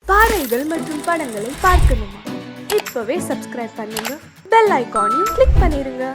பாடல்கள் மற்றும் படங்களை பார்க்கணுமா? இப்பவே சப்ஸ்கிரைப் பண்ணுங்க, பெல் ஐகானையும் கிளிக் பண்ணிருங்க.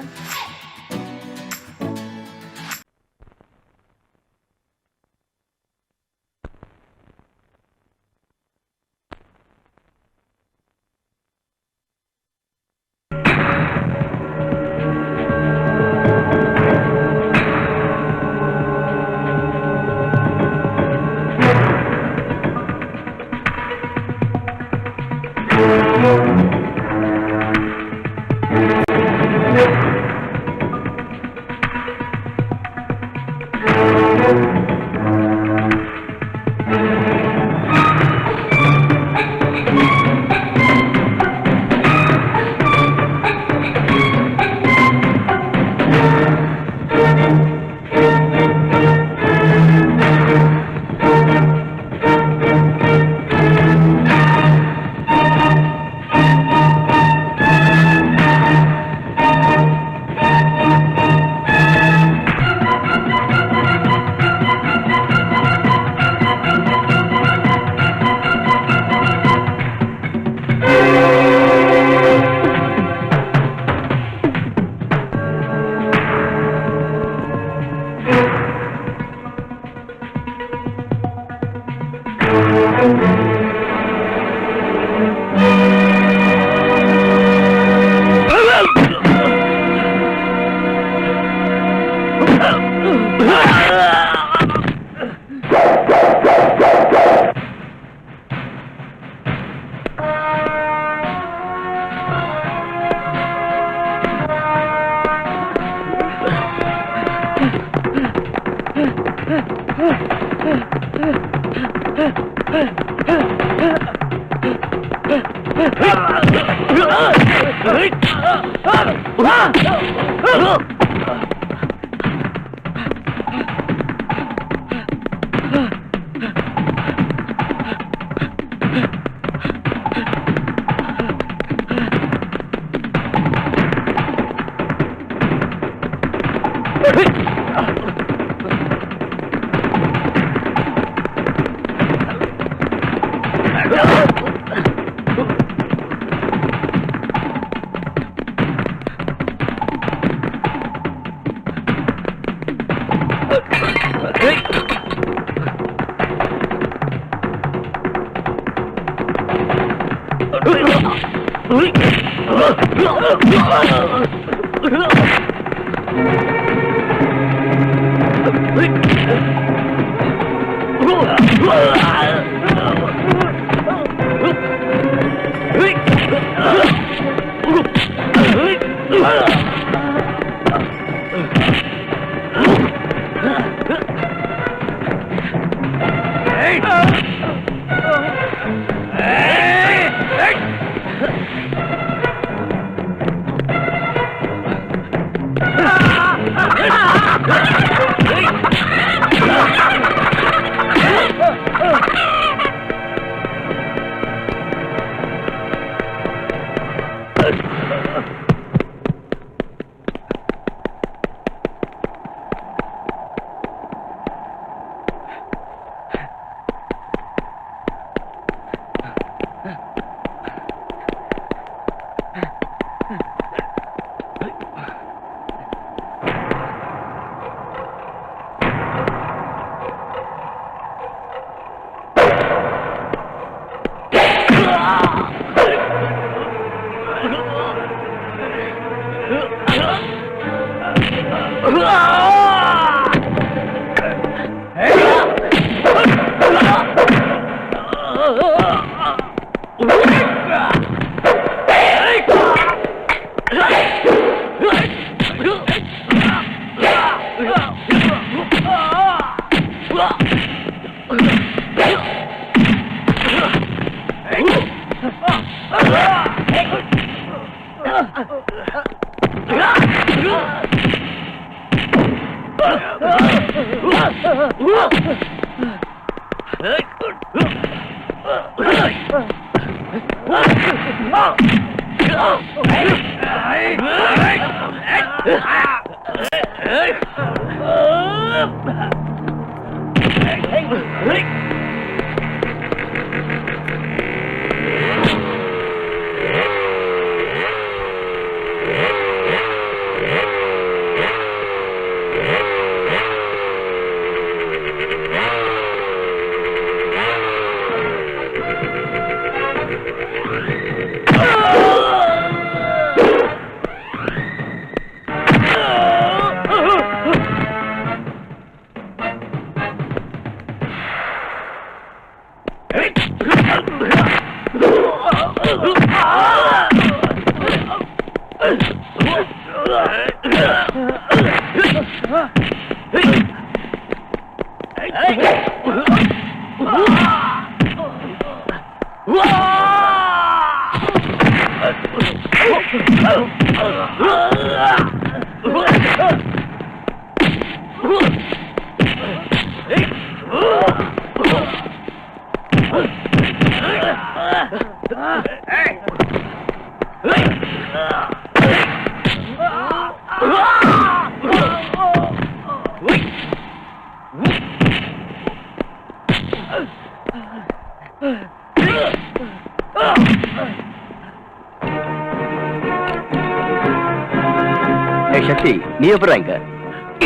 சக்தி, நீ எப்படி இங்க?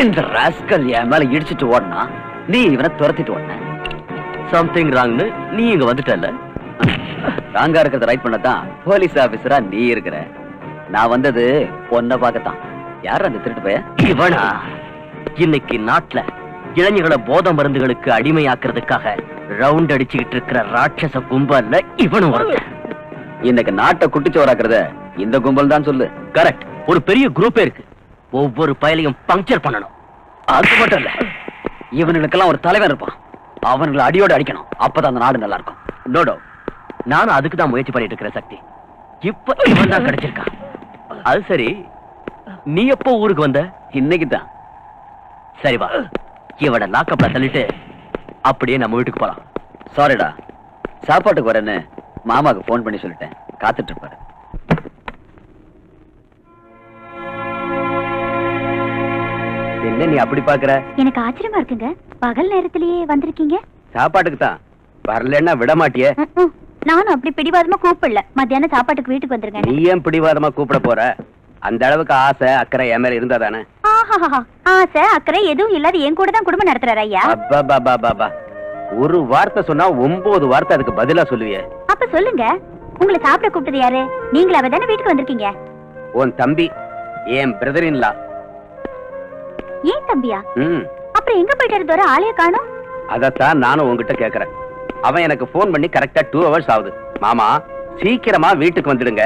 இந்த ராஸ்கல் என் மேல இடிச்சிட்டு ஓடனா நீ இவனை துரத்திட்டு ஓடன. சம்திங் ராங்னு நீ இங்க வந்துட்டல. ராங்கா இருக்கிறத ரைட் பண்ணதான் போலீஸ் ஆபீசரா நீ இருக்கிற. நான் வந்தது பொண்ணை பார்க்கத்தான். யார் அந்த திருட்டு பைய? இவனா? இன்னைக்கு நாட்டுல இளைஞர்களை போத மருந்துகளுக்கு அடிமையாக்குறதுக்காக ரவுண்ட் அடிச்சுக்கிட்டு இருக்கிற ராட்சச கும்பல்ல இவனும் வருது. இன்னைக்கு நாட்டை குட்டிச்சோராக்குறத இந்த கும்பல் தான் சொல்லு. கரெக்ட். ஒரு பெரிய குரூப்பே இருக்கு. ஒவ்வொரு பயலையும் பங்க்சர் பண்ணணும். அது மட்டும் இல்ல, இவனுக்கெல்லாம் ஒரு தலைவர் இருப்பான். அவங்களை அடியோட அடிக்கணும். அப்பதான் அந்த நாடு நல்லா இருக்கும். டோடோ, நானும் அதுக்கு தான் முயற்சி பண்ணிட்டு இருக்கிற சக்தி. இப்ப இவன் தான் கிடைச்சிருக்கான். அது சரி, நீ எப்போ ஊருக்கு வந்த? இன்னைக்கு தான். சரி வா, இவட லாக்கப்ல தள்ளிட்டு அப்படியே நம்ம வீட்டுக்கு போலாம். சாரிடா, சாப்பாட்டுக்கு வரேன்னு மாமாவுக்கு போன் பண்ணி சொல்லிட்டேன். காத்துட்டு இருப்பாரு. என்ன நீ அப்படி பாக்குற? எனக்கு ஆச்சரியமா இருக்குங்க. பகல் நேரத்திலேயே வந்திருக்கீங்க. சாப்பாட்டுக்கு தான். வரலன்னா விட மாட்டியே. நானும் அப்படி பிடிவாதமா கூப்பிடல. மத்தியானம் சாப்பாட்டுக்கு வீட்டுக்கு வந்துருங்க. நீ ஏன் பிடிவாதமா கூப்பிட போற? அந்த அளவுக்கு ஆசை அக்கறை என் மேல இருந்தா தானே? ஆசை அக்கறை எதுவும் இல்லாத என் கூட தான் குடும்பம் நடத்துறாரு ஐயா. அப்பா, ஒரு வார்த்தை சொன்னா 9 வார்த்தை அதுக்கு பதிலா சொல்லுவியே. அப்ப சொல்லுங்க, உங்களை சாப்பிட கூப்பிட்டது யாரு? நீங்களாவே தானே வீட்டுக்கு வந்திருக்கீங்க. உன் தம்பி, என் பிரதர் இன் லா. ஏன் தம்பியா? அப்புறம் எங்க போயிட்டாரு? தோற ஆளைய காணோம். அதத்தான் நானும் உங்ககிட்ட கேக்குறேன். அவன் எனக்கு போன் பண்ணி கரெக்டா 2 hours ஆகுது. மாமா சீக்கிரமா வீட்டுக்கு வந்துடுங்க,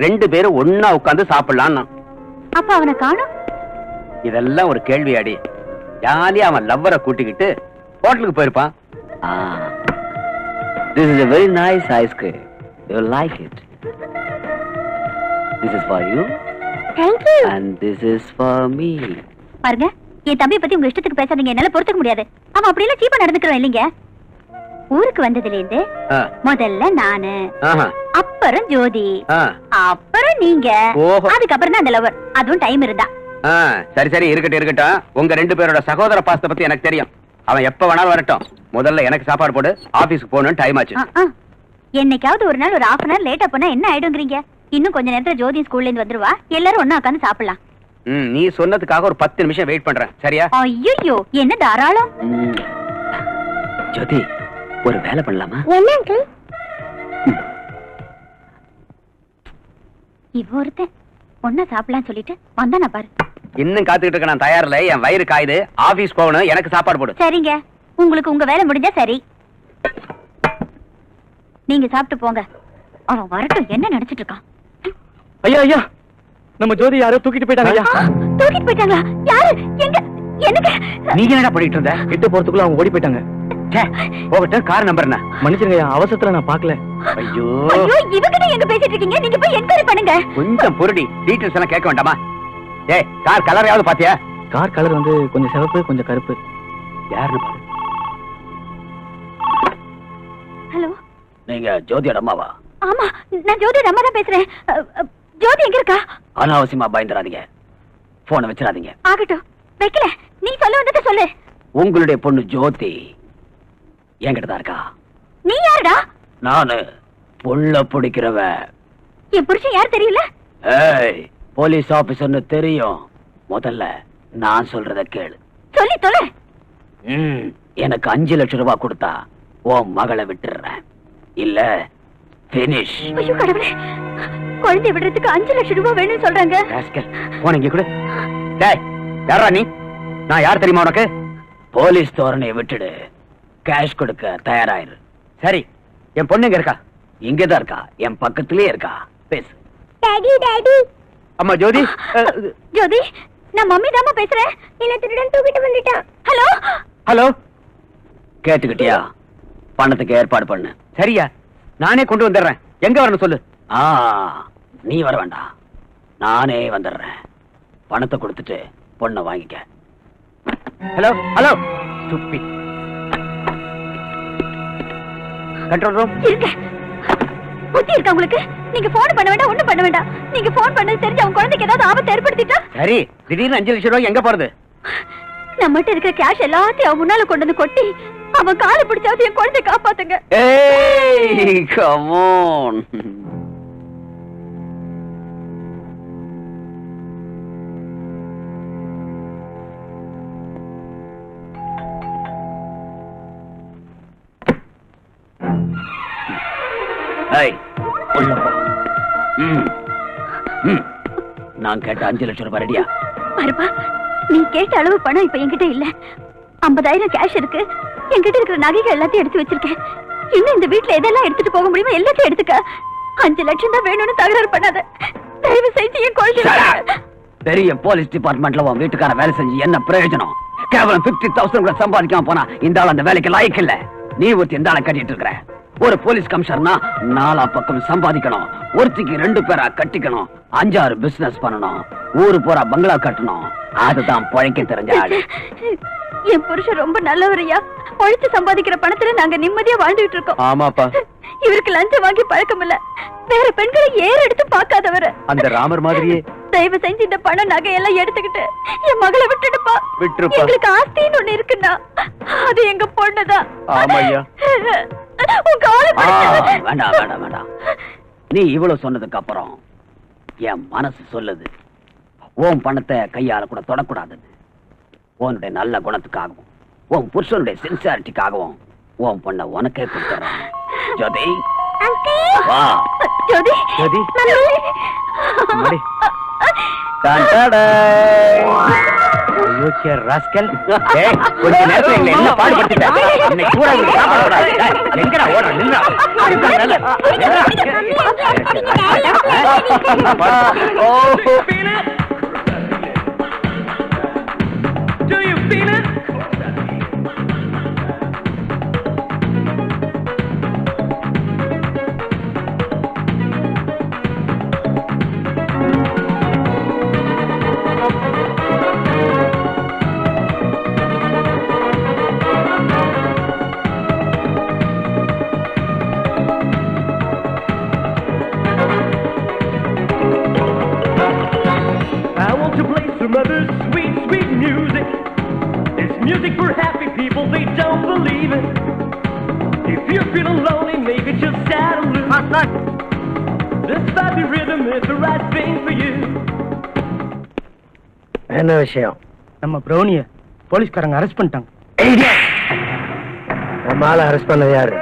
2 பேரும் ஒன்னா உட்கார்ந்து சாப்பிடலாம். அப்ப அவனை காணோம். இதெல்லாம் ஒரு கேள்வியாடி? ஜாலியா அவன் லவ்வரை கூட்டிக்கிட்டு ஹோட்டலுக்கு போயிருப்பான். This is a very nice ice cream. You will like it. This is for you. Thank you. And this is for me. பாருங்க, என் தம்பியை பத்தி உங்க இஷ்டத்துக்கு பேசாதீங்க. என்னால பொறுத்துக்க முடியாது. அவன் அப்படி எல்லாம் சீப்பா நடந்துக்கிறோம் இல்லைங்க. ஊருக்கு வந்ததுல இருந்து முதல்ல நானு, அப்புறம் ஜோதி, அப்புறம் நீங்க, அதுக்கப்புறம் தான் அந்த லவர். அதுவும் டைம் இருந்தா. சரி இருக்கட்டும். உங்க 2 பேரோட சகோதர பாசத்தை பத்தி எனக்கு தெரியும். அவன் எப்ப வேணாலும் வரட்டும். முதல்ல எனக்கு சாப்பாடு போடு. ஆபீஸ்க்கு போகணும், டைம் ஆச்சு. என்னைக்காவது ஒரு நாள் ஒரு 1/2 hour லேட்டா போனா என்ன ஆயிடுங்கிறீங்க? இன்னும் கொஞ்ச நேரத்துல ஜோதி ஸ்கூல்ல இருந்து வந்துருவா. எல்லாரும் ஒண்ணா உட்கார்ந்து சாப்பிடலாம். நீ சொன்னதுக்காக ஒரு 10 நிமிஷம் வெயிட் பண்றேன். சரியா? ஐயோ, என்ன தாராளம். ஜோதி, ஒரு வேலை பண்ணலாமா? என்ன அங்கிள்? இவ ஒருத்தன் ஒன்னா சாப்பிடலாம் சொல்லிட்டு வந்தானா பாரு. இன்னும் காத்துக்கிட்டு இருக்க. நான் தயாரில்ல. என் வயிறு காயுது. ஆபீஸ் போகணும். எனக்கு சாப்பாடு போடு. சரிங்க, உங்களுக்கு உங்க வேலை முடிஞ்சா சரி. நீங்க சாப்பிட்டு போங்க. அவன் வரட்டும். என்ன நினைச்சிட்டு இருக்கான்? ஐயா, நம்ம ஜோதி யாரோ தூக்கிட்டு போயிட்டாங்க ஐயா. தூக்கிட்டு போயிட்டாங்களா? யாரு? எங்க? எனக்கு நீங்க என்னடா பண்ணிட்டு இருந்த? எட்டு போறதுக்குள்ள அவங்க ஓடி போயிட்டாங்க. போகட்டும். கார் நம்பர் என்ன? மன்னிச்சிருங்க ஐயா, அவசரத்துல நான் பாக்கல. ஐயோ, இவகிட்ட எங்க பேசிட்டு இருக்கீங்க? நீங்க போய் என்கொயரி பண்ணுங்க. கொஞ்சம் பொருடி. டீடைல்ஸ் எல்லாம் கேட்க வேண்டாமா? கார் கலரையாவது பாத்தியா? கார் கலர் வந்து கொஞ்சம் சிவப்பு, கொஞ்சம் கருப்பு. யாருன்னு பாரு. ஹலோ, நீங்க ஜோதியோட அம்மாவா? ஆமா, நான் ஜோதியோட அம்மா தான் பேசுறேன். ஜோதி எங்க இருக்கா? அனாவசியமா பயந்துடாதீங்க. போனை வச்சிடாதீங்க. ஆகட்டும், வைக்கல. நீ சொல்ல வந்தத சொல்லு. உங்களுடைய பொண்ணு ஜோதி என்கிட்ட தான் இருக்கா. நீ யாருடா? நானு புள்ள பிடிக்கிறவ. என் புருஷன் யார் தெரியல? போலீஸ் ஆபீசர்னு தெரியும். முதல்ல நான் சொல்றத கேளு. சொல்லி தொலை. எனக்கு 5 லட்சம் ரூபாய் கொடுத்தா உன் மகளை விட்டுறேன். இல்ல பினிஷ். ஐயோ கடவுளே, குழந்தை விடுறதுக்கு 5 லட்சம் ரூபாய் வேணும்னு சொல்றாங்க. போனீங்க கூட. யாரா நீ? நான் யார் தெரியுமா உனக்கு? போலீஸ் தோரணையை விட்டுடு. கேஷ் கொடுக்க தயாராயிரு. சரி, என் பொண்ணு எங்க இருக்கா? இங்கதான் இருக்கா, என் பக்கத்திலே இருக்கா. பேசு. Daddy daddy. அம்மா ஜோதி. ஜோதி, நான் மம்மி தாமா பேசுறேன். என்ன திருடன் தூக்கிட்டு வந்துட்டான். Hello hello. கேட்டுக்கிட்டியா? பணத்துக்கு ஏற்பாடு பண்ணு. சரியா, நானே கொண்டு வந்துடுறேன். எங்க வரணும் சொல்லு. நீ வர வேண்டாம், நானே வந்துடுறேன். பணத்தை கொடுத்துட்டு பொண்ணை வாங்கிக்க. Hello hello. Stupid. Control room. இருங்க. புத்தி இருக்கா உங்களுக்கு? நீங்க போன் பண்ண வேண்டாம், ஒண்ணும் பண்ண வேண்டாம். நீங்க போன் பண்ணது தெரிஞ்சு அவங்க குழந்தைக்கு ஏதாவது ஆபத்து ஏற்படுத்திட்டா? சரி, திடீர்னு 5 லட்சம் ரூபாய் எங்க போறது? நம்மகிட்ட இருக்கிற கேஷ் எல்லாத்தையும் அவன் முன்னால கொண்டு வந்து கொட்டி அவன் காலை பிடிச்சாவது என் குழந்தை காப்பாத்துங்க. ஏய், come on. ஏய், நான் கேட்ட 5 லட்சம் ரூபாய் ரெடியா? பாருப்பா, நீ கேட்ட அளவு பணம் இப்ப என்கிட்ட இல்ல. 50,000 கேஷ் இருக்கு. என்கிட்ட இருக்கிற நகைகள் எல்லாத்தையும் எடுத்து வச்சிருக்கேன். இன்னும் இந்த வீட்டுல எதெல்லாம் எடுத்துட்டு போக முடியுமோ எல்லாத்தையும் எடுத்துக்க. 5 லட்சம் தான் வேணும்னு தகராறு பண்ணாத. தயவு செஞ்சு என் குழந்தை. பெரிய போலீஸ் டிபார்ட்மெண்ட்ல உன் வீட்டுக்கார வேலை செஞ்சு என்ன பிரயோஜனம்? கேவலம் 50,000 கூட சம்பாதிக்காம போனா இந்த ஆள் அந்த வேலைக்கு லாய்க்கு இல்ல. நீ ஒருத்தி இந்த ஆளை கட்டிட்டு இருக்கிற. ஒரு போலீஸ் கமிஷனர்னா 4 பக்கம் சம்பாதிக்கணும். ஒருத்திக்கு 2 பேரா கட்டிக்கணும். 5-6 பிசினஸ் பண்ணணும். ஊரு போறா பங்களா கட்டணும். அதுதான் பழைக்க தெரிஞ்ச ஆளு. என் புருஷன் ரொம்ப நல்லவரையா. உழைச்சு சம்பாதிக்கிற பணத்துல நாங்க நிம்மதியா வாழ்ந்துட்டு இருக்கோம். ஆமாப்பா. இவருக்கு லஞ்சம் வாங்கி பழக்கம் இல்ல. வேற பெண்களை ஏற எடுத்து பார்க்காதவரு. அந்த ராமர் மாதிரியே. தயவு செஞ்சு இந்த பணம் நகையெல்லாம் எடுத்துக்கிட்டு என் மகளை விட்டுடுப்பா. விட்டுருப்பா. எங்களுக்கு ஆஸ்தின்னு ஒண்ணு இருக்குன்னா அது எங்க பொண்ணுதான். ஆமாய்யா. உன் காலை வேண்டாம் வேண்டாம் வேண்டாம். நீ இவ்வளவு சொன்னதுக்கு அப்புறம் என் மனசு சொல்லுது, உன் பணத்தை கையால கூட தொடக்கூடாது. உன்னுடைய நல்ல குணத்துக்காகவும் உன் புருஷனுடைய சின்சியாரிட்டிக்காகவும் உன் பொண்ண உனக்கே கொடுத்துறேன். ஜோதி, வா. ஜோதி, ஜோதி. மடி. கொஞ்ச நேரத்துல எங்களை என்ன பாடுபடுத்திட்ட? இன்னைக்கு கூட உங்களுக்கு சாப்பாடு கூடாது. எங்கடா ஓடுற? நின்றா. Do you feel it? I want to play some other sweet, sweet music. It's music for happy people, they don't believe it. If you're feeling lonely, maybe just sad and blue. This happy rhythm is the right thing for you. என்ன விஷயம்? நம்ம பிரௌனிய போலீஸ்காரங்க arrest பண்ணிட்டாங்க. நம்ம ஆளை arrest பண்ணது யாரு?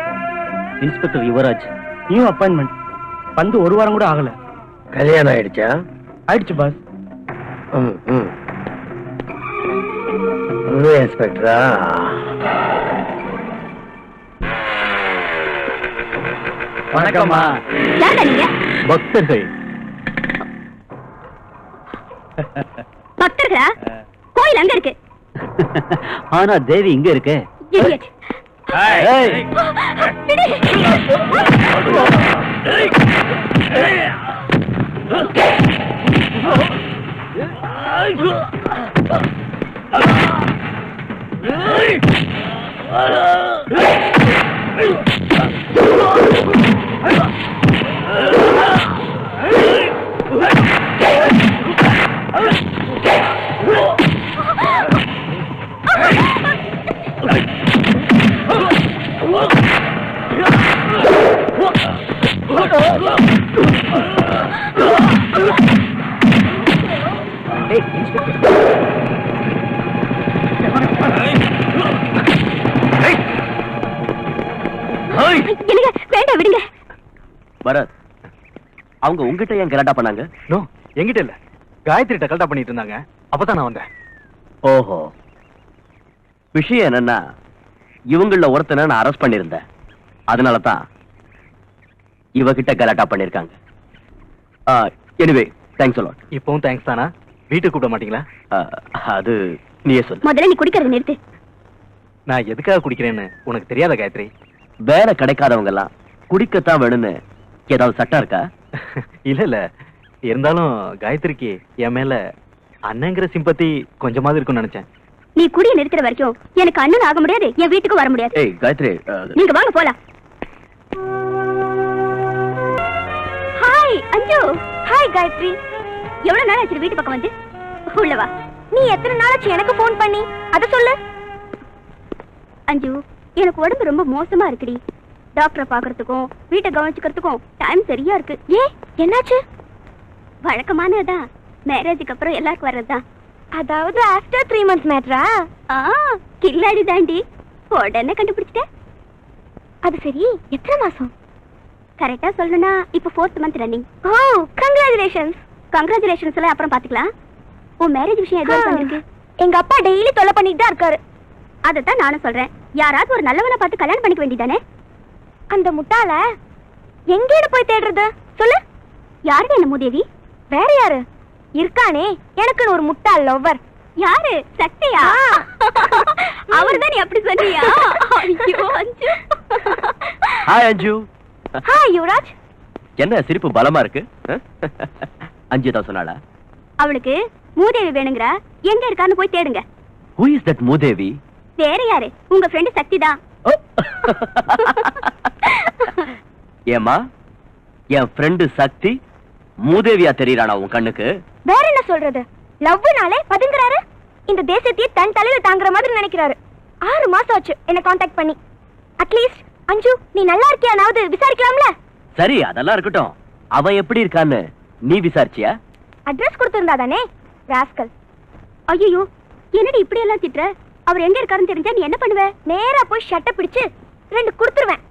Inspector Yuvaraj. New appointment. வந்து 1 வாரம் கூட ஆகல. கல்யாணம் ஆயிடுச்சா? ஆயிடுச்சு பாஸ். புது இன்ஸ்பெக்டரா? வணக்கம்மா. யாரா நீங்க? பக்தர்கள். பக்தர்களா? கோயில் அங்க இருக்கு. ஆனா தேவி இங்க இருக்கு. Idiot. வேண்டாம் விடுங்க. பரத், அவங்க உங்ககிட்ட ஏன் கலாட்டா பண்ணாங்க? நோ, என்கிட்ட இல்ல. காயத்ரிட்ட கலட்டா பண்ணிட்டு இருந்தாங்க. அப்பதான் நான் வந்தேன். ஓஹோ, விஷயம் என்னன்னா இவங்கள ஒருத்தனை நான் அரெஸ்ட் பண்ணிருந்தேன். அதனாலதான் இவகிட்ட கலாட்டா பண்ணிருக்காங்க. Anyway thanks a lot. இப்பவும் தேங்க்ஸ் தானா? வீட்டுக்கு கூப்பிட மாட்டீங்களா? அது நீயே சொல்லு. முதல்ல நீ குடிக்கிறது நிறுத்து. நான் எதுக்காக குடிக்கிறேன்னு உனக்கு தெரியாத காயத்ரி? வேலை கிடைக்காதவங்க எல்லாம் குடிக்கத்தான் வேணும்னு ஏதாவது சட்டம் இருக்கா? இல்ல இல்ல, இருந்தாலும் காயத்ரிக்கு என் மேல அண்ணங்கிற சிம்பத்தி கொஞ்சமாவது இருக்கும்னு நினைச்சேன். நீ குடிய நிறுத்துற வரைக்கும் எனக்கு அண்ணன் ஆக முடியாது, என் வீட்டுக்கு வர முடியாது. ஏய் காயத்ரி, நீங்க வாங்க போலாம். ஹாய் அஞ்சு. ஹாய் காயத்ரி. எவ்வளவு நாள் ஆச்சு வீட்டு பக்கம் வந்து? உள்ள வா. நீ எத்தனை நாளாச்சு எனக்கு ஃபோன் பண்ணி? அத சொல்லு. அஞ்சு, எனக்கு உடம்பு ரொம்ப மோசமா இருக்குடி. டாக்டரை பாக்குறதுக்கும் வீட்டை கவனிச்சுக்கிறதுக்கும் டைம் சரியா இருக்கு. ஏன் என்னாச்சு? வழக்கமானதுதான், மேரேஜுக்கு அப்புறம் எல்லாருக்கும் வர்றதுதான். அதாவது ஆஃப்டர் 3 months மேட்ரா? கில்லாடி தாண்டி, உடனே கண்டுபிடிச்சிட்டேன். அது சரி, எத்தனை மாசம்? கரெக்டா சொல்லணும்னா இப்ப 4th month ரன்னிங். ஓ கங்க்ராச்சுலேஷன்ஸ். கங்க்ராச்சுலேஷன்ஸ் எல்லாம் அப்புறம் பாத்துக்கலாம். உன் மேரேஜ் விஷயம் எதுவும் பண்ணிருக்கு? எங்க அப்பா டெய்லி தொல்லை பண்ணிட்டு தான் இருக்காரு. அதைத்தான் நானும் சொல்றேன், யாராவது ஒரு நல்லவனை பார்த்து கல்யாணம் பண்ணிக்க வேண்டியதானே? அந்த முட்டாள எங்கேடு போய் தேடுறது சொல்லு. யாருங்க என்ன மூதேவி? வேற யாரு இருக்கானே எனக்குன்னு ஒரு முட்டாள் லவ்வர். யாரு? சக்தியா? அவர்தான் நீ அப்படி சொன்னியா? ஐயோ அஞ்சு. ஹாய் அஞ்சு. ஹாய் யுவராஜ். என்ன சிரிப்பு பலமா இருக்கு? அஞ்சு தான் சொன்னாளா? அவளுக்கு மூதேவி வேணுங்கறா, எங்க இருக்கான்னு போய் தேடுங்க. Who is that மூதேவி? வேற யாரு? உங்க ஃப்ரெண்ட் சக்தி தான். ஏமா, என் ஃப்ரெண்டு சக்தி மூதேவியா தெரியறானா உன் கண்ணுக்கு? வேற என்ன சொல்றது? லவ்னாலே பதுங்குறாரு. இந்த தேசத்தையே தன் தலையில தாங்குற மாதிரி நினைக்கிறாரு. 6 மாசம் ஆச்சு என்ன காண்டாக்ட் பண்ணி. அட்லீஸ்ட் அஞ்சு நீ நல்லா இருக்கியானாவது விசாரிக்கலாம்ல? சரி, அதெல்லாம் இருக்கட்டும். அவன் எப்படி இருக்கான்னு நீ விசாரிச்சியா? அட்ரஸ் கொடுத்திருந்தா தானே ராஸ்கல். ஐயோ, என்னடி இப்படி எல்லாம் திட்டுற? அவர் எங்க இருக்காருன்னு தெரிஞ்சா நீ என்ன பண்ணுவ? நேரா போய் ஷட்டை பிடிச்சு 2 கொடுத்துருவேன்.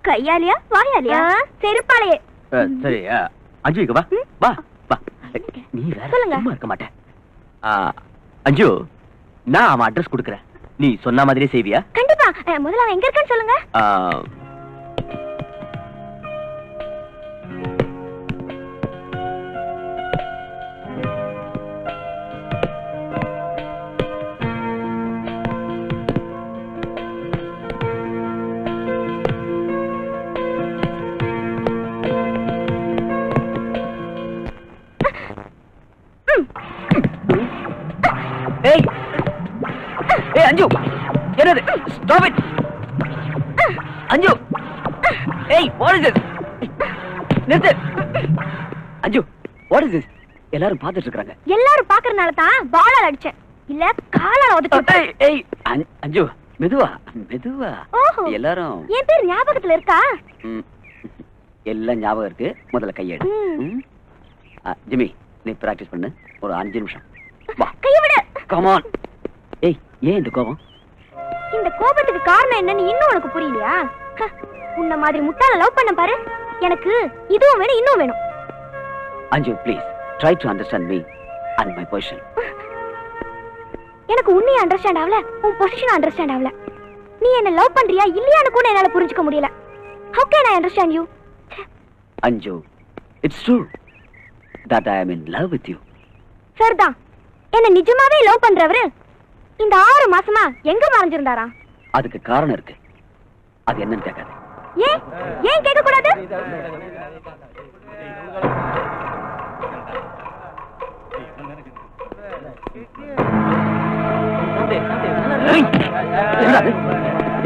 கையாலியா வாயாலியா? செருப்பாளையே. சரி அஞ்சு இங்க வா. வா வா. நீ வேற சொல்லுங்க. சும்மா இருக்க மாட்டே. அஞ்சு, நான் அவன் அட்ரஸ் கொடுக்கறேன், நீ சொன்ன மாதிரியே செய்வியா? கண்டிப்பா. முதல்ல அவன் எங்க இருக்கான்னு சொல்லுங்க. ஏய் ஏய் அஞ்சு, என்னது? ஸ்டாப் இட் அஞ்சு. ஏய் வாட் இஸ் திஸ்? நிறுத்து அஞ்சு. What is this? எல்லாரும் பார்த்துட்டு இருக்காங்க. எல்லாரும் பாக்குறனால தான் பாலால அடிச்சேன், இல்ல காலால உதைச்சு. ஏய் அஞ்சு, மெதுவா மெதுவா. ஓஹோ, எல்லாரும் என் பேர் ஞாபகத்துல இருக்கா? எல்லாம் ஞாபகம் இருக்கு. முதல்ல கையெடு. ஜிம்மி, நீ பிராக்டிஸ் பண்ணு ஒரு 5 நிமிஷம். வா, கைய விடு. Come on. ஏய், ஏன் இந்த கோபம்? இந்த கோபத்துக்கு காரணம் என்னன்னு இன்னும் உனக்கு புரியலையா? உன்ன மாதிரி முட்டாள லவ் பண்ண பாரு, எனக்கு இதுவும் வேணும் இன்னும் வேணும். அஞ்சு please try to understand me and my position. எனக்கு உன்னை அண்டர்ஸ்டாண்ட் ஆகல, உன் பொசிஷன் அண்டர்ஸ்டாண்ட் ஆகல. நீ என்ன லவ் பண்றியா இல்லையான்னு கூட என்னால புரிஞ்சுக்க முடியல. How can I understand you? அஞ்சு, it's true that I am in love with you. சரிதான், என்ன நிஜமாவே லவ் பண்றவரு இந்த 6 மாசமா எங்க மறைஞ்சிருந்தாரா? அதுக்கு காரணம் இருக்கு, அது என்னன்னு கேட்காது. ஏன் ஏன் கேட்க கூடாது?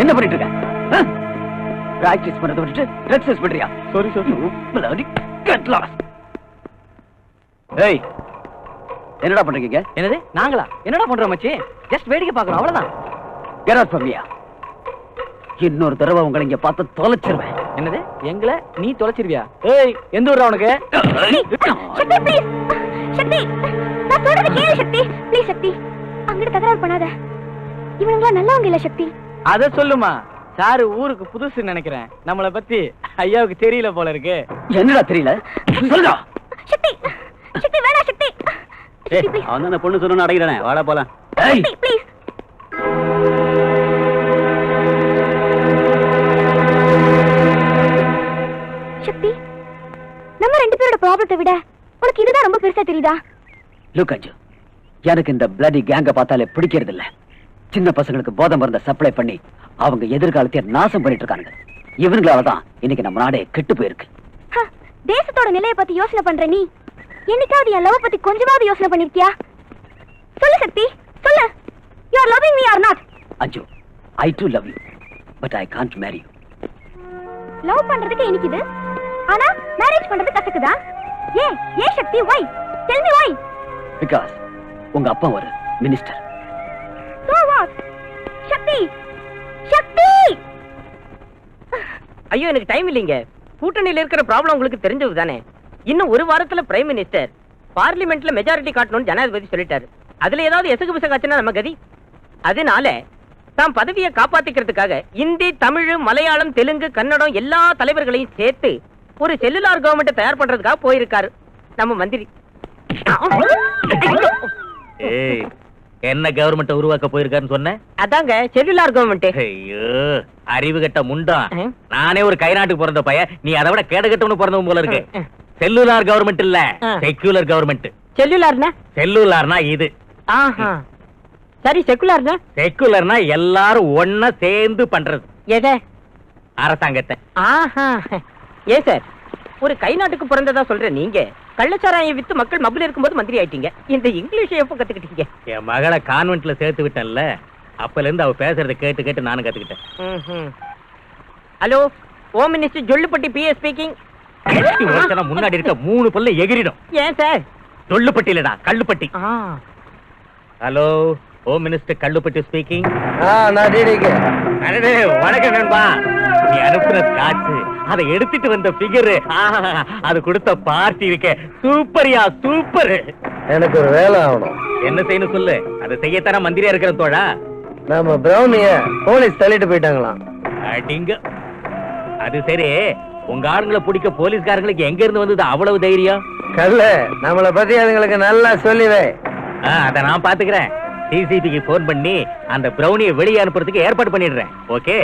என்ன பண்ணிட்டு இருக்க? பிராக்டிஸ் பண்றத விட்டுட்டு ட்ரக்ஸ் பண்றியா? Sorry sir. bloody get lost. ஏய், என்னடா பண்றீங்க? என்னது நாங்களா? என்னடா பண்றோம் மச்சி? ஜஸ்ட் வேடிக்கை பார்க்கறோம், அவ்வளவுதான். get out from here. இன்னொரு தடவை உங்களை இங்க பார்த்து தொலைச்சிருவேன். என்னது? எங்களை நீ தொலைச்சிருவியா? ஏய், எந்த ஊர்ரா உனக்கு? சக்தி ப்ளீஸ், சக்தி நான் சொல்றது கேளு சக்தி, ப்ளீஸ் சக்தி அங்கிட்டு தகராறு பண்ணாத. இவனுங்களா நல்லவங்க இல்ல சக்தி. அத சொல்லுமா. சாரு ஊருக்கு புதுசு நினைக்கிறேன், நம்மளை பத்தி ஐயாவுக்கு தெரியல போல இருக்கு. என்னடா தெரியல? சொல்லுடா. சக்தி சக்தி வேணா சக்தி. சக்தி ப்ளீஸ். அவன் தான் பொண்ணு சொன்னு அடைக்கிறேன், வாடா போலாம். ஏய் சக்தி ப்ளீஸ். சக்தி, நம்ம 2 பேரோட ப்ராப்ளத்தை விட உனக்கு இதுதான் ரொம்ப பெருசா தெரியுதா? லுக் அஞ்சு, எனக்கு இந்த பிளடி கேங்க பார்த்தாலே பிடிக்கிறது இல்ல. சின்ன பசங்களுக்கு போதை மருந்த சப்ளை பண்ணி அவங்க எதிர்காலத்தை நாசம் பண்ணிட்டு இருக்காங்க. இவங்களாலதான் இன்னைக்கு நம்ம நாடே கெட்டு போயிருக்கு. தேசத்தோட நிலையை பத்தி யோசனை பண்ற நீ என்னைக்காவது என் லவ் பத்தி கொஞ்சமாவது யோசனை பண்ணிருக்கியா? சொல்லு சக்தி, சொல்லு. You are loving me or not? அஞ்சு, I too love you, but I can't marry you. Love பண்றதுக்கு இனிக்குது, ஆனா மேரேஜ் பண்றது கசக்குதா? ஏன் சக்தி, why? Tell me why? Because உங்க அப்பா ஒரு மினிஸ்டர். So what? சக்தி, சக்தி! ஐயோ, எனக்கு டைம் இல்லைங்க. கூட்டணியில இருக்கிற ப்ராப்ளம் உங்களுக்கு தெரிஞ்சது தானே. இன்னும் ஒரு வாரத்துல பிரைம் மினிஸ்டர் பார்லிமெண்ட்ல மெஜாரிட்டி காட்டணும்னு ஜனாதிபதி சொல்லிட்டாரு. அதுல ஏதாவது எசகு பிசகாச்சுன்னா நம்ம கதி. அதனால தாம் பதவியை காப்பாத்திக்கிறதுக்காக இந்தி, தமிழ், மலையாளம், தெலுங்கு, கன்னடம் எல்லா தலைவர்களையும் சேர்த்து ஒரு செல்லுலார் கவர்மெண்ட் தயார் பண்றதுக்காக போயிருக்காரு நம்ம மந்திரி. என்ன கவர்மெண்ட் உருவாக்க போயிருக்காருன்னு சொன்ன? அதாங்க செல்லுலார் கவர்மெண்ட். ஐயோ, அறிவு கட்ட முண்டா. நானே ஒரு கை நாட்டுக்கு பிறந்த பையன், நீ அதை விட கேடகட்டவனு பிறந்தவன் போல இருக்கு. செல்லுலார் கவர்மெண்ட் இல்ல, செக்யூலர் கவர்மெண்ட். செல்லுலார்னா? செல்லுலார்னா இது. ஆஹா, சரி. செக்குலர்னா? செக்குலர்னா எல்லாரும் ஒன்னா சேர்ந்து பண்றது. எதை? அரசாங்கத்தை. ஆஹா, ஏன் சார் ஒரு கை நாட்டுக்கு பிறந்ததா சொல்ற நீங்க கள்ளச்சாராயம் வித்து மக்கள் மப்பிள் இருக்கும்போது மந்திரி ஆயிட்டீங்க. இந்த இங்கிலீஷ் எப்ப கத்துக்கிட்டீங்க? என் மகளை கான்வென்ட்ல சேர்த்து விட்டேன்ல, அப்பல இருந்து அவ பேசுறத கேட்டு கேட்டு நானும் கத்துக்கிட்டேன். Hello, home minister Jollupatti PA speaking. முன்னாடி இருக்க 3 பல்ல எகிரிடும். ஏன் சார்? ஜொல்லுப்பட்டி இல்லடா, Kallupatti. Hello, home minister Kallupatti speaking. நான் டிடிக்கு. அடடே, வணக்கம் நண்பா. நீ அனுப்புற காசு, அதை எடுத்துட்டு வந்த பிகர், அது கொடுத்த பார்ட்டி இருக்க சூப்பரியா, சூப்பர். எனக்கு ஒரு வேலை ஆகணும். என்ன செய்யணும் சொல்லு, அதை செய்யத்தான மந்திரியா இருக்கிற தோழா. நம்ம பிரௌனிய போலீஸ் தள்ளிட்டு போயிட்டாங்களாம். அடிங்க. அது சரி, உங்க ஆளுங்களை பிடிக்க போலீஸ்காரங்களுக்கு எங்க இருந்து வந்தது அவ்வளவு தைரியம்? கல்ல, நம்மளை பத்தி அதுங்களுக்கு நல்லா சொல்லிவே. அத நான் பாத்துக்கிறேன். டிசிபிக்கு போன் பண்ணி அந்த பிரௌனியை வெளியே அனுப்புறதுக்கு ஏற்பாடு பண்ணிடுறேன். ஓகே?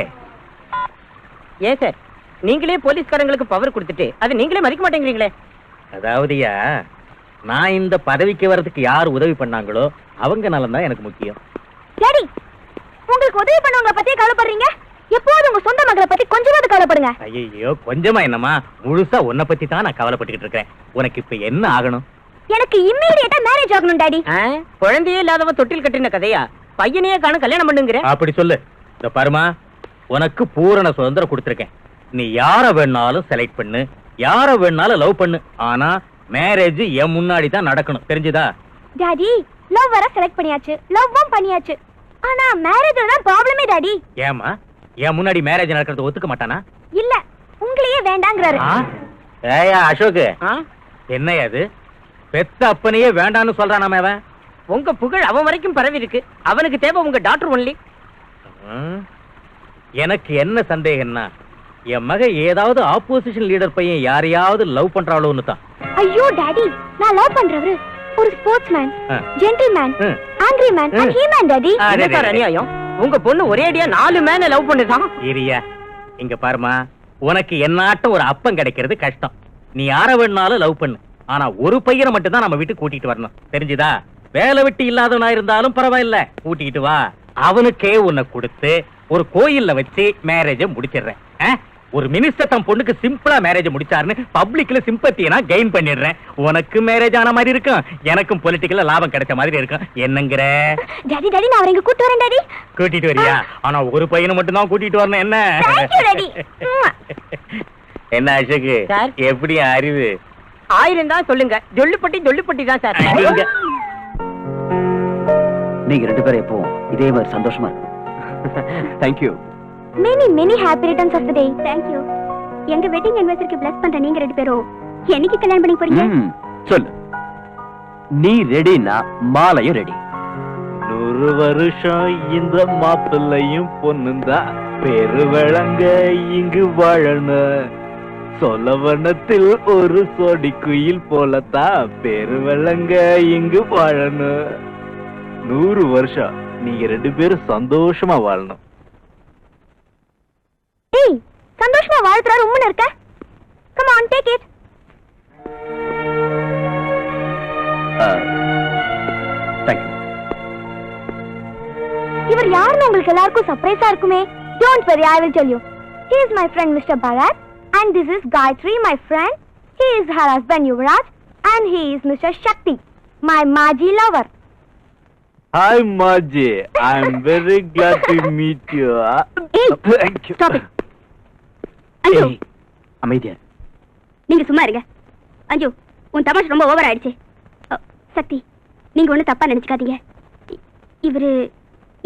ஏன் சார் நீங்களே போலீஸ்காரங்களுக்கு பவர் கொடுத்துட்டு அது நீங்களே மதிக்க மாட்டேங்கிறீங்களே? அதாவதுயா, நான் இந்த பதவிக்கு வர்றதுக்கு யார் உதவி பண்ணாங்களோ அவங்க நலம் தான் எனக்கு முக்கியம். டாடி, உங்களுக்கு உதவி பண்ணவங்க பத்தி கவலைப்படுறீங்க? எப்போதும் உங்க சொந்த மகளை பத்தி கொஞ்சமாவது கவலைப்படுங்க. ஐயோ, கொஞ்சமா என்னமா, முழுசா உன்னை பத்தி தான் நான் கவலைப்பட்டுக்கிட்டு இருக்கேன். உனக்கு இப்ப என்ன ஆகணும்? எனக்கு இம்மீடியட்டா மேரேஜ் ஆகணும் டாடி. குழந்தையே இல்லாதவ தொட்டில் கட்டின கதையா? பையனையே காண கல்யாணம் பண்ணுங்கிற? அப்படி சொல்லு. இந்த பருமா, உனக்கு பூரண சுதந்திரம் கொடுத்திருக்கேன். நீ யார வேணாலும் செலக்ட் பண்ணு, யார வேணாலும் லவ் பண்ணு. ஆனா மேரேஜ் என் முன்னாடி தான் நடக்கணும், தெரிஞ்சுதா? டாடி, லவ் வர செலக்ட் பண்ணியாச்சு, லவ்வும் பண்ணியாச்சு. ஆனா மேரேஜ்ல தான் ப்ராப்ளமே டாடி. ஏமா, என் முன்னாடி மேரேஜ் நடக்கிறது ஒத்துக்க மாட்டானா? இல்ல, உங்களையே வேண்டாங்கறாரு. ஏயா அசோக், என்னையா அது? பெத்த அப்பனையே வேண்டான்னு சொல்றானாமே அவன். உங்க புகழ் அவன் வரைக்கும் பரவி இருக்கு. அவனுக்கு தேவை உங்க டாக்டர் ஒன்லி. எனக்கு என்ன சந்தேகம்னா, என் மக ஏதாவது ஆப்போசிஷன் லீடர் பையன் யாரையாவது லவ் பண்றாளோன்னு தான். ஐயோ டாடி, நான் லவ் பண்றவரு ஒரு sportsman, gentleman, angry man and he man daddy. என்ன அநியாயம்? உங்க பொண்ணு ஒரே அடியா 4 மேன லவ் பண்ணுதான். இரியா, இங்க பாருமா, உனக்கு என்னாட்டம் ஒரு அப்பன் கிடைக்கிறது கஷ்டம். நீ யார வேணாலும் லவ் பண்ணு. ஆனா ஒரு பையனை மட்டும் தான் நம்ம வீட்டுக்கு கூட்டிட்டு வரணும், தெரிஞ்சுதா? வேலை வெட்டி இல்லாதவனா இருந்தாலும் பரவாயில்ல, கூட்டிட்டு வா. அவனுக்கே உன்னை கொடுத்து ஒரு கோயில்ல வச்சு மேரேஜ முடிச்சிடுறேன். ஒரு மினிஸ்டர் தன் பொண்ணுக்கு சிம்பிளா மேரேஜ் முடிச்சாருன்னு பப்ளிக்ல சிம்பத்தியை நான் கெயின் பண்ணிடுறேன். உனக்கு மேரேஜ் ஆன மாதிரி இருக்கும், எனக்கும் பொலிட்டிக்கல்ல லாபம் கிடைச்ச மாதிரி இருக்கும். என்னங்கிற? டாடி டாடி, நான் அவரை கூட்டி வரேன் டாடி. கூட்டிட்டு வரியா? ஆனா ஒரு பையனை மட்டும் தான் கூட்டிட்டு வரணும். என்ன? Thank you daddy. என்ன அசோக், எப்படி அறிவு? 1000 தான் சொல்லுங்க. ஜொல்லுப்பட்டி தான் சார். நீங்க 2 பேரும் எப்பவும் இதே மாதிரி சந்தோஷமா இருக்கு. Thank you. Many happy returns of the day. Thank you. எங்க வெட்டிங் anniversary bless பண்ற நீங்க 2 பேரும் என்னைக்கு கல்யாணம் பண்ணி போறீங்க? சொல்லு. நீ ரெடினா மாலையும் ரெடி. 100 வருஷம் இந்த மாப்பிள்ளையும் பொண்ணுந்தா பெரு விளங்க இங்கு வாழணும். சொலவனத்தில் ஒரு சோடி குயில் போலத்தான் பெரு விளங்க இங்கு வாழணும். 100 வருஷம் நீங்க 2 பேரும் சந்தோஷமா வாழணும். ஏய், சந்தோஷமா வாழ்த்துறாரு உம்முன்னு இருக்க. Come on. எல்லாருக்கும் சர்ப்ரைஸா இருக்குமே. Don't worry, I will tell you. He is my friend Mr. Bharat and this is Gayatri, my friend. He is her husband Yuvraj and he is Mr. Shakti, my Maji lover. Hi, Maji. I'm very glad to meet you. Hey, Thank you. stop it. அஞ்சு, அமைதியா நீங்க சும்மா இருங்க. அஞ்சு, உன் தமாஷ் ரொம்ப over ஆயிடுச்சு. சக்தி, நீங்க ஒண்ணு தப்பா நினைச்சுக்காதீங்க. இவரு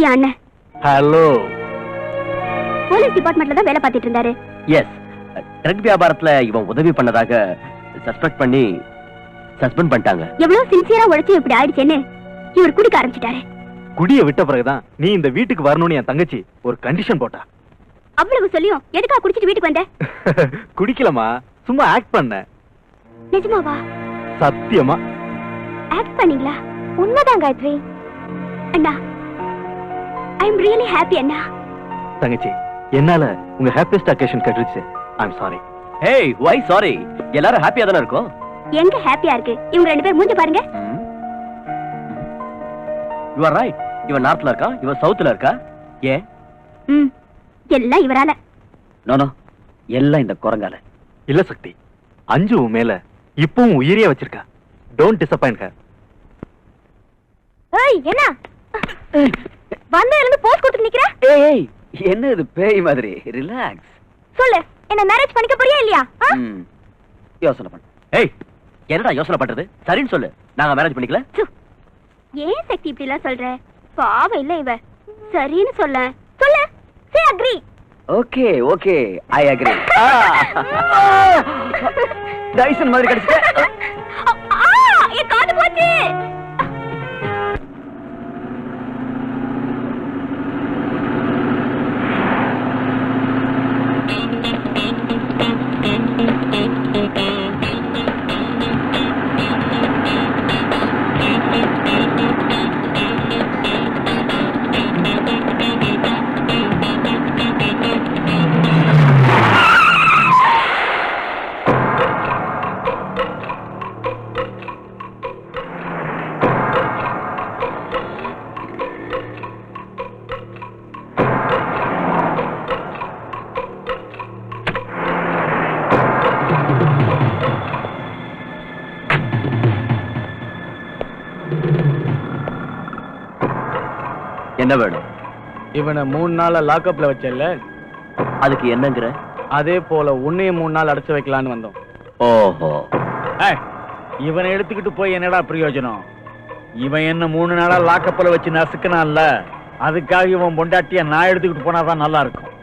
என் அண்ணன். Hello. போலீஸ் டிபார்ட்மெண்ட்ல தான் வேலை பார்த்துட்டு இருந்தாரு. எஸ், ட்ரக் வியாபாரத்துல இவன் உதவி பண்ணதாக சஸ்பெக்ட் பண்ணி சஸ்பெண்ட் பண்ணிட்டாங்க. எவ்வளவு சின்சியரா உழைச்சு இப்படி ஆயிடுச்சேன்னு இவர் குடிக்க ஆரம்பிச்சிட்டாரு. குடிய விட்ட பிறகுதான் நீ இந்த வீட்டுக்கு வரணும்னு என் தங்கச்சி ஒரு கண்டிஷன் போட்டா. அவ்வளவு சொல்லியும் எதுக்கா குடிச்சிட்டு வீட்டுக்கு வந்த? குடிக்கலமா, சும்மா ஆக்ட் பண்ண. நிஜமாவா? சத்தியமா ஆக்ட் பண்ணீங்களா? உண்மைதான் காயத்ரி. அண்ணா, ஐ அம் ரியலி ஹாப்பி அண்ணா. தங்கச்சி, என்னால உங்க ஹாப்பியஸ்ட் அக்கேஷன் கெட்டுருச்சு. I am sorry. Hey, why sorry? எல்லாரும் ஹாப்பியா தானே இருக்கோம். எங்க ஹாப்பியா இருக்கு? இவங்க ரெண்டு பேர் மூஞ்சி பாருங்க. You are right. இவன் நார்த்ல இருக்கா, இவன் சவுத்ல இருக்கா. ஏன்? எல்லாம் இவரால. நோ நோ, எல்லாம் இந்த குரங்கால. இல்ல சக்தி, அஞ்சு உன் மேல இப்பவும் உயிரியா வச்சிருக்கா. Don't disappoint her. ஏய், என்ன வந்த இருந்து போஸ் கொடுத்து நிக்கிற? ஏய், என்ன இது பேய் மாதிரி? ரிலாக்ஸ். சொல்லு, என்ன மேரேஜ் பண்ணிக்க போறியா இல்லையா? யோசனை பண்ணு. ஏய், என்னடா யோசனை பண்றது? சரின்னு சொல்லு, நாங்க மேரேஜ் பண்ணிக்கல. ஏன் சக்தி இப்படி எல்லாம் சொல்ற? பாவம் இல்ல இவ. சரின்னு சொல்ல. சொல்லு, say agree. Okay okay, I agree. Tyson மாதிரி கிடைச்சிட்ட. என் காது போச்சு. என்ன வேணும்? இவனை 3 நாளா லாக்அப்ல வச்சல, அதுக்கு என்னங்கற? அதே போல உன்னையும் 3 நாள் அடைச்சு வைக்கலான்னு வந்தோம். ஓஹோ, இவனை எடுத்துக்கிட்டு போய் என்னடா பிரயோஜனம்? இவன் என்ன 3 நாளா லாக்கப்பல வச்சு நசுக்கனான்ல, அதுக்காக இவன் பொண்டாட்டிய நான் எடுத்துக்கிட்டு போனாதான் நல்லா இருக்கும்.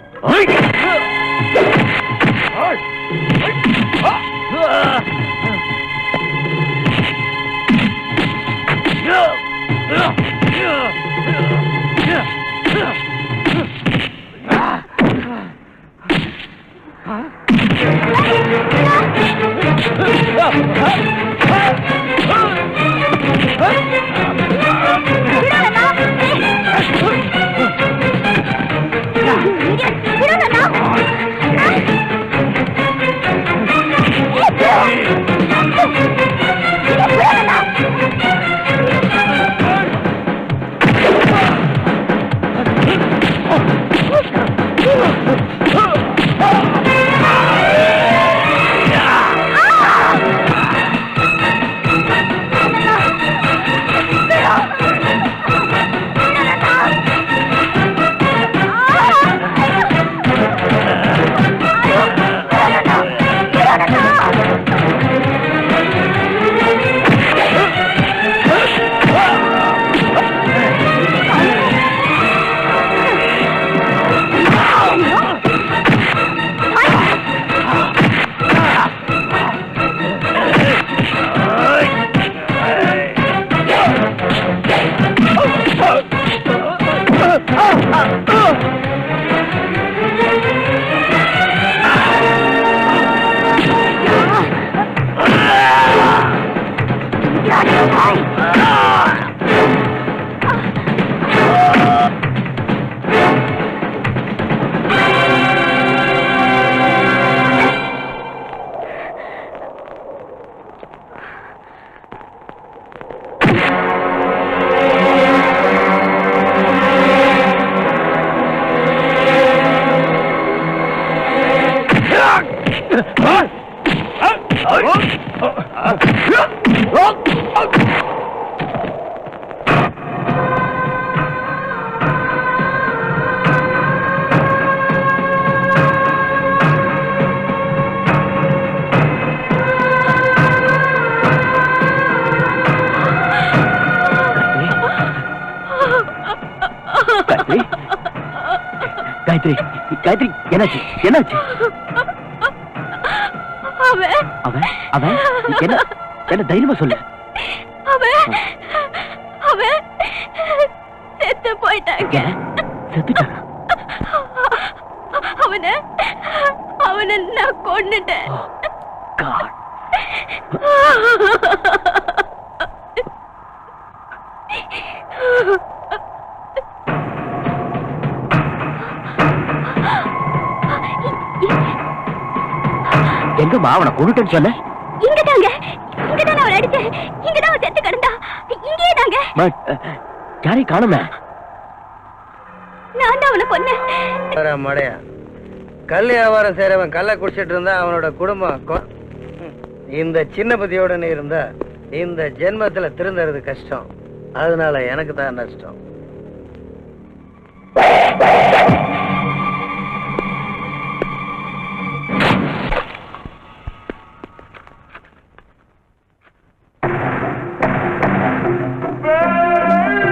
காயத்ரி, காயத்ரி, என்னாச்சு என்னாச்சு? அவன் அவன் அவன் என்ன என்ன தைரியமா சொல்லு. அவன் அவன் செத்து போயிட்டாங்க. செத்துட்டானா? அவனை அவனை நான் கொன்னுட்டேன். God. எங்கம்மா அவனை கொண்டுட்டேன்னு சொன்ன? இங்கதாங்க, இங்கதான் அவன் அடிச்சேன். இங்கதான் அவன் செத்து கிடந்தா. இங்கே தாங்க. யாரையும் காணுமே. நான் தான் அவனை கொன்னேன். மடையா, கல் வியாபாரம் செய்யறவன் கல்லை குடிச்சிட்டு இருந்தா அவனோட குடும்பம் இந்த சின்ன புத்தியோட நீ இருந்தா இந்த ஜென்மத்துல திருந்தறது கஷ்டம். அதனால எனக்கு தான் நஷ்டம்.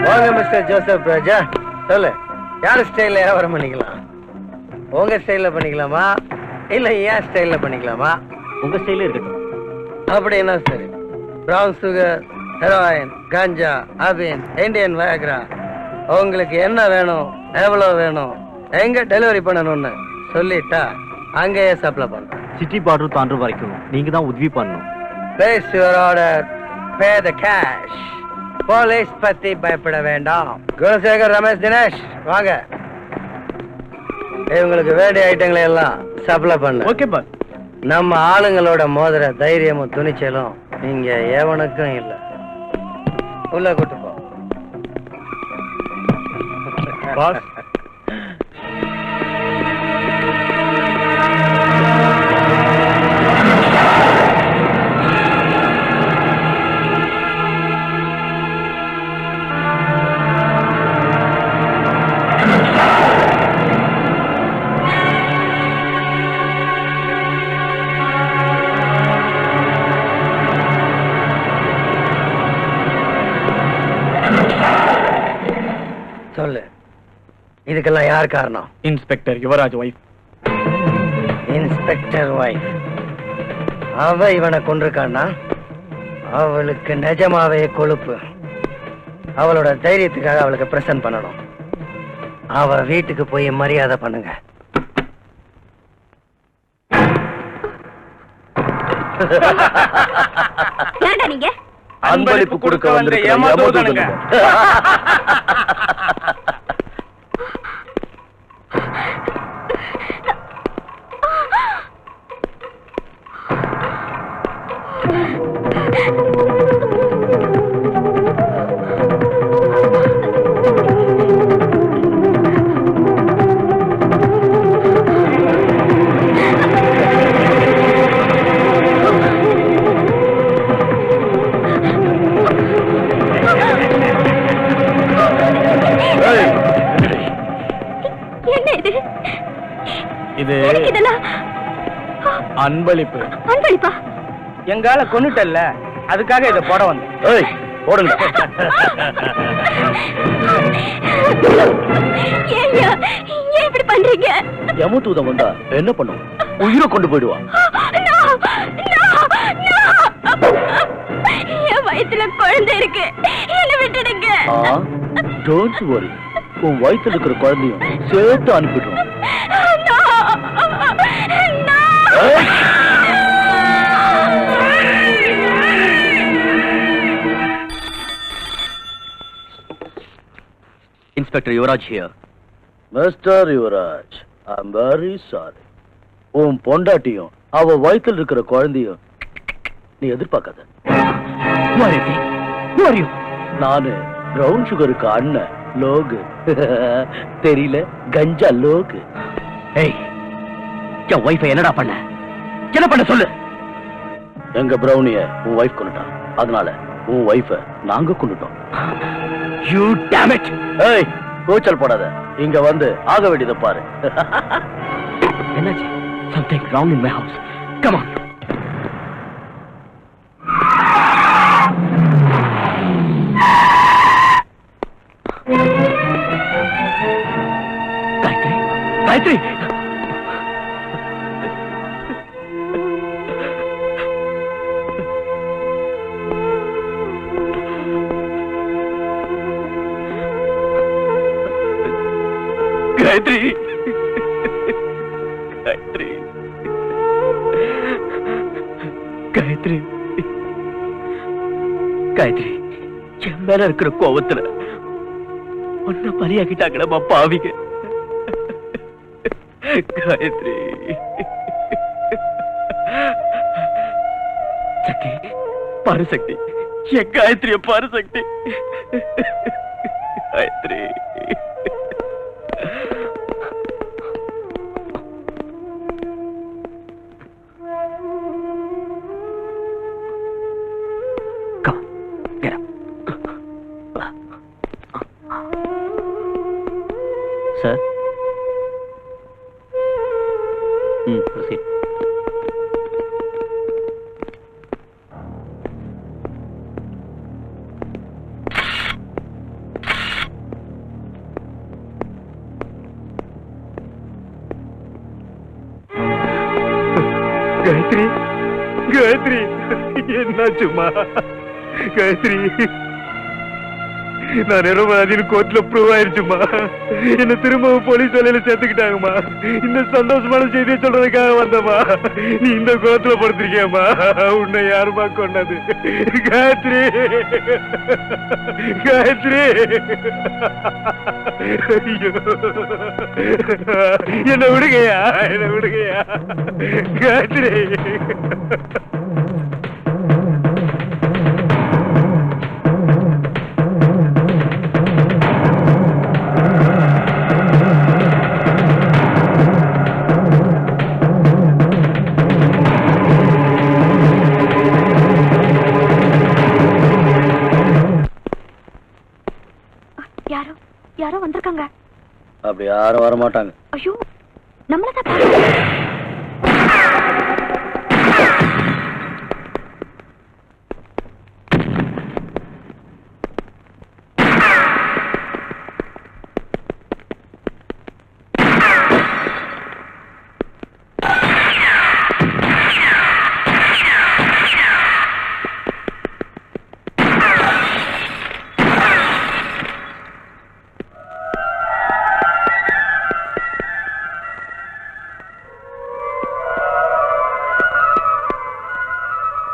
வாங்க மிஸ்டர் ஜோசப் ராஜா, சொல்லு, யார் ஸ்டைல்ல வியாபாரம் பண்ணிக்கலாம்? உங்க ஸ்டைல்ல பண்ணிக்கலாமா இல்ல ஏன் ஸ்டைல்ல பண்ணிக்கலாமா? உங்க ஸ்டைல இருக்கட்டும். அப்படின்னா சரி. பிரவுன் சுகர், ஹெரோயின், காஞ்சா, அபின், இந்தியன் வயக்ரா, உங்களுக்கு என்ன வேணும், எவ்வளவு வேணும், எங்க டெலிவரி பண்ணணும்னு சொல்லிட்டா அங்கேயே சப்ளை பண்றேன். சிட்டி பார்டர் தாண்டுற வரைக்கும் நீங்க தான் உதவி பண்ணணும். Place your order, pay the cash. Police பத்தி பயப்பட வேண்டாம். குணசேகர், ரமேஷ், தினேஷ் வாங்க. இவங்களுக்கு வேண்டிய ஐட்டங்களை எல்லாம் சப்ளை பண்ணு. Okay boss. நம்ம ஆளுங்களோட மோதிர தைரியமும் துணிச்சலும் இங்க எவனுக்கும் இல்ல. உள்ள கூட்டு போ. பாஸ், சொல்லு, இதுக்கெல்லாம் யார் காரணம்? Inspector Yuvaraj wife. Inspector wife. அவ இவனை கொண்டிருக்கான்னா அவளுக்கு நிஜமாவே கொழுப்பு. அவளோட தைரியத்துக்காக அவளுக்கு பிரசன்ட் பண்ணணும். அவ வீட்டுக்கு போய் மரியாதை பண்ணுங்க. ஏன்டா நீங்க அன்பளிப்பு கொடுக்க வந்த ஏமாத்துவதானுங்க. என்ன இது? இது எதுக்கு இதெல்லாம்? அன்பளிப்பு. அன்பளிப்பா? எங்கால கொன்னுட்டல்ல, அதுக்காக இதை போட வந்தேன். ஏய், போடுங்க. ஏய்யா, ஏன் இப்படி பண்றீங்க? யமதூதம் வந்தா என்ன பண்ணும்? உயிரை கொண்டு போயிடுவான். No, no, no. என் வயித்துல குழந்தை இருக்கு, என்ன விட்டுடுங்க. டோன்ட் வரி, உன் வயித்துல இருக்கிற குழந்தையும் சேர்த்து அனுப்பிடுறோம். No, no. Inspector Yuvaraj here. Mister Yuvaraj, I am very sorry. உன் பொண்டாட்டியும் அவ வயித்துல இருக்கிற குழந்தையும் நீ எதிர்பார்க்காத. நானு பிரவுன் சுகருக்கு அண்ணன் லோகு. தெரியல, கஞ்சா லோகு. ஏய், என் வைஃபை என்னடா பண்ண? என்ன பண்ண சொல்லு. எங்க பிரௌனிய உன் வைஃப் கொண்டுட்டான். அதனால உன் வைஃப நாங்க கொண்டுட்டோம். You dam it. ஏய், கூச்சல் போடாத. இங்க வந்து ஆக வேண்டியதை பாரு. என்னாச்சு? Something wrong in my house. Come on. Gayatri, Gayatri. Gayatri, Gayatri, Gayatri, Gayatri, என் மேல இருக்கிற கோவத்துல ஒன்ன பலியாக்கிட்டாங்கடா பாவிங்க. காயத்ரி, சக்தி, பாரு சக்தி, என் காயத்ரிய பாரு சக்தி. காயத்ரி, sir. Proceed. காயத்ரி, காயத்ரி, என்னாச்சுமா? காயத்ரி, நான் நிரபராதின்னு கோர்ட்ல ப்ரூவ் ஆயிருச்சுமா. என்ன திரும்பவும் போலீஸ் வேலையில சேர்த்துக்கிட்டாங்கம்மா. இந்த சந்தோஷமான செய்தியை சொல்றதுக்காக வந்தம்மா. நீ இந்த கோர்ட்ல படுத்திருக்கியம்மா. உன்னை யாருமா கொண்டது? காயத்ரி, காயத்ரி, ஐயோ, என்ன விடுங்கயா, என்ன விடுங்கயா. காயத்ரி, யாரோ வந்திருக்காங்க. அப்படி யாரும் வர மாட்டாங்க. ஐயோ, நம்மளதான்.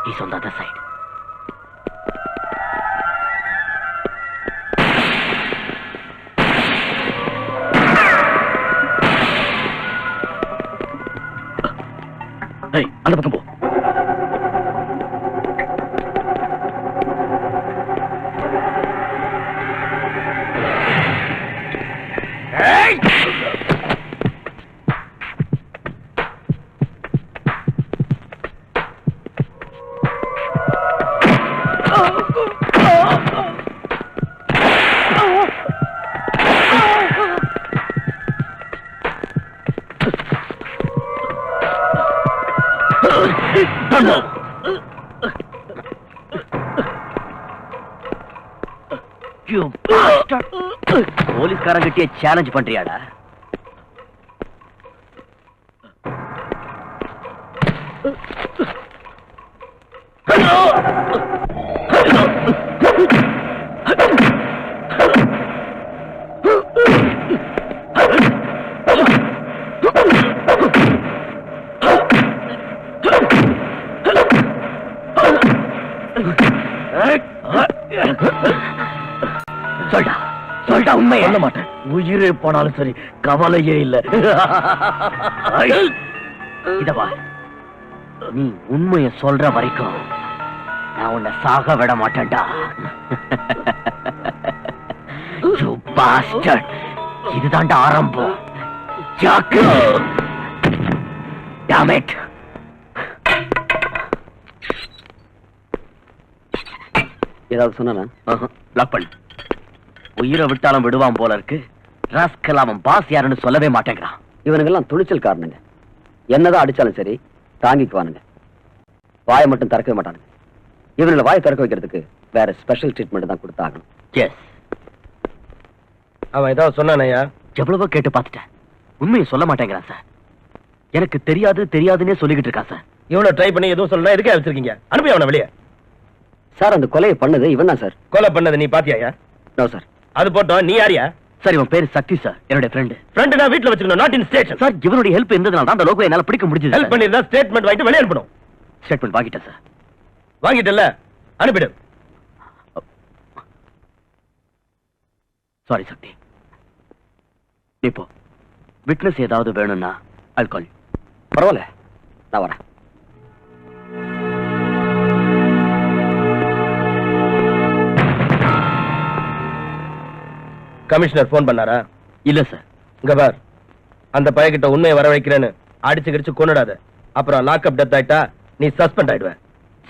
He's on the other side. Hey, அந்த பக்கம் போ. போலீஸ்காரங்கிட்டே சேலஞ்ச் பண்றியாடா? சொல்டா, சொல்டா, உண்மை சொல்ல மாட்டேன். உயிரே போனாலும் சரி, கவலையே இல்ல. இதவா, நீ உண்மைய சொல்ற வரைக்கும் நான் உன்னை சாக விட மாட்டேன்டா. You bastard. இதுதான்டா ஆரம்பம். ஜாக்கு. Damn it. ஏதாவது சொன்னா லாக் பண்ணு. உயிரை விட்டாலும் விடுவான் போல இருக்கு. ராஸ்கல் அவன் பாஸ் யாருன்னு சொல்லவே மாட்டேங்கிறான். இவனுங்கெல்லாம் துணிச்சல் காரணங்க. என்னதான் அடிச்சாலும் சரி தாங்கிக்குவானுங்க. வாயை மட்டும் திறக்கவே மாட்டானுங்க. இவனுங்களை வாயை திறக்க வைக்கிறதுக்கு வேற ஸ்பெஷல் ட்ரீட்மெண்ட் தான் கொடுத்தாகணும். எஸ். அவன் ஏதாவது சொன்னானயா? எவ்வளவோ கேட்டு பார்த்துட்டேன். உண்மையை சொல்ல மாட்டேங்கிறான் சார். எனக்கு தெரியாதுன்னே சொல்லிக்கிட்டு இருக்கான் சார். இவனை ட்ரை பண்ணி எதுவும் சொல்லலாம். எதுக்கே வச்சிருக்கீங்க? அனுப்பி அவனை வெளியே. சார் அந்த கொலையை பண்ணது இவன் தான் சார். கொலை பண்ணது நீ பாத்தியாயா? No sir. அது போட்டோம். நீ யாரியா? சார் இவன் பேரு சக்தி சார். என்னுடைய ஃப்ரெண்டு. ஃப்ரெண்டு நான் வீட்ல வச்சிருக்கணும், நாட் இன் ஸ்டேஷன். சார் இவனுடைய ஹெல்ப் இருந்ததுனால தான் அந்த லோகோ என்னால பிடிக்க முடிஞ்சது. ஹெல்ப் பண்ணிருந்தா ஸ்டேட்மெண்ட் வாங்கிட்டு வெளியே அனுப்பணும். ஸ்டேட்மெண்ட் வாங்கிட்டேன் சார். வாங்கிட்டல, அனுப்பிடு. சாரி சக்தி. நீ போ. விட்னஸ் ஏதாவது வேணும்னா I'll call you. பரவாயில்ல, நான் வரேன். கமிஷனர் போன் பண்ணாரா? இல்ல சார். இங்க பார், அந்த பையன்கிட்ட உண்மையை வர வைக்கிறேன்னு அடிச்சு கிடிச்சு கொன்னுடாத. அப்புறம் லாக்அப் டெத் ஆயிட்டா நீ சஸ்பெண்ட் ஆயிடுவ.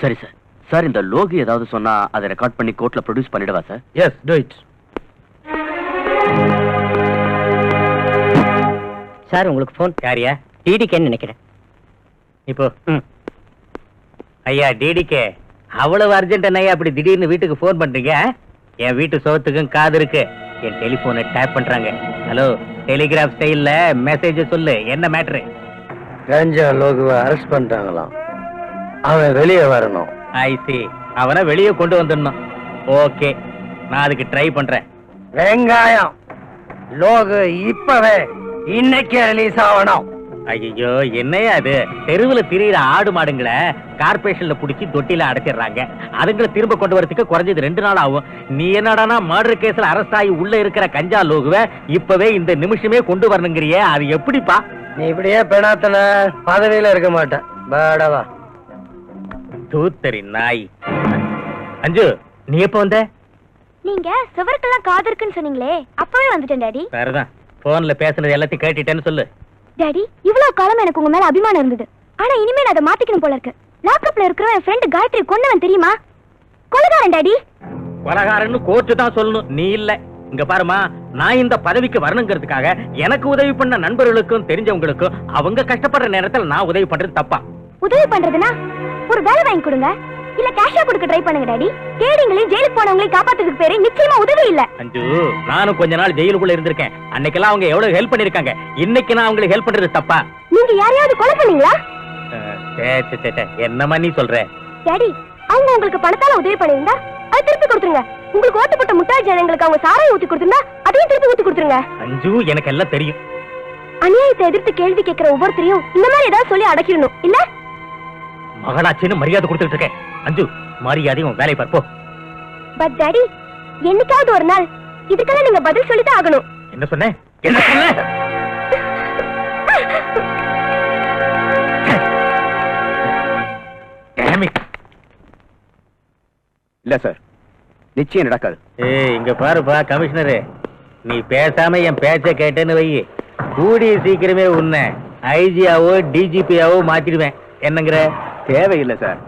சரி சார். சார் இந்த லோகி ஏதாவது சொன்னா அதை ரெக்கார்ட் பண்ணி கோர்ட்ல ப்ரொடியூஸ் பண்ணிடுவா sir? Yes, do it. Sir உங்களுக்கு போன். யாரியா? டிடிகேன்னு நினைக்கிறேன். இப்போ ஐயா டிடிகே, அவ்வளவு அர்ஜென்ட் ஐயா அப்படி திடீர்னு வீட்டுக்கு போன் பண்றீங்க? என் வீட்டு சோத்துக்கும் காது இருக்கு. என் டெலிபோனை டேப் பண்றாங்க. ஹலோ, டெலிகிராஃப் ஸ்டைல்ல மெசேஜ் சொல்லு. என்ன மேட்ரு? கஞ்சா லோகுவை அரெஸ்ட் பண்ணிட்டாங்களாம். அவன் வெளியே வரணும். ஐ சி. அவனை வெளியே கொண்டு வந்துடணும். ஓகே, நான் அதுக்கு ட்ரை பண்றேன். வெங்காயம் லோகு இப்பவே இன்னைக்கே ரிலீஸ் ஆகணும். ஐயோ, என்னையா அது? தெருவுல திரியிற ஆடு மாடுங்களை கார்பரேஷன்ல புடிச்சு தொட்டில அடைச்சிடுறாங்க. அதுங்களை திரும்ப கொண்டு வரதுக்கு குறைஞ்சது 2 நாள் ஆகும். நீ என்னடானா மர்டர் கேஸ்ல அரெஸ்ட் ஆகி உள்ள இருக்கிற கஞ்சா லோகுவை இப்பவே இந்த நிமிஷமே கொண்டு வரணுங்கிறியே, அது எப்படிப்பா? நீ இப்படியே பெணாத்தன பதவியில இருக்க மாட்டேன். பாடவா தூத்தரி நாய். அஞ்சு, நீ எப்ப வந்த? நீங்க சுவருக்கெல்லாம் காது இருக்குன்னு சொன்னீங்களே, அப்பவே வந்துட்டேன் டாடி. வேறதான் போன்ல பேசுனது எல்லாத்தையும் கேட்டுட்டேன்னு சொல்லு. டாடி, இவ்வளவு காலம் எனக்கு உங்க மேல அபிமானம் இருந்தது. ஆனா இனிமே நான் அதை மாத்திக்கணும் போல இருக்கு. லாக்அப்ல இருக்கிற என் ஃப்ரெண்ட் காயத்ரி கொன்னவன் தெரியுமா? கொலைகாரன் டாடி. கொலைகாரன்னு கோர்ட்டு தான் சொல்லணும், நீ இல்ல. இங்க பாருமா, நான் இந்த பதவிக்கு வரணுங்கிறதுக்காக எனக்கு உதவி பண்ண நண்பர்களுக்கும் தெரிஞ்சவங்களுக்கும் அவங்க கஷ்டப்படுற நேரத்துல நான் உதவி பண்றது தப்பா? உதவி பண்றதுன்னா ஒரு வேலை வாங்கி கொடுங்க, இல்ல கேஷா கொடுக்க ட்ரை பண்ணுங்க டாடி. கேடிங்களையும் ஜெயிலுக்கு போனவங்களையும் காப்பாத்துறதுக்கு பேரு நிச்சயமா உதவி இல்ல. அஞ்சு, நானும் கொஞ்ச நாள் ஜெயிலுக்குள்ள இருந்திருக்கேன். அன்னைக்கெல்லாம் அவங்க எவ்வளவு ஹெல்ப் பண்ணிருக்காங்க. இன்னைக்கு நான் அவங்களுக்கு ஹெல்ப் பண்றது தப்பா? நீங்க யாரையாவது கொலை பண்ணீங்களா? என்னமா நீ சொல்ற? டாடி, அவங்க உங்களுக்கு பணத்தால உதவி பண்ணிருந்தா அதை திருப்பி கொடுத்துருங்க. உங்களுக்கு ஓட்டு போட்ட முட்டாள் ஜனங்களுக்கு அவங்க சாராயம் ஊத்தி கொடுத்திருந்தா அதையும் திருப்பி ஊத்தி கொடுத்துருங்க. அஞ்சு, எனக்கு எல்லாம் தெரியும். அநியாயத்தை எதிர்த்து கேள்வி கேட்கிற ஒவ்வொருத்தரையும் இந்த மாதிரி ஏதாவது சொல்லி அடக்கிடணும் இல்ல? மகனாச்சின்னு மரியாதை கொடுத்துட்டு இருக்கேன். அஞ்சு, மரியாதையும் வேலை பார்ப்போம். பட் டாடி, என்னைக்காவது ஒரு நாள் இதுக்கெல்லாம் நீங்க பதில் சொல்லிதான் ஆகணும். என்ன சொன்ன? என்ன சொன்ன? இல்ல சார், நிச்சயம் நடக்காது. ஏய், இங்க பாருப்பா கமிஷனரு, நீ பேசாம என் பேச்ச கேட்டேன்னு வை, கூடிய சீக்கிரமே உன்னை ஐஜியாவோ டிஜிபியாவோ மாத்திடுவேன். என்னங்கிற? தேவையில்லை சார்.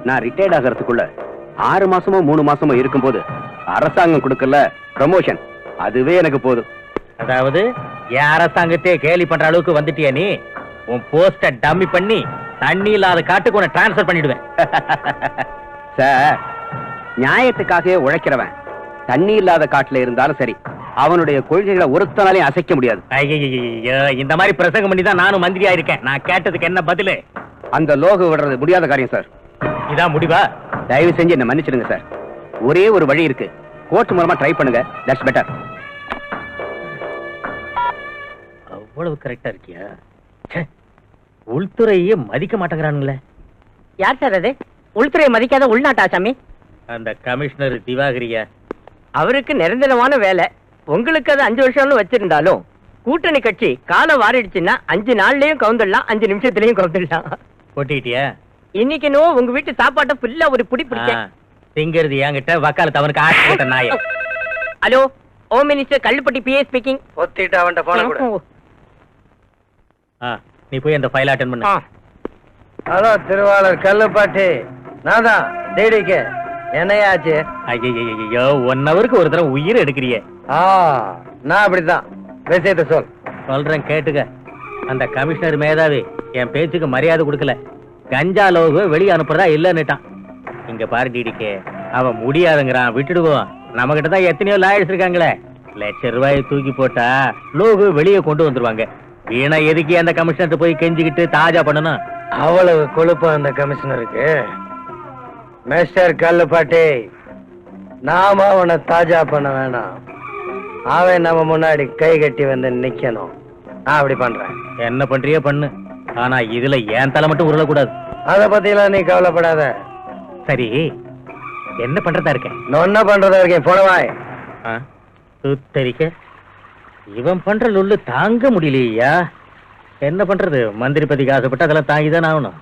நான் ரிட்டையர்ட் ஆகிறதுக்குள்ள 6 மாசமோ 3 மாசமோ இருக்கும்போது அரசாங்கம் கொடுக்கல ப்ரமோஷன், அதுவே எனக்கு போதும். அதாவது என் அரசாங்கத்தை கேலி பண்ற அளவுக்கு வந்துட்டியா நீ? உன் போஸ்ட டம்மி பண்ணி தண்ணி இல்லாத காட்டுக்கு உன்னை டிரான்ஸ்பர் பண்ணிடுவேன். சார், நியாயத்துக்காகவே உழைக்கிறவன் தண்ணி இல்லாத காட்டுல இருந்தாலும் சரி, அவனுடைய கொள்கைகளை ஒருத்தனாலையும் அசைக்க முடியாது. ஐயையையோ, இந்த மாதிரி பிரசங்கம் பண்ணி தான் நானும் மந்திரியா இருக்கேன். நான் கேட்டதுக்கு என்ன பதிலு? அந்த லோகோ விடுறது முடியாத காரியம் சார். இதான் முடிவா? தயவு செஞ்சு என்ன மன்னிச்சிடுங்க சார். ஒரே ஒரு வழி இருக்கு, கோர்ட் மூலமா ட்ரை பண்ணுங்க. That's better. அவ்வளவு கரெக்டா இருக்கியா? உள்துறையே மதிக்க மாட்டேங்கிறானுங்களே. யார் சார் அது? உள்துறையை மதிக்காத உள்நாட்டு ஆசாமி? அந்த கமிஷனர் திவாகரியா? அவருக்கு நிரந்தரமான வேலை. உங்களுக்கு அது 5 வருஷம்னு வச்சிருந்தாலும் கூட்டணி கட்சி காலம் வாரிடுச்சுன்னா 5 நாள்லயும் கவுந்துடலாம், 5 நிமிஷத்துலயும் கவுந்துடலாம். போட்டிட்டியா? இன்னைக்கு நோ உங்க வீட்டு சாப்பாட்டை ஃபுல்லா ஒரு புடி பிடிச்சேன். திங்கிறது என்கிட்ட, வக்காலத்து அவனுக்கு ஆட்சி போட்ட நாய. Hello, home minister Kallupatti PA speaking. ஒத்திட்டு அவன்கிட்ட போன கூட. நீ போய் அந்த ஃபைல் அட்டெண்ட் பண்ணு. ஹலோ திருவாளர் கல்லுப்பாட்டி, நான் தான் டிடிகே. என்னையாச்சு? ஐயோ 1 ஹவருக்கு ஒரு தடவை உயிர் எடுக்கிறியே. நான் அப்படித்தான். விஷயத்த சொல். சொல்றேன் கேட்டுக்க. அந்த கமிஷனர் மேதாவி என் பேச்சுக்கு மரியாதை கொடுக்கல. கஞ்சா லோகு வெளியே அனுப்புறதா இல்லன்னுட்டான். இங்க பாரு டிடிக்கே, அவன் முடியாதுங்கிறான், விட்டுடுவோம். நம்ம கிட்ட தான் எத்தனையோ லாயர்ஸ் இருக்காங்களே. ₹1,00,000 தூக்கி போட்டா லோகு வெளியே கொண்டு வந்துருவாங்க. வீணா எதுக்கு அந்த கமிஷனர் போய் கெஞ்சிக்கிட்டு தாஜா பண்ணணும்? அவ்வளவு கொழுப்பா அந்த கமிஷனருக்கு. மிஸ்டர் கல்லுப்பாட்டி, நாம அவனை தாஜா பண்ண வேணாம். அவன் நம்ம முன்னாடி கை கட்டி வந்து நிக்கணும். நான் அப்படி பண்றேன். என்ன பண்றியோ பண்ணு, ஆனா இதுல ஏன் தலை மட்டும் உருளக்கூடாது. அத பத்திலாம் நீ கவலைப்படாத. சரி, என்ன பண்றதா இருக்க? என்ன பண்றதா இருக்கேன்? போனவாய். சுத்தரிக்க இவன் பண்ற லொல்லு தாங்க முடியலையா? என்ன பண்றது? மந்திரி பதிக்கு ஆசைப்பட்டு அதெல்லாம் தாங்கிதான் ஆகணும்.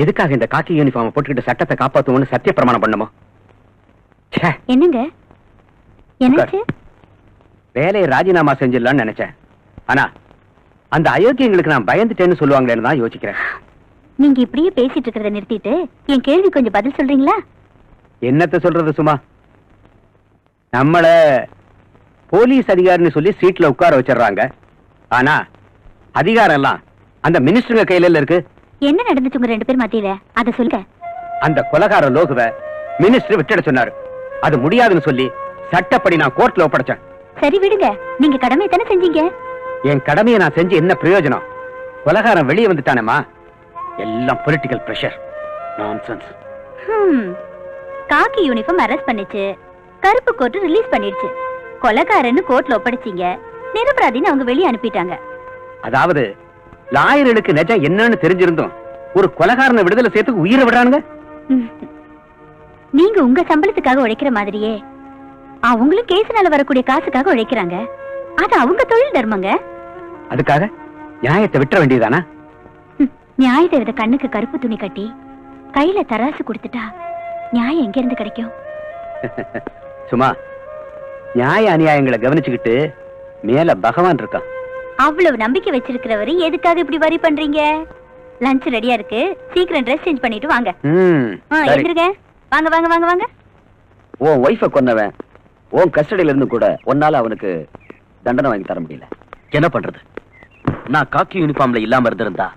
எதுக்காக இந்த காக்கி யூனிஃபார்ம் போட்டுக்கிட்டு சட்டத்தை காப்பாத்துவோம்னு சத்திய பிரமாணம் பண்ணுமோ? என்னங்க என்னாச்சு? வேலையை ராஜினாமா செஞ்சிடலாம்னு நினைச்சேன். ஆனா அந்த அயோக்கியங்களுக்கு நான் பயந்துட்டேன்னு சொல்லுவாங்களேன்னு தான் யோசிக்கிறேன். நீங்க இப்படியே பேசிட்டு இருக்கிறத நிறுத்திட்டு என் கேள்வி கொஞ்சம் பதில் சொல்றீங்களா? என்னத்த சொல்றது சும்மா? நம்மள போலீஸ் அதிகாரின்னு சொல்லி சீட்ல உட்கார வச்சிடறாங்க. ஆனா அதிகாரம் எல்லாம் அந்த மினிஸ்டருங்க கையில இருக்கு. என்ன நடந்துச்சு உங்க 2 பேர் மத்தியில? அத சொல்லுங்க. அந்த கொலைகார லோகுவ மினிஸ்டர் விட்டுட சொன்னாரு. அது முடியாதுன்னு சொல்லி சட்டப்படி நான் கோர்ட்ல ஒப்படைச்சேன். சரி விடுங்க, நீங்க கடமையை தானே செஞ்சீங்க. என் கடமையை நான் செஞ்சு என்ன பிரயோஜனம்? கொலைகாரன் வெளியே வந்துட்டானேமா. எல்லாம் பொலிட்டிக்கல் பிரஷர். நான்சென்ஸ். காக்கி யூனிஃபார்ம் அரெஸ்ட் பண்ணிச்சு, கருப்பு கோட் ரிலீஸ் பண்ணிடுச்சு. கொலைகாரன்னு கோர்ட்ல ஒப்படைச்சீங்க, நிரபராதின்னு அவங்க வெளியே அனுப்பிட்டாங்க. அதாவது லாயர்களுக்கு நிஜம் என்னன்னு தெரிஞ்சிருந்தோம் ஒரு கொலைகாரனை விடுதலை சேர்த்துக்கு உயிரை விடுறானுங்க. நீங்க உங்க சம்பளத்துக்காக உழைக்கிற மாதிரியே அவங்களும் கேஸ்னால வரக்கூடிய காசுக்காக உழைக்கிறாங்க. அது அவங்க தொழில் தர்மங்க. அதுக்காக நியாயத்தை விட்டுற வேண்டியதானா? நியாயத்தை விட கண்ணுக்கு கருப்பு துணி கட்டி கையில தராசு கொடுத்துட்டா நியாயம் எங்க இருந்து கிடைக்கும்? சும்மா நியாய அநியாயங்களை கவனிச்சுக்கிட்டு மேல பகவான் இருக்கான். அவ்வளவு நம்பிக்கை வச்சிருக்கிறவரு எதுக்காக இப்படி வரி பண்றீங்க? லஞ்ச் ரெடியா இருக்கு, சீக்கிரம் ட்ரெஸ் சேஞ்ச் பண்ணிட்டு வாங்க. எந்திருங்க, வாங்க வாங்க வாங்க வாங்க. உன் ஒய்ஃபை கொன்னவன் உன் கஸ்டடியில இருந்து கூட உன்னால அவனுக்கு தண்டனை வாங்கி தர முடியல. என்ன பண்றது? நான் காக்கி யூனிஃபார்ம்ல இல்லாம இருந்திருந்தா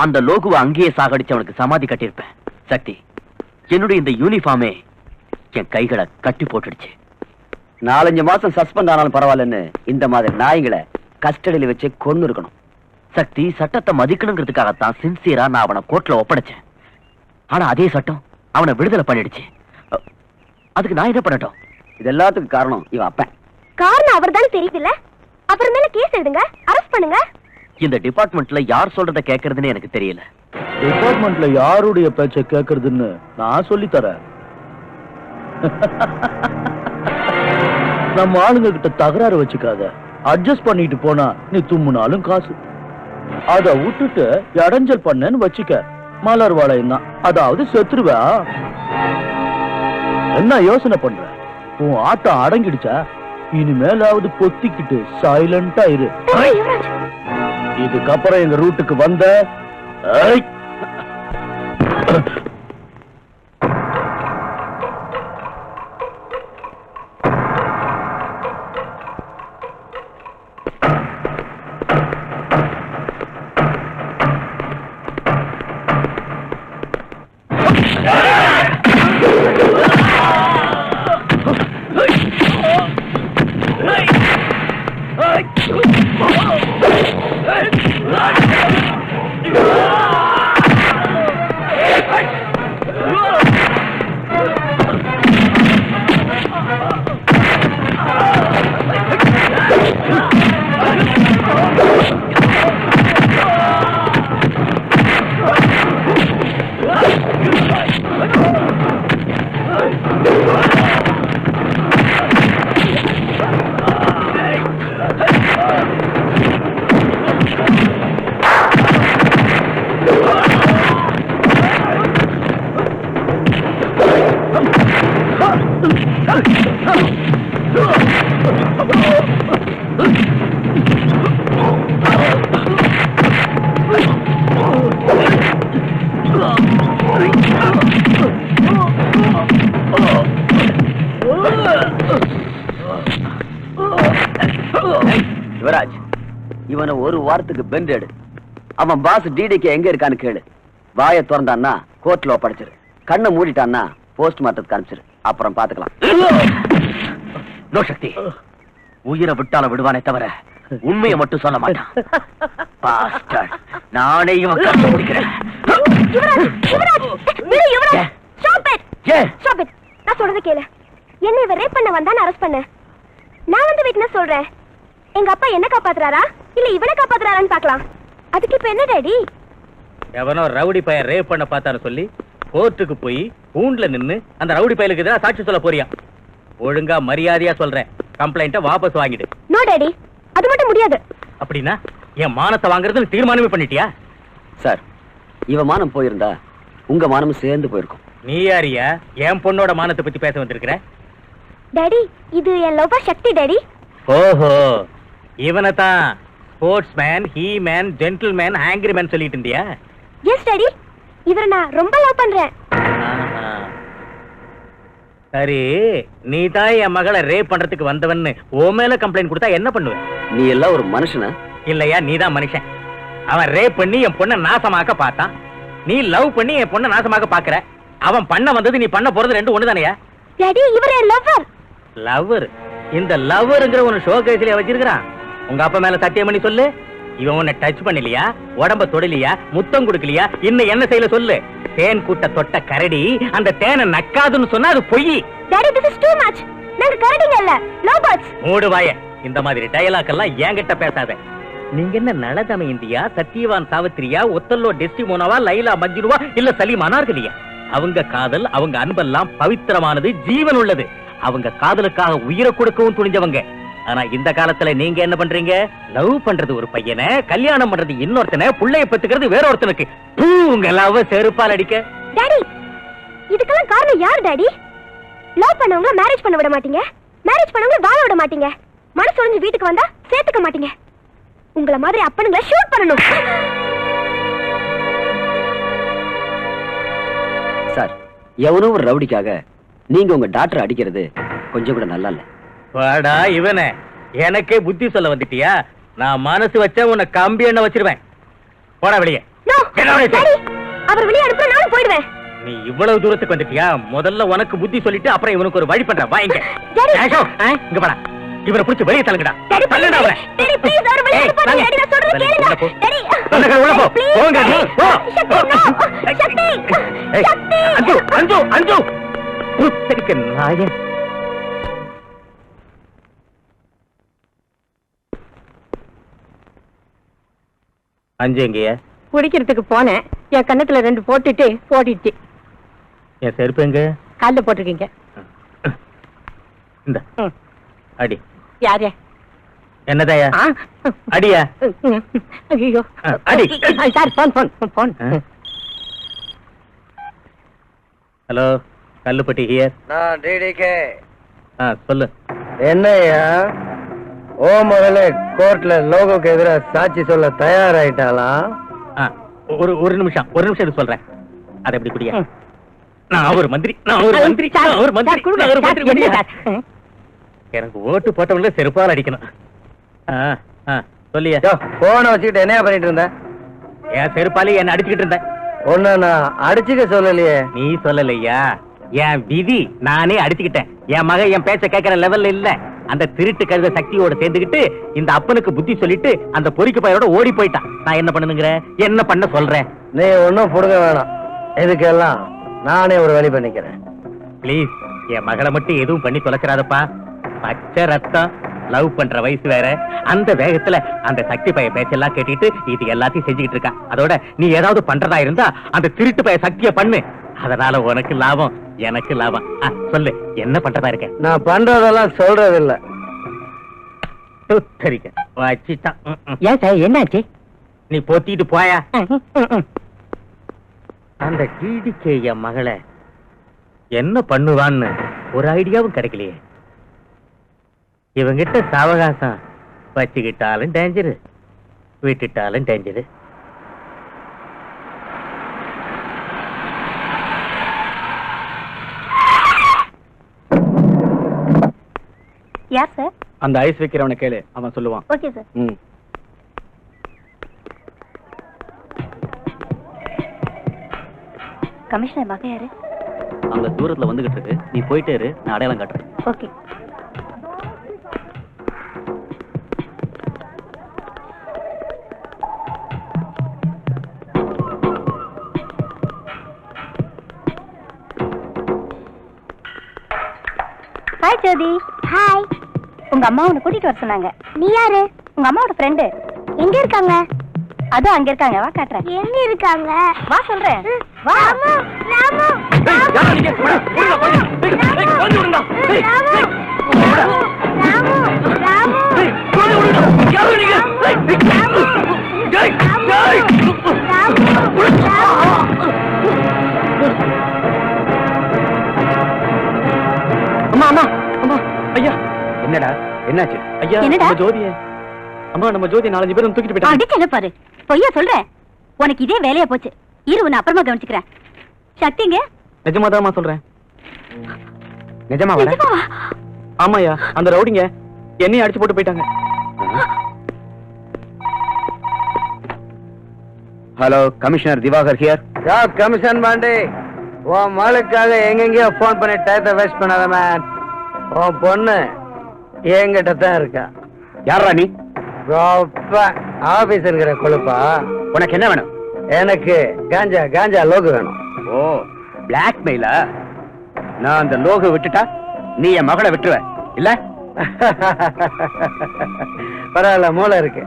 அந்த லோகுவை அங்கேயே சாகடிச்சு அவனுக்கு சமாதி கட்டியிருப்பேன். சக்தி, என்னுடைய இந்த யூனிஃபார்மே என் கைகளை கட்டி போட்டுடுச்சு. 4-5 மாசம் சஸ்பெண்ட் ஆனாலும் பரவாயில்லன்னு இந்த மாதிரி நாய்களை கஸ்டடியில வச்சு கொன்னு இருக்கணும். சக்தி, சட்டத்தை மதிக்கணுங்கிறதுக்காகத்தான் சின்சியரா நான் அவனை கோர்ட்ல ஒப்படைச்சேன். ஆனா அதே சட்டம் அவனை விடுதலை பண்ணிடுச்சு. அதுக்கு நான் என்ன பண்ணட்டும்? இது எல்லாத்துக்கும் காரணம் இவன் அப்பன். காரணம் அவர் தானே தெரியுதுல்ல? அப்புறம் மேல கேஸ் எடுங்க, அரெஸ்ட் பண்ணுங்க. இந்த டிபார்ட்மெண்ட்ல யார் சொல்றத கேக்குறதுன்னு எனக்கு தெரியல. டிபார்ட்மெண்ட்ல யாருடைய பேச்ச கேக்குறதுன்னு நான் சொல்லி தரேன். நம்ம ஆளுங்க கிட்ட தகராறு வச்சுக்காத. அட்ஜஸ்ட் பண்ணிட்டு போனா நீ தும்முனாலும் காசு. அத விட்டுட்டு இடைஞ்சல் பண்ணேன்னு வச்சுக்க, மலர் வாழையும் தான், அதாவது செத்துருவா. என்ன யோசனை பண்ற? உன் ஆட்டம் அடங்கிடுச்சா? இனிமேலாவது பொத்திக்கிட்டு சைலண்டா இரு. இதுக்கப்புறம் எங்க ரூட்டுக்கு வந்த Hey! யுவராஜ், இவனை ஒரு வாரத்துக்கு பெண்ட் எடு. அவன் பாஸ் டிடிக்கு எங்க இருக்கான்னு கேளு. வாயை திறந்தான்னா கோர்ட்ல ஒப்படைச்சிரு. கண்ணை மூடிட்டான்னா போஸ்ட்மார்ட்டத்துக்கு அனுப்பிச்சிரு. அப்புறம் பாத்துக்கலாம். நோ சக்தி, உயிரை விட்டால விடுவானே தவிர உண்மையை மட்டும் சொல்ல மாட்டான். பாஸ்டர்ட், நானே இவன் கண்ணை முடிக்கிறேன். நான் சொல்றத கேளு. என்ன இவ ரேப் பண்ண வந்தா அரெஸ்ட் பண்ண. நான் வந்து விட்னஸ் சொல்றேன். எங்க அப்பா என்ன காப்பாத்துறாரா இல்ல இவனை காப்பாத்துறாரான்னு பார்க்கலாம். அதுக்கு இப்ப என்ன டாடி? எவனோ ரவுடி பையன் ரேப் பண்ண பார்த்தான்னு சொல்லி கோர்ட்டுக்கு போய் கூண்டுல நின்னு அந்த ரவுடி பையலுக்கு எதிராக சாட்சி சொல்ல போறியா? ஒழுங்கா மரியாதையா சொல்றேன், கம்ப்ளைண்ட்டை வாபஸ் வாங்கிடு. நோ டாடி, அது மட்டும் முடியாது. அப்படின்னா என் மானத்தை வாங்குறதுன்னு தீர்மானமே பண்ணிட்டியா? சார், இவன் மானம் போயிருந்தா உங்க மானமும் சேர்ந்து போயிருக்கும். நீ யாரியா என் பொண்ணோட மானத்தை பத்தி பேச வந்திருக்கிற? டாடி, இது என் லவ்வர் சக்தி டாடி. ஓஹோ, இவனை தான் sports man, he man, gentle man, angry man சொல்லிட்டு இருந்தியா? எஸ் டாடி, இவரை நான் ரொம்ப லவ் பண்றேன். ஆஹா. சரி, நீ தான் என் மகளை ரேப் பண்றதுக்கு வந்தவன்னு ஓ மேல கம்ப்ளைண்ட் கொடுத்தா என்ன பண்ணுவ? நீ எல்லாம் ஒரு மனுஷனா? இல்லையா, நீ தான் மனுஷன். அவன் ரேப் பண்ணி என் பொண்ணை நாசமாக்க பார்த்தான். நீ லவ் பண்ணி என் பொண்ணை நாசமாக்க பாக்குற. அவன் பண்ண வந்தது நீ பண்ண போறது ரெண்டு ஒண்ணு தானேயா? டாடி, இவர் என் லவ்வர். லவ்வர்? இந்த லவ்வர்ங்கிற ஒரு ஷோ கேஸ்ல வச்சிருக்கான். உங்க அப்பா மேல சத்தியம் பண்ணி சொல்லு. இவன் உன்னை டச் பண்ணலையா, உடம்ப தொடலையா, முத்தம் கொடுக்கலையா, இன்னும் என்ன செய்யல சொல்லு. தேன் கூட்ட தொட்ட கரடி அந்த தேனை நக்காதுன்னு சொன்னா அது பொய். Daddy, this is too much. நாங்க கரடிங்க இல்ல, லவ் பேர்ட்ஸ். மூடு வாய. இந்த மாதிரி டயலாக் எல்லாம் என்கிட்ட பேசாத. நீங்க என்ன நலதம இந்தியா, சத்தியவான் சாவித்திரியா, ஒத்தல்லோ டெஸ்டிமோனாவா, லைலா மஜ்னுவா, இல்ல சலீம் அனார்கலியா? அவங்க காதல், அவங்க அன்பெல்லாம் பவித்திரமானது, ஜீவன் உள்ளது. அவங்க காதலுக்காக உயிரை கொடுக்கவும் துணிஞ்சவங்க. ஆனா இந்த காலத்துல நீங்க என்ன பண்றீங்க? லவ் பண்றது ஒரு பையனை, கல்யாணம் பண்றது இன்னொருத்தனை, புள்ளைய பெத்துக்கிறது வேற ஒருத்தனுக்கு. உங்க லவ் செருப்பால் அடிக்க. டாடி, இதுக்கெல்லாம் காரணம் யார் டாடி? லவ் பண்ணவங்கள மேரேஜ் பண்ண விட மாட்டீங்க, மேரேஜ் பண்ணவங்கள வாழ விட மாட்டீங்க, மனசு உடைஞ்சு வீட்டுக்கு வந்தா சேர்த்துக்க மாட்டீங்க. உங்கள மாதிரி அப்பனுங்களை ஷூட் பண்ணணும். சார், எவனோ ஒரு ரவுடிக்காக நீங்க உங்க டாக்டர் அடிக்கிறது கொஞ்சம் கூட நல்லா இல்ல. வாடா இவனே, எனக்கே புத்தி சொல்ல வந்துட்டியா? நான் மனசு வச்சா உன்னை கம்பி எண்ணெய் வச்சிருவேன். போடா வெளியே. நோ டாடி, அவர் வெளியே அனுப்புற நானும் போயிடுவேன். நீ இவ்வளவு தூரத்துக்கு வந்துட்டியா? முதல்ல உனக்கு புத்தி சொல்லிட்டு அப்புறம் இவனுக்கு ஒரு வழி பண்றேன். வாங்க இங்க போடா. இவரை புடிச்சு வெளியே தள்ளுங்கடா. டாடி, தள்ளுடா அவனை. டாடி ப்ளீஸ், அவர் வெளியே அனுப்பாதீங்க. டாடி, நான் சொல்றது கேளுங்க. டாடி, உள்ள போ. போங்க நீ. போ. சக்தி, சக்தி. அஞ்சு அஞ்சு அஞ்சு புத்தரிக்க நாயே. அஞ்சு எங்கேயா? குடிக்கிறதுக்கு போனேன், என் கண்ணத்துல ரெண்டு போட்டுட்டு போட்டிட்டு. என் செருப்பு எங்க? கால்ல போட்டிருக்கீங்க. இந்த அடி. யாரே? என்னதாயா? அடியா? ஐயோ, அடி. Sir, phone phone phone. Hello, Kallupatti here. நான் டிடிகே. சொல்லு. என்னையா ஓ மகளே கோர்ட்ல லோகோக்கு எதிராக சாட்சி சொல்ல தயாராயிட்டாளா? ஒரு நிமிஷம் இது சொல்றேன். அதை எப்படி குடியா? நான் ஒரு மந்திரி, நான் ஒரு மந்திரி, நான் ஒரு மந்திரி, நான் ஒரு மந்திரி. எனக்கு ஓட்டு போட்டவங்கள செருப்பால் அடிக்கணும். சொல்லியா? போனை வச்சுக்கிட்டு என்னையா பண்ணிட்டு இருந்த? என் செருப்பாலே என்ன அடிச்சுக்கிட்டு இருந்தேன். ஒன்னு நான் அடிச்சுக்க சொல்லலையே. நீ சொல்லலையா? என் விதி நானே அடிச்சுக்கிட்டேன். என் மகன் என் பேச்ச கேட்கிற லெவல்ல இல்ல. அந்த திருட்டு கழுத சக்தியோட சேர்ந்துக்கிட்டு இந்த அப்பனுக்கு புத்தி சொல்லிட்டு அந்த பொறிக்கு பையோட ஓடி போயிட்டான். நான் என்ன பண்ணுங்கிற? என்ன பண்ண சொல்றேன்? நீ ஒன்னும் புடுங்க வேணாம், இதுக்கெல்லாம் நானே ஒரு வழி பண்ணிக்கிறேன். பிளீஸ், என் மகளை மட்டும் எதுவும் பண்ணி தொலைச்சிடாதப்பா. பச்சை ரத்தம், லவ் பண்ற வயசு வேற. அந்த வேகத்துல அந்த சக்தி பைய பேச்செல்லாம் கேட்டுட்டு இது எல்லாத்தையும் செஞ்சுக்கிட்டு இருக்கா. அதோட நீ ஏதாவது பண்றதா இருந்தா அந்த திருட்டு பைய சக்திய பண்ணு. அதனால உனக்கு லாபம், எனக்கு லாபம். சொல்லு, என்ன பண்றதா இருக்க? நான் பண்றதெல்லாம் சொல்றது இல்ல. வச்சுட்டான். ஏன் சார், என்னாச்சு? நீ போத்திட்டு போயா. அந்த டிடிகே என் மகளை என்ன பண்ணுவான்னு ஒரு ஐடியாவும் கிடைக்கலையே. இவங்கிட்ட சாவகாசம் வச்சுக்கிட்டாலும் டேஞ்சரு, விட்டுட்டாலும் டேஞ்சரு. யார் சார்? அந்த ஐஸ் வைக்கிறவனை கேளு, அவன் சொல்லுவான். Okay sir. ம். கமிஷனர் மக யாரு? அங்க தூரத்துல வந்துகிட்டு இருக்கு, நீ போயிட்டே இரு, நான் அடையாளம் காட்டுறேன். ஓகே. ஹாய் ஜோதி. ஹாய். உங்க அம்மா உன்னை கூட்டிட்டு வர சொன்னாங்க. நீ யாரு? உங்க அம்மாவோட ஃப்ரெண்டு. எங்க இருக்காங்க? அதோ அங்க இருக்காங்க, வா காட்டுறேன். எங்க இருக்காங்க? வா சொல்றேன். வா. ராமு, ராமு, ராமு, அம்மா அம்மா அம்மா, ஐயா என்னடா என்னாச்சு? ஐயா என்னடா? நம்ம ஜோதிய அம்மா, நம்ம ஜோதி 4-5 பேரும் தூக்கிட்டு போயிட்டாங்க. அடிச்சல பாரு, பொய்யா சொல்றேன். உனக்கு இதே வேலையா போச்சு. இரு, உன்னை அப்புறமா கவனிச்சுக்கிறேன். சக்திங்க? நிஜமாதாம்மா சொல்றேன். நிஜமா வர? ஆமாயா, அந்த ரவுடிங்க என்னையும் அடிச்சு போட்டு போயிட்டாங்க. Hello, commissioner Divakar here. Yeah commission Pandi, உன் மகளுக்காக எங்கெங்கயோ ஃபோன் பண்ணி டயத்தை வேஸ்ட் பண்ணாத மேன். உன் பொண்ணு என்கிட்ட தான் இருக்கா. யாரா நீ? ஆபீஸ்ங்கிற கொழுப்பா. உனக்கு என்ன வேணும்? எனக்கு காஞ்சா காஞ்சா லோகு வேணும். ஓ, பிளாக்மெயிலா? நான் அந்த லோகு விட்டுட்டா நீ என் மகளை விட்டுருவ இல்ல? பரவாயில்ல, மூளை இருக்கு.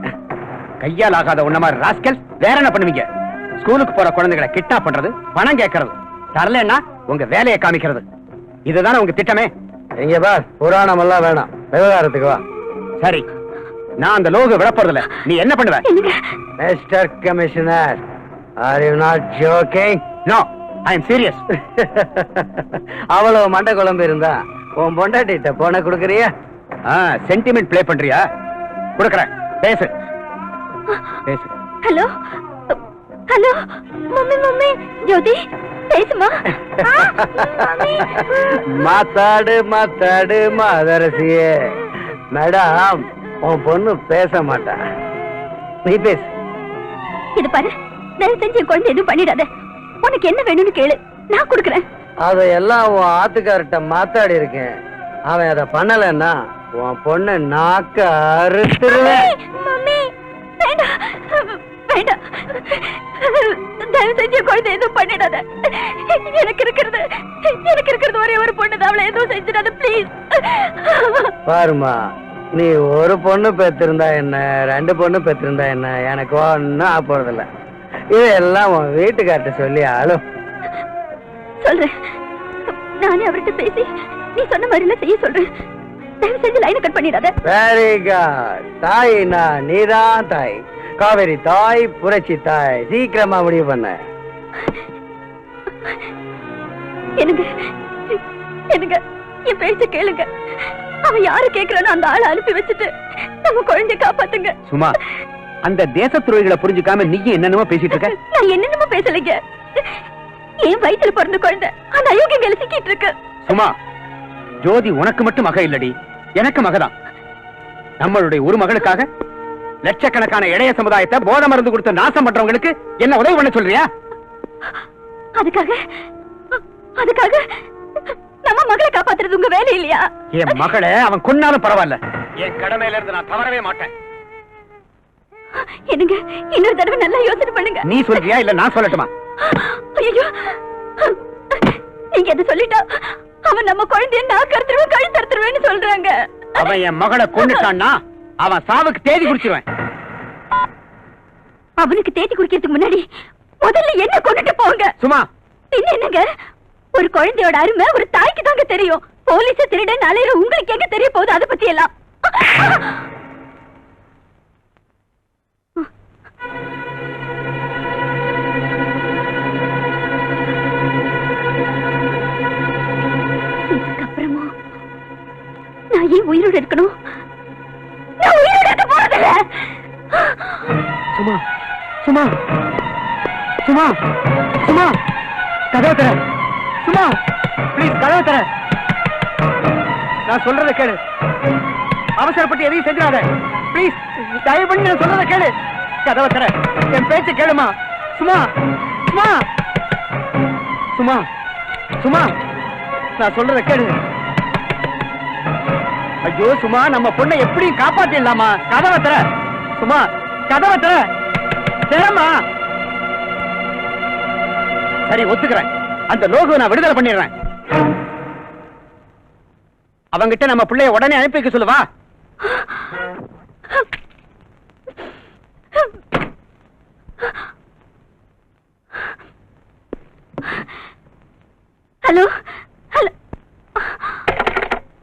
கையால் ஆகாத உன்ன மாதிரி ராஸ்கல் வேற என்ன பண்ணுவீங்க? ஸ்கூலுக்கு போற குழந்தைகளை கிட்னாப் பண்றது, பணம் கேட்கறது, தரலன்னா உங்க வேலையை காமிக்கிறது, இதுதானே உங்க திட்டமே? இங்க பார், புராணம் எல்லாம் வேணாம், விவகாரத்துக்கு வா. சரி, நான் அந்த லோகு விட போறதில்ல. நீ என்ன பண்ணுவ? Mister commissioner, are you not joking? No, I am serious. அவ்வளவு மண்டை குழம்பு இருந்தா உன் பொண்டாட்டிட்ட போன கொடுக்கறியா? சென்டிமெண்ட் ப்ளே பண்றியா? கொடுக்கறேன், பேசு பேசு. ஹலோ ஹலோ, மம்மி மம்மி, ஜோதி பேசுமா? மாத்தாடு மாத்தாடு மாதரசியே. மேடம், உன் பொண்ணு பேச மாட்டா, நீ பேசு. இது பாரு, தயவு செஞ்சு என் குழந்தை எதுவும் பண்ணிடாத. உனக்கு என்ன வேணும்னு கேளு, நான் கொடுக்குறேன். அதையெல்லாம் உன் ஆத்துக்கார்ட்ட மாத்தாடி இருக்கேன். அவன் அதை பண்ணலன்னா உன் பொண்ணு நாக்க அறுத்துருவேன். மம்மி, வேண்டாம் வேண்டாம், தயவு செஞ்சு என் குழந்தை எதுவும் பண்ணிடாத. எனக்கு இருக்கிறது ஒரே ஒரு பொண்ணு தான், அவளை எதுவும் செஞ்சிடாத ப்ளீஸ். பாருமா, நீ ஒரு பொண்ணு பெற்றிருந்தா என்ன, 2 பொண்ணு பெற்றிருந்தா என்ன, எனக்கு ஒன்னும் ஆக போறதில்ல. இதெல்லாம் உன் வீட்டுக்கார்ட்ட சொல்லி ஆளும். சொல்றேன், நானே அவர்கிட்ட பேசி நீ சொன்ன மாதிரிலாம் செய்ய சொல்றேன். தயவு செஞ்சு லைனை கட் பண்ணிடாத. Very good. தாய்னா நீதான் தாய், காவேரி தாய், புரட்சி தாய். சீக்கிரமா முடிவு பண்ண. எனக்கு என் பேச்ச கேளுங்க. அவன் யாரு கேக்குறானோ அந்த ஆளை அனுப்பி வச்சுட்டு நம்ம குழந்தைய காப்பாத்துங்க. சும்மா, அந்த தேச துறைகளை புரிஞ்சுக்காம நீயும் என்னென்னமோ பேசிட்டு இருக்க. நான் என்னென்னமோ பேசலைங்க. என் வயித்துல பிறந்த குழந்தை அந்த அயோக்கியங்களை சிக்கிட்டு இருக்கு. சும்மா, ஜோதி உனக்கு மட்டும் மக இல்லடி, எனக்கு மகதான். நம்மளுடைய ஒரு மகளுக்காக லட்சக்கணக்கான இளைய சமுதாயத்தை போதை மருந்து கொடுத்து நாசம் பண்றவங்களுக்கு என்ன உதவி பண்ண சொல்றியா? அதுக்காக நம்ம மகளை காப்பாத்துறது உங்க வேலை இல்லையா? என் மகளை அவன் கொன்னாலும் பரவாயில்ல, என் கடமையில இருந்து நான் தவறவே மாட்டேன். என்னங்க, இன்னொரு தடவை நல்லா யோசனை பண்ணுங்க. நீ சொல்றியா இல்ல நான் சொல்லட்டுமா? ஐயோ, நீங்க எது சொல்லிட்டா அவன் நம்ம குழந்தைய நாக்கறுத்துருவேன் கழுத்தறுத்துருவேன்னு சொல்றாங்க. அவன் என் மகளை கொன்னுட்டான்னா அவன் சாவுக்கு தேதி குறிச்சிருவேன். அவனுக்கு தேதி குறிக்கிறதுக்கு முன்னாடி முதல்ல என்ன கொண்டுட்டு போங்க. சும்மா, பின்ன என்னங்க, ஒரு குழந்தையோட அருமை ஒரு தாய்க்கு தாங்க தெரியும். போலீஸ் திருடன் அலையிற உங்களுக்கு எங்க தெரிய போகுது அதை பத்தி எல்லாம்? இதுக்கப்புறமா நான் ஏன் உயிரோடு இருக்கணும்? நான் உயிரோடு இருக்க போறதில்ல. சும்மா சும்மா சும்மா சும்மா, கதவை தர. சும்மா ப்ளீஸ், கதவை தர. நான் சொல்றதை கேளு. அவசரப்பட்டு எதையும் செஞ்சிடாத ப்ளீஸ். தயவு பண்ணி நான் சொல்றத கேளு. கதவை தர, என் பேச்ச கேளுமா. சும்மா சும்மா சும்மா சும்மா நான் சொல்றத கேளு. ஐயோ சும்மா, நம்ம பொண்ணை எப்படியும் காப்பாத்திடலாமா. கதவை தர சும்மா, கதவை தர. சரிம்மா, சரி ஒத்துக்கிறேன். அந்த லோகு நான் விடுதலை பண்ணிடுறேன். அவங்கிட்ட நம்ம பிள்ளைய உடனே அனுப்பி வைக்க சொல்லுவா. Hello hello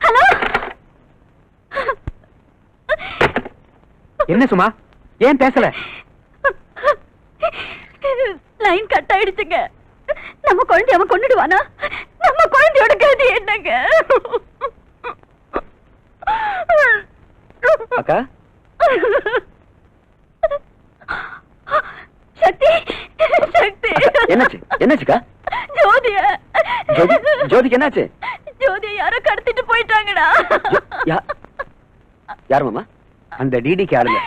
hello. என்ன சும்மா, ஏன் பேசல? லைன் கட் ஆயிடுச்சுங்க. நம்ம குழந்தைய அவன் கொன்னுடுவானா? நம்ம குழந்தையோட கதி என்னங்க? அக்கா, சக்தி சக்தி, என்னாச்சு? என்னாச்சுக்கா? ஜோதிய ஜோதிக்கு என்னாச்சு? ஜோதிய யாரோ கடத்திட்டு போயிட்டாங்கடா. யார் மாமா? அந்த டிடிக்கு ஆளுங்க.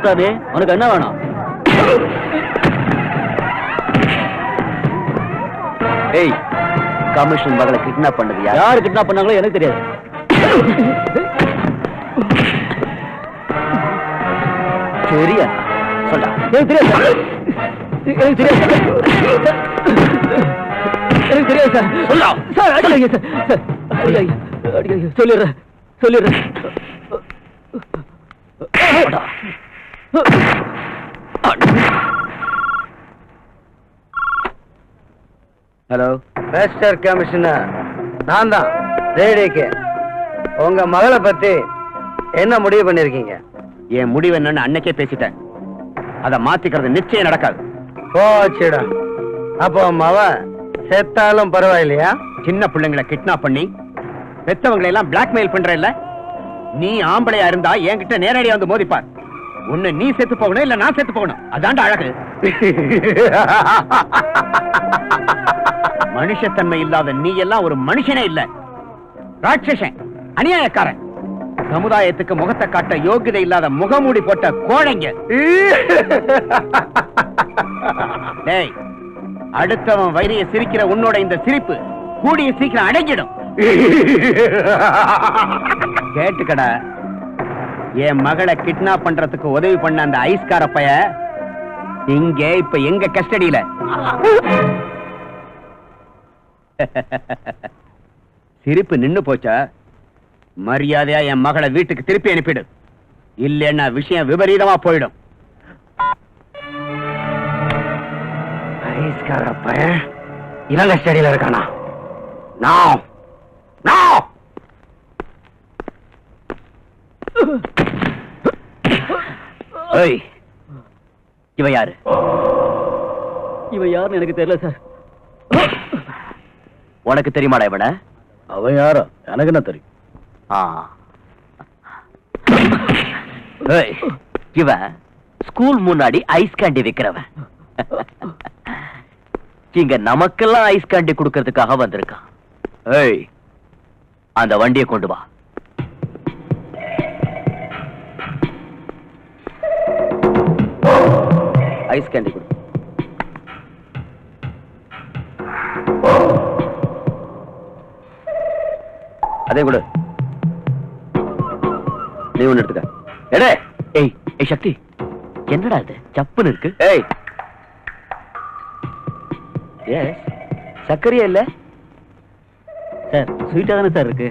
சாமி, உனக்கு என்ன வேணும்? ஏய், கமிஷன் மகளை கிட்னாப் பண்ணது யாரு கிட்னாப் பண்ணாங்களோ எனக்கு தெரியாது. சரியா சொல்றா. எனக்கு தெரியாது, எனக்கு தெரியாது, எனக்கு தெரியாது சார். சொல்லா சார். அடிக்காதீங்க சார், அடிக்காதீங்க, சொல்லிடுறேன் சொல்லிடுறேன். ஹலோ மிஸ்டர் கமிஷனர், நான் தான் ரேடிக்கு. உங்க மகளை பத்தி என்ன முடிவு பண்ணிருக்கீங்க? என் முடிவு என்னன்னு அன்னைக்கே பேசிட்டேன். அதை மாத்திக்கிறது நிச்சயம் நடக்காது. போச்சுடா. அப்போ மவ செத்தாலும் பரவாயில்லையா? சின்ன பிள்ளைங்களை கிட்னாப் பண்ணி பெத்தவங்களை எல்லாம் பிளாக்மெயில் பண்ற இல்ல? நீ ஆம்பளையா இருந்தா என்கிட்ட நேரடியா வந்து மோதிப்பார். ஒண்ணு நீ செத்து போகணும், இல்ல நான் செத்து போகணும். அதான்டா அழகு. மனுஷத்தன்மை இல்லாத நீ எல்லாம் ஒரு மனுஷனே இல்ல, ராட்சசன், அநியாயக்காரன். சமுதாயத்துக்கு முகத்தை காட்ட யோகிதை இல்லாத முகமூடி போட்ட கோழைங்க. டேய், அடுத்தவன் வைரிய சிரிக்கிற உன்னோட இந்த சிரிப்பு கூடிய சீக்கிரம் அடங்கிடும். கேட்டுக்கடா, என் மகளை கிட்னாப் பண்றதுக்கு உதவி பண்ண அந்த ஐஸ்கார பைய இங்க இப்ப எங்க கஸ்டடியில. சிரிப்பு நின்னு போச்சா? மரியாதையா என் மகளை வீட்டுக்கு திருப்பி அனுப்பிடு, இல்லைன்னா விஷயம் விபரீதமா போயிடும். ஐஸ்கார பையன் இவங்க கஸ்டடியில இருக்கானா? நான் இவ யாரு? இவ யாருன்னு எனக்கு தெரியல சார். உனக்கு தெரியுமாடா இவன? அவன் யாரோ எனக்கு என்ன தெரியும். இவன் ஸ்கூல் முன்னாடி ஐஸ் கேண்டி விக்கிறவன். இங்க நமக்கெல்லாம் ஐஸ் கேண்டி கொடுக்கறதுக்காக வந்திருக்கான். ஏய், அந்த வண்டியை கொண்டு வா. ஐஸ் கேண்டி கொடு. அதே கொடு. நீ ஒண்ணு எடுத்துக்க. எடே. ஏய் ஏய் சக்தி, என்னடா இது சப்புன்னு இருக்கு? ஏய், எஸ், சர்க்கரையா இல்ல சார்? ஸ்வீட்டா தானே சார் இருக்கு.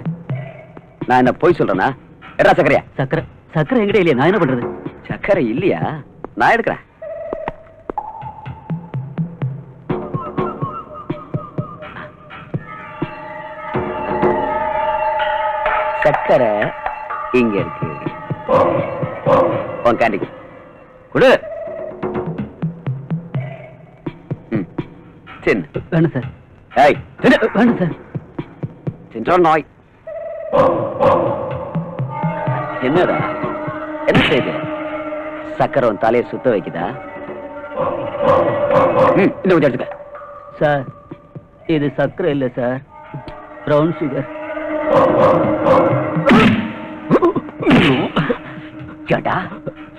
நான் என்ன போய் சொல்றேனா? எடா சர்க்கரையா? சக்கரை எங்கிட்ட இல்லையா? நான் என்ன பண்றது? சர்க்கரை இல்லையா? நான் எடுக்கிறேன். சர்க்கரை இங்க இருக்கு. உன் கேண்டிக்கு கொடு. தின் வேணும் சார், ஏய் தின்னு வேணும் சார். தின்றா நாய். என்னடா என்ன செய்து சக்கரை உன் தலையை சுத்த வைக்குதா? இந்த கொஞ்சம் எடுத்துக்க. சார், இது சர்க்கரை இல்லை சார், ப்ரௌன் சுகர். ஏண்டா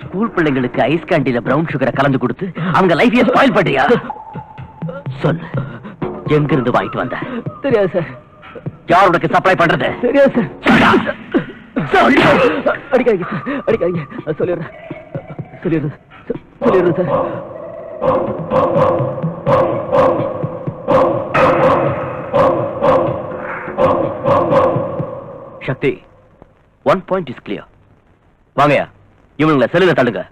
ஸ்கூல் பிள்ளைங்களுக்கு ஐஸ் கேண்டில பிரவுன் சுகரை கலந்து கொடுத்து அவங்க லைஃபையே ஸ்பாயில் பண்றியா? சொல்லு, எங்க இருந்து வாங்கிட்டு வந்த? தெரியாது சார். யார் உனக்கு சப்ளை பண்றது? தெரியாது சார். சொல்லு. அடிக்காதீங்க சார், அடிக்காதீங்க. சொல்லிடுறேன் sir. Shakti, 1 point is clear. வாங்கயா, இவனுங்களை செல்லுல தள்ளுங்க.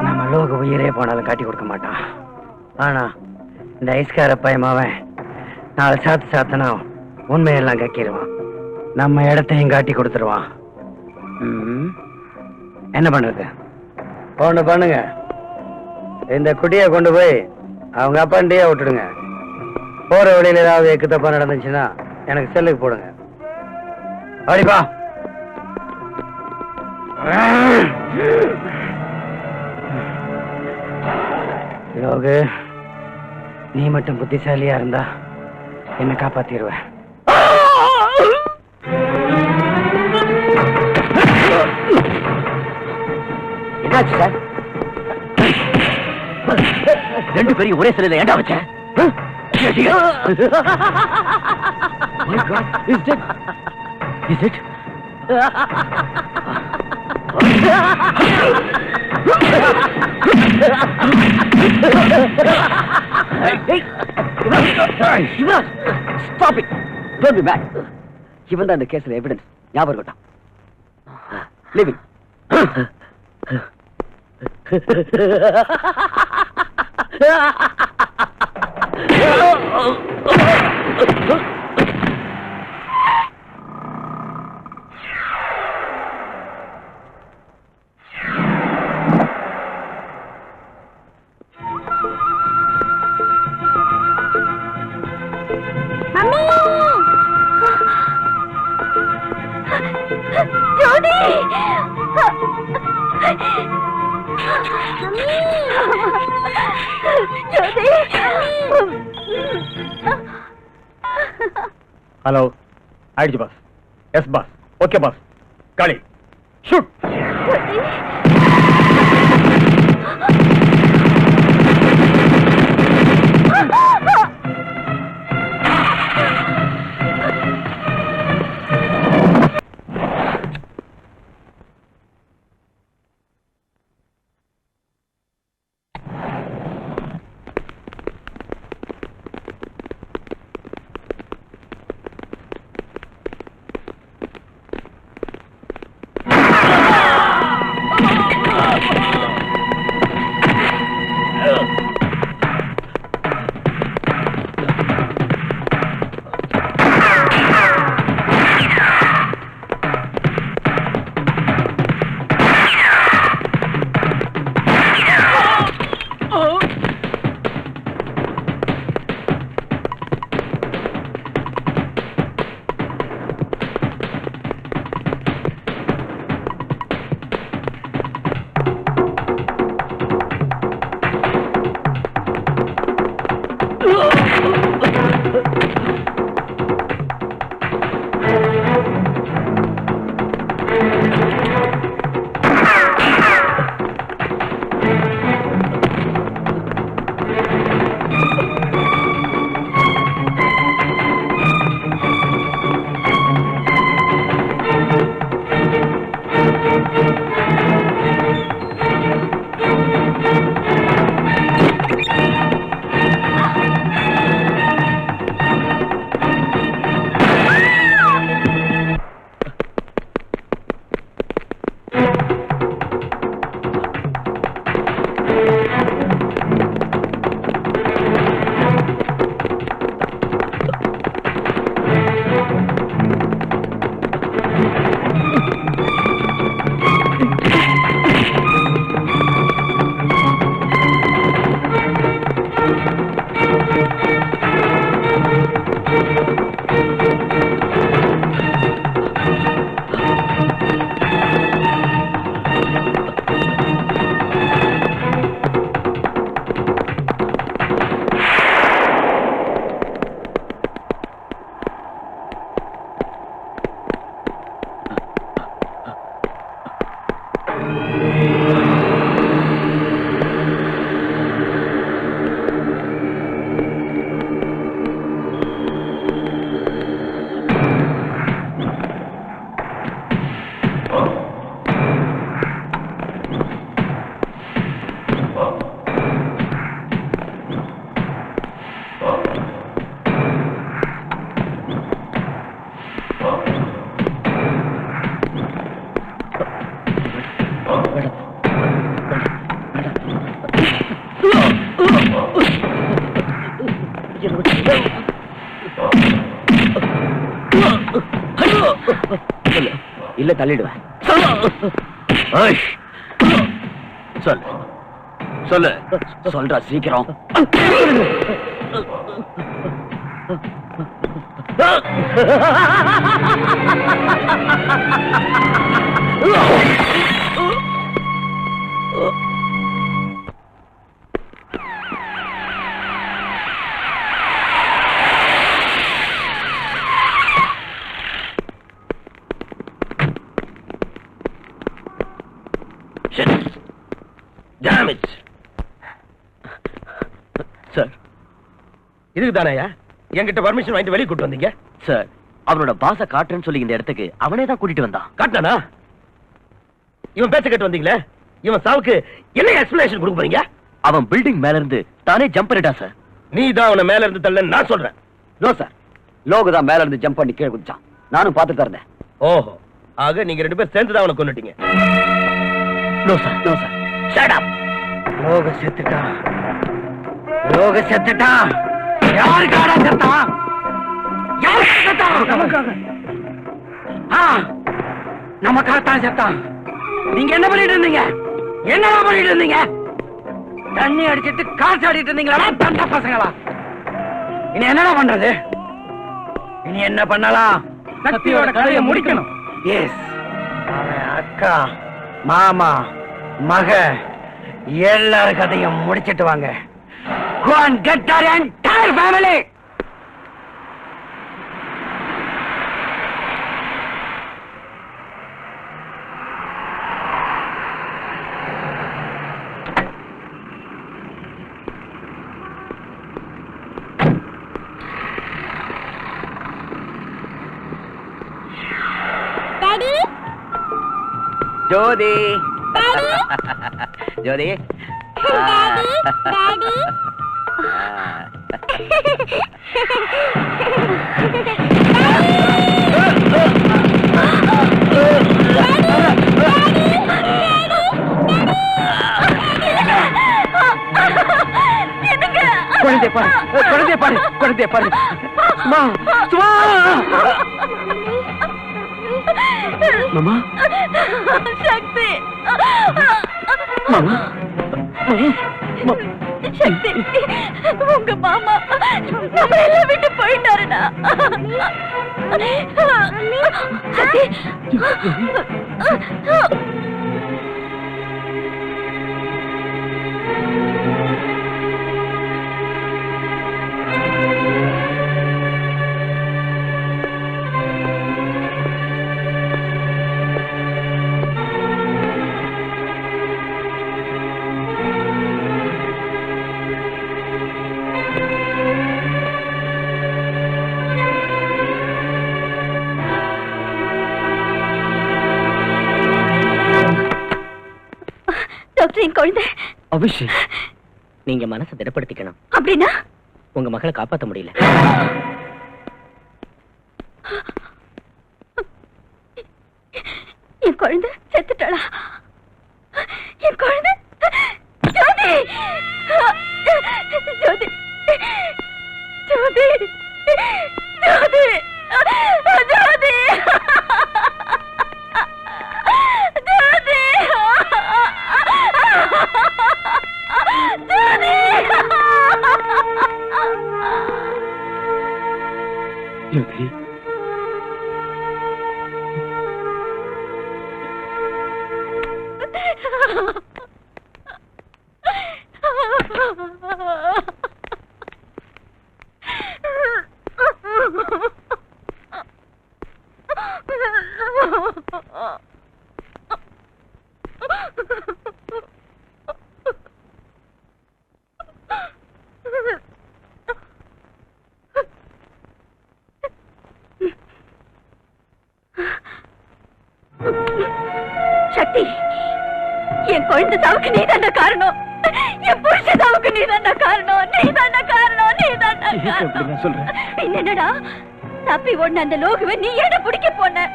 நம்ம லோக உயிரே போனாலும் காட்டி கொடுக்க மாட்டான். ஆனா இந்த ஐஸ்கார பயமாவன் 4 சாத்தனா உண்மையெல்லாம் கக்கிடுவான். நம்ம இடத்தையும் காட்டி கொடுத்துருவான். என்ன பண்றது? ஒண்ணு பண்ணுங்க, இந்த குட்டியை கொண்டு போய் அவங்க அப்பாண்டியே விட்டுடுங்க. போற வழியில ஏதாவது எக்கு தப்பா நடந்துச்சுன்னா எனக்கு செல்லுக்கு போடுங்க. அடிப்பா. யோகு, நீ மட்டும் புத்திசாலியா இருந்தா என்ன காப்பாத்திடுவ. என்னாச்சு சார்? 2 பேரையும் ஒரே செல்லுல ஏண்டா வச்சேன்? My God, is it? Stop it! Don't be mad. இவன் தான் இந்த கேஸ்ல எவிடன்ஸ். ஞாபகம் இருக்கட்டும். Leave it. ஹலோ, ஆயிடுச்சு boss. Yes boss, okay boss. Kali shoot. சொல்லு இல்ல தள்ளிடுவேன். ஏய், சொல்லு சொல்லு சொல்றா சீக்கிரம். சார் இதுக்கு தானேயா என்கிட்ட பர்மிஷன் வாங்கிட்டு வெளியே கூட்டு வந்தீங்க? சார் அவனோட பாச காட்டுன்னு சொல்லி இந்த இடத்துக்கு அவனே தான் கூட்டிட்டு வந்தான். காட்டானா? இவன் பேச்ச கேட்டு வந்தீங்களே, இவன் சாவுக்கு என்ன எக்ஸ்பிளனேஷன் கொடுக்க போறீங்க? அவன் பில்டிங் மேல இருந்து தானே ஜம்ப் பண்ணிட்டான் சார். நீ தான் அவனை மேல இருந்து தள்ளன்னு நான் சொல்றேன். நோ சார், லோகு தான் மேல இருந்து ஜம்ப் பண்ணி கீழே குதிச்சான். நானும் பார்த்துட்டு இருந்தேன். ஓஹோ, ஆக நீங்க ரெண்டு பேரும் சேர்ந்து தான் அவனை கொன்னுட்டீங்க. No sir, no sir. Shut up. லோக செத்துட்டான், லோக செத்துட்டான். யாருக்காக செத்தான்? யாருக்காக செத்தான்? நமக்காகத்தான் செத்தான். நீங்க என்ன பண்ணிட்டு இருந்தீங்க? என்னதான் பண்ணிட்டு இருந்தீங்க? தண்ணி அடிச்சிட்டு காசு ஆடிட்டு இருந்தீங்களா தண்ட பசங்களா? இனி என்னடா பண்றது? இனி என்ன பண்ணலாம்? சக்தியோட கதையை முடிக்கணும். எஸ், அவன் அக்கா, மாமா, மக எல்லாரும் கதையும் முடிச்சிட்டு வாங்க. Go and get our entire family. Daddy, Jothi Daddy, Jothi Daddy, Daddy. குழந்தை பாரு, குழந்தை பாரு, குழந்தை பாரு. சும்மா சும்மா. மாமா, சக்தி மாமா, சக்தி, உங்க மாமா நம்ம எல்லாம் விட்டு போயிட்டாருடா. சக்தி, டாக்டர், என் குழந்தை அபிஷேக். நீங்க மனசை திடப்படுத்திக்கணும். அப்படின்னா உங்க மகளை காப்பாத்த முடியல. என் குழந்தை செத்துட்டாளா? என் குழந்தை ஜோதி, ஜோதி, ஜோதி, ஜோதி, ஜோதி, ஜோதி, சக்தி, என் குழந்தை சாவுக்கு நீதான காரணம். என் புருஷ சாவுக்கு நீதான காரணம். நீதான காரணம், நீதான காரணம். சொல்றேன். என்னடா தப்பி ஒண்ணு அந்த லோகுவை நீ ஏட பிடிக்க போன?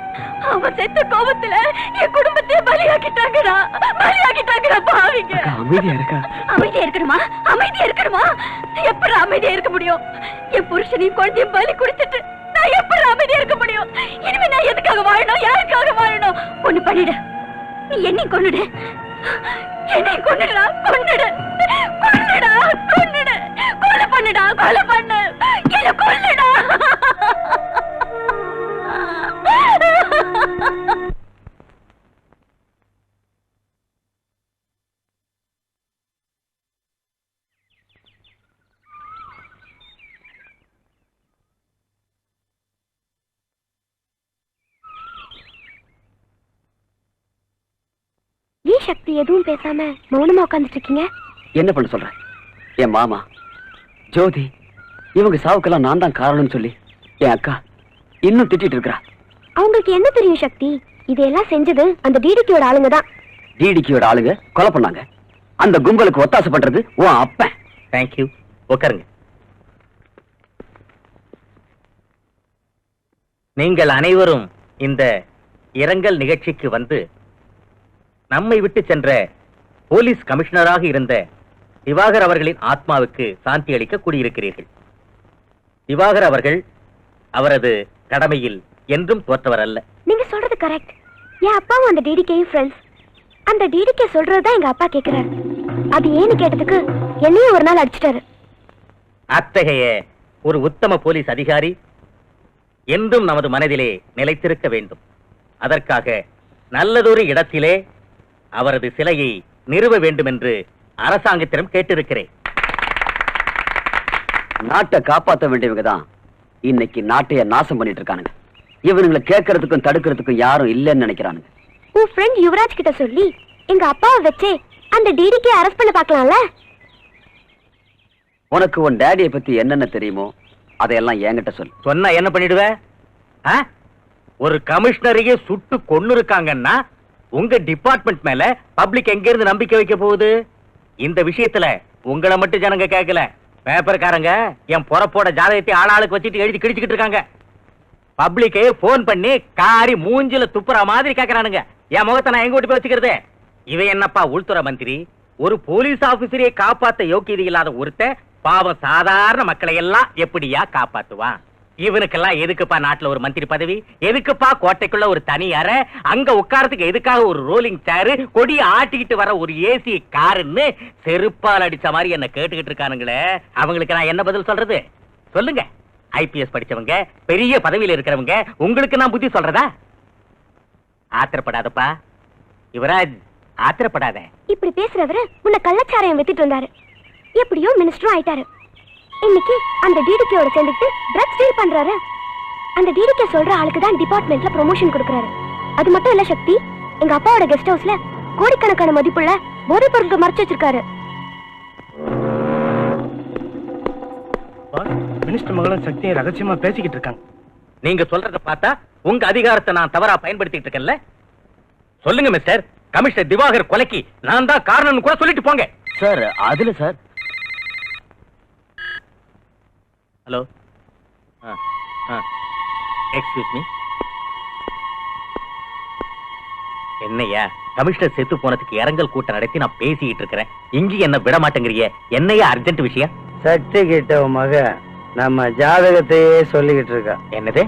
அவன் செத்த கோபத்துல என் குடும்பத்தையே பலியாக்கிட்டாங்கடா, பலியாக்கிட்டாங்கடா பாவிங்க. அமைதியா இருக்கா? அமைதியா இருக்கணுமா? அமைதியா இருக்கணுமா? எப்படி அமைதியா இருக்க முடியும்? என் புருஷனையும் குழந்தையும் பலி குடிச்சிட்டு நான் எப்படி அமைதியா இருக்க முடியும்? இனிமே நான் எதுக்காக வாழணும், யாருக்காக வாழணும்? ஒண்ணு பண்ணிடு, நீ என்னையும் கொன்னுடு, என்னையும் கொன்னுடா, கொன்னுடு, கொன்னுடா, கொன்னுடு, கொலை பண்ணுடா, கொலை பண்ணு, என்ன கொல்லுடா. ஏன் சக்தி எதுவும் பேசாம மௌனமா உட்காந்துட்டு இருக்கீங்க? என்ன பண்ண சொல்ற? என் மாமா ஜோதி இவங்க சாவுக்கெல்லாம் நான் தான் காரணம்னு சொல்லி என் அக்கா இன்னும் திட்டிட்டு இருக்கா. அவங்களுக்கு என்ன தெரியும் சக்தி? இதெல்லாம் செஞ்சது அந்த டிடிக்கியோட ஆளுங்க தான். டிடிக்கியோட ஆளுங்க கொலை பண்ணாங்க. அந்த கும்பலுக்கு ஒத்தாசை பண்றது உன் அப்பன். தேங்க்யூ, உட்காருங்க. நீங்கள் அனைவரும் இந்த இரங்கல் நிகழ்ச்சிக்கு வந்து நம்மை விட்டு சென்ற போலீஸ் கமிஷனராக இருந்த திவாகர் அவர்களின் ஆத்மாவுக்கு சாந்தி அளிக்க கூடியிருக்கிறீர்கள். திவாகர் அவர்கள் அவரது கடமையில் என்றும் தோற்றவர் அல்ல. நீங்க சொல்றது கரெக்ட். என் அப்பாவும் அந்த டிடிகேயும் ஃப்ரெண்ட்ஸ். அந்த டிடிகே சொல்றதுதான் எங்க அப்பா கேக்குறாரு. அது ஏன்னு கேட்டதுக்கு என்னையும் ஒரு நாள் அடிச்சிட்டாரு. அத்தகைய ஒரு உத்தம போலீஸ் அதிகாரி என்றும் நமது மனதிலே நிலைத்திருக்க வேண்டும். அதற்காக நல்லதொரு இடத்திலே அவரது சிலையை நிறுவ வேண்டும் என்று அரசாங்கத்திடம் கேட்டிருக்கிறேன். நாட்டை காப்பாற்ற வேண்டியவங்க தான் இன்னைக்கு நாட்டைய நாசம் பண்ணிட்டு இருக்கானுங்க. இவனுங்களை கேட்கறதுக்கும் தடுக்கிறதுக்கும் யாரும் இல்லைன்னு நினைக்கிறானுங்க. உன் ஃப்ரெண்ட் யுவராஜ் கிட்ட சொல்லி எங்க அப்பாவை வச்சே அந்த டிடிகே அரெஸ்ட் பண்ண பார்க்கலாம்ல? உனக்கு உன் டேடியை பத்தி என்னென்ன தெரியுமோ அதையெல்லாம் என்கிட்ட சொல்லு. சொன்னா என்ன பண்ணிடுவ? ஒரு கமிஷனரையே சுட்டு கொன்னு இருக்காங்கன்னா உங்க டிபார்ட்மெண்ட் மேல பப்ளிக் எங்க இருந்து நம்பிக்கை வைக்க போகுது? இந்த விஷயத்துல உங்களை மட்டும் ஜனங்க கேட்கல, பேப்பர்காரங்க என் பொறப்போட ஜாதகத்தை ஆளாளுக்கு வச்சுட்டு எழுதி கிடிச்சுக்கிட்டு இருக்காங்க. பப்ளிக்கே போன் பண்ணி காரி மூஞ்சில துப்புற மாதிரி கேட்கறானுங்க. என் முகத்தை நான் எங்க ஓட்டி போய் வச்சுக்கிறது? இவன் என்னப்பா உள்துறை மந்திரி? ஒரு போலீஸ் ஆபீசரையே காப்பாத்த யோக்கியது இல்லாத ஒருத்த பாவம் சாதாரண மக்களை எல்லாம் எப்படியா காப்பாத்துவான்? இவனுக்கெல்லாம் எதுக்குப்பா நாட்டுல ஒரு மந்திரி பதவி? எதுக்குப்பா கோட்டைக்குள்ள ஒரு தனி அறை? அங்க உட்காரத்துக்கு எதுக்காக ஒரு ரோலிங் சேரு, கொடி ஆட்டிக்கிட்டு வர ஒரு ஏசி காருன்னு செருப்பால் அடிச்ச மாதிரி என்ன கேட்டுக்கிட்டு இருக்கானுங்களே. அவங்களுக்கு நான் என்ன பதில் சொல்றது? சொல்லுங்க. ஐபிஎஸ் படிச்சவங்க, பெரிய பதவியில இருக்கிறவங்க, உங்களுக்கு நான் புத்தி சொல்றதா? ஆத்திரப்படாதப்பா யுவராஜ், ஆத்திரப்படாத. இப்படி பேசுறவரு உன்னை கள்ளச்சாராயம் வித்துட்டு இருந்தாரு. எப்படியோ மினிஸ்டரும் ஆயிட்டாரு. இன்னைக்கு அந்த டிடிகேயோட சேர்ந்துட்டு ட்ரக்ஸ் டீல் பண்றாரு. அந்த டிடிகே சொல்ற ஆளுக்கு தான் டிபார்ட்மெண்ட்ல ப்ரொமோஷன் கொடுக்கறாரு. அது மட்டும் இல்ல சக்தி, எங்க அப்பாவோட கெஸ்ட் ஹவுஸ்ல கோடிக்கணக்கான மதிப்புள்ள போதைப் பொருட்கள் மறைச்சு வச்சிருக்காரு. மினிஸ்டர் மகளும் சக்தியை ரகசியமா பேசிக்கிட்டு இருக்காங்க. நீங்க சொல்றத பார்த்தா உங்க அதிகாரத்தை நான் தவறா பயன்படுத்திட்டு இருக்கேன்ல. சொல்லுங்க மிஸ்டர், கமிஷனர் திவாகர் கொலைக்கு நான் தான் காரணம்னு கூட சொல்லிட்டு போங்க. சார் அதுல சார். Hello, excuse me. என்னையா கமிஷனர் செத்து போனதுக்கு இரங்கல் கூட்டம் நடத்தி நான் பேசிட்டு இருக்கிறேன். இங்க என்ன விட மாட்டேங்கிறிய? என்னையா அர்ஜென்ட் விஷயம்? சக்தி கிட்ட உன் மக நம்ம ஜாதகத்தையே சொல்லிக்கிட்டு இருக்கா. என்னது?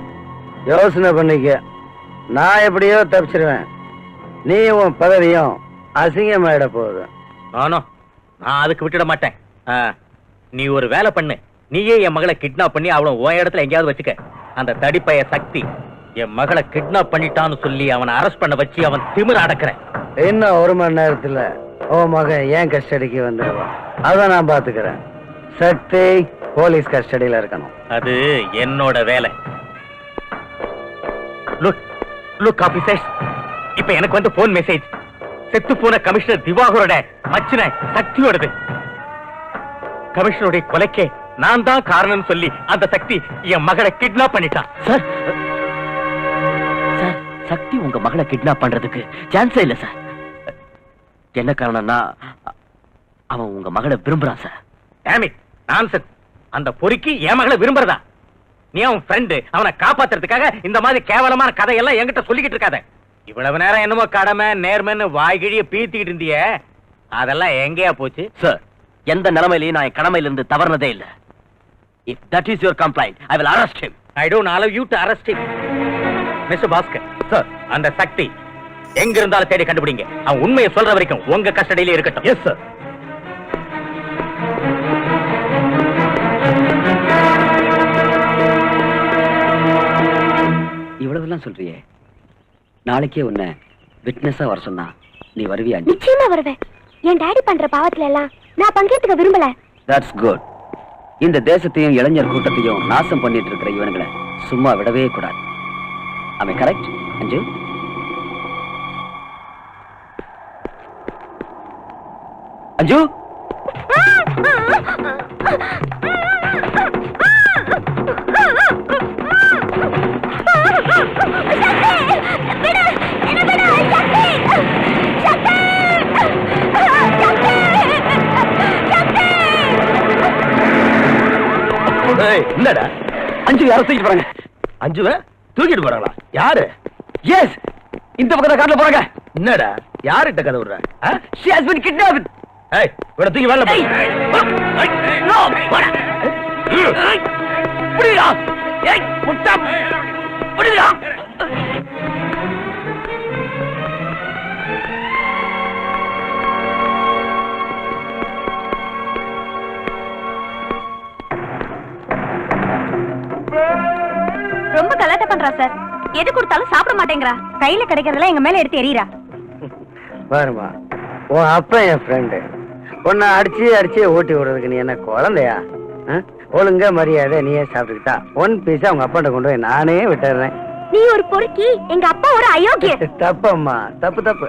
யோசனை பண்ணிக்க. நான் எப்படியோ தப்பிச்சிருவேன், நீ உன் பதவியும் அசிங்கமாயிட போகுது. நானும் நான் அதுக்கு விட்டுட மாட்டேன். நீ ஒரு வேலை பண்ணு, நீயே என் மகளை கிட்னாப் பண்ணி அவளை உன் இடத்துல எங்கேயாவது வச்சுக்க. அந்த தடிப்பைய சக்தி என் மகளை கிட்னாப் பண்ணிட்டான்னு சொல்லி அவனை அரெஸ்ட் பண்ண வச்சு அவன் திமிர அடக்குறேன். இன்னும் 1 மணி நேரத்துல உன் மகன் ஏன் கஸ்டடிக்கு வந்துடுவான். அதை நான் பாத்துக்கிறேன். சக்தி போலீஸ் கஸ்டடியில இருக்கணும். அது என்னோட வேலை. லுக் லுக் ஆபீசர்ஸ், இப்ப எனக்கு வந்து போன் மெசேஜ். செத்து போன கமிஷனர் திவாகரோட மச்சின சக்தியோடது. கமிஷனருடைய கொலைக்கே நான் தான் காரணம் சொல்லி அந்த சக்தி என் மகளை கிட்னாப் பண்ணிட்டான். சார் சார், சக்தி உங்க மகளை கிட்னாப் பண்றதுக்கு சான்ஸே இல்ல சார். என்ன காரணம்னா அவன் உங்க மகளை விரும்புறான் சார். Dam it, nonsense. அந்த பொறுக்கி என் மகளை விரும்புறதா? நீ அவன் ஃப்ரெண்டு, அவனை காப்பாத்துறதுக்காக இந்த மாதிரி கேவலமான கதையெல்லாம் என்கிட்ட சொல்லிக்கிட்டு இருக்காத. இவ்வளவு நேரம் என்னமோ கடமை நேர்மைன்னு வாய்கிழிய பீத்திக்கிட்டு இருந்திய, அதெல்லாம் எங்கேயா போச்சு? சார், எந்த நிலைமையிலையும் நான் என் கடமையில இருந்து தவறுனதே இல்ல. If that is your complaint, I will arrest him. I don't allow you to arrest him. Mister Bhaskar sir, அந்த சக்தி எங்க இருந்தாலும் தேடி கண்டுபிடிங்க. அவன் உண்மையை சொல்ற வரைக்கும் உங்க கஸ்டடியிலே இருக்கட்டும். Yes sir. இவ்வளவுலாம் சொல்றியே, நாளைக்கே உன்னை விட்னஸா வர சொன்னா நீ வருவியா? நிச்சயமா வருவேன். என் டாடி பண்ற பாவத்துல எல்லாம் நான் பங்கேற்றுக்க விரும்பல. That's good. இந்த தேசத்தையும் இளைஞர் கூட்டத்தையும் நாசம் பண்ணிட்டு இருக்கிற இவனுங்களை சும்மா விடவே கூடாது. Am I correct, அஞ்சு? அஞ்சு, என்னடா அஞ்சு யாரோ தூக்கிட்டு போறாங்க. அஞ்சுவ தூக்கிட்டு போறாங்களா? யாரு? எஸ், இந்த பக்கத்துல காட்டுல போறாங்க. என்னடா யார்கிட்ட கதை விடுற? She has been kidnapped. ஏய், இவனை தூக்கி வரல. No, போடா. புடிடா. ஏய், முட்டா. புடிடா. ரொம்ப கலாட்டா பண்றா சார். எது கொடுத்தாலும் சாப்பிட மாட்டேங்கிறா. கையில கிடைக்கிறதெல்லாம் எங்க மேல எடுத்து எறியறா. பாருமா, உன் அப்பா என் ஃப்ரெண்டு. உன்னை அடிச்சு ஓட்டி விடுறதுக்கு நீ என்ன குழந்தையா? ஒழுங்கா மரியாதை நீயே சாப்பிட்டுக்கிட்டா ஒன் பீஸா அவங்க அப்பாட்ட கொண்டு போய் நானே விட்டுறேன். நீ ஒரு பொறுக்கி, எங்க அப்பா ஒரு அயோக்கிய. தப்பம்மா, தப்பு.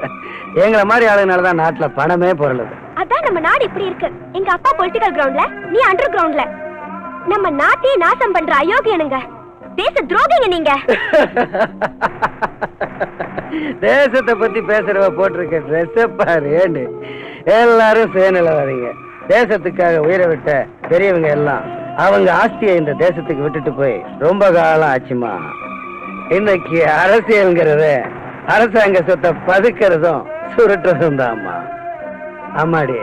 எங்களை மாதிரி ஆளுங்கனாலதான் நாட்டுல பணமே பொருளுது. அதான் நம்ம நாடு இப்படி இருக்கு. எங்க அப்பா பொலிட்டிக்கல் கிரவுண்ட்ல, நீ அண்டர் கிரவுண்ட்ல. நம்ம நாட்டையே நாசம் பண்ற அயோக்கியனுங்க. தேச துரோகிங்க நீங்க. தேசத்தை பத்தி பேசுறவ போட்டிருக்க ட்ரெஸ் பாரு. எல்லாரும் சேனல வரீங்க. தேசத்துக்காக உயிரை விட்ட பெரியவங்க எல்லாம் அவங்க ஆஸ்தியை இந்த தேசத்துக்கு விட்டுட்டு போய் ரொம்ப காலம் ஆச்சுமா. இன்னைக்கு அரசியல்ங்கிறத அரசாங்க சொத்தை பதுக்கிறதும் சுருட்டுறதும் தான்மா. அம்மாடி,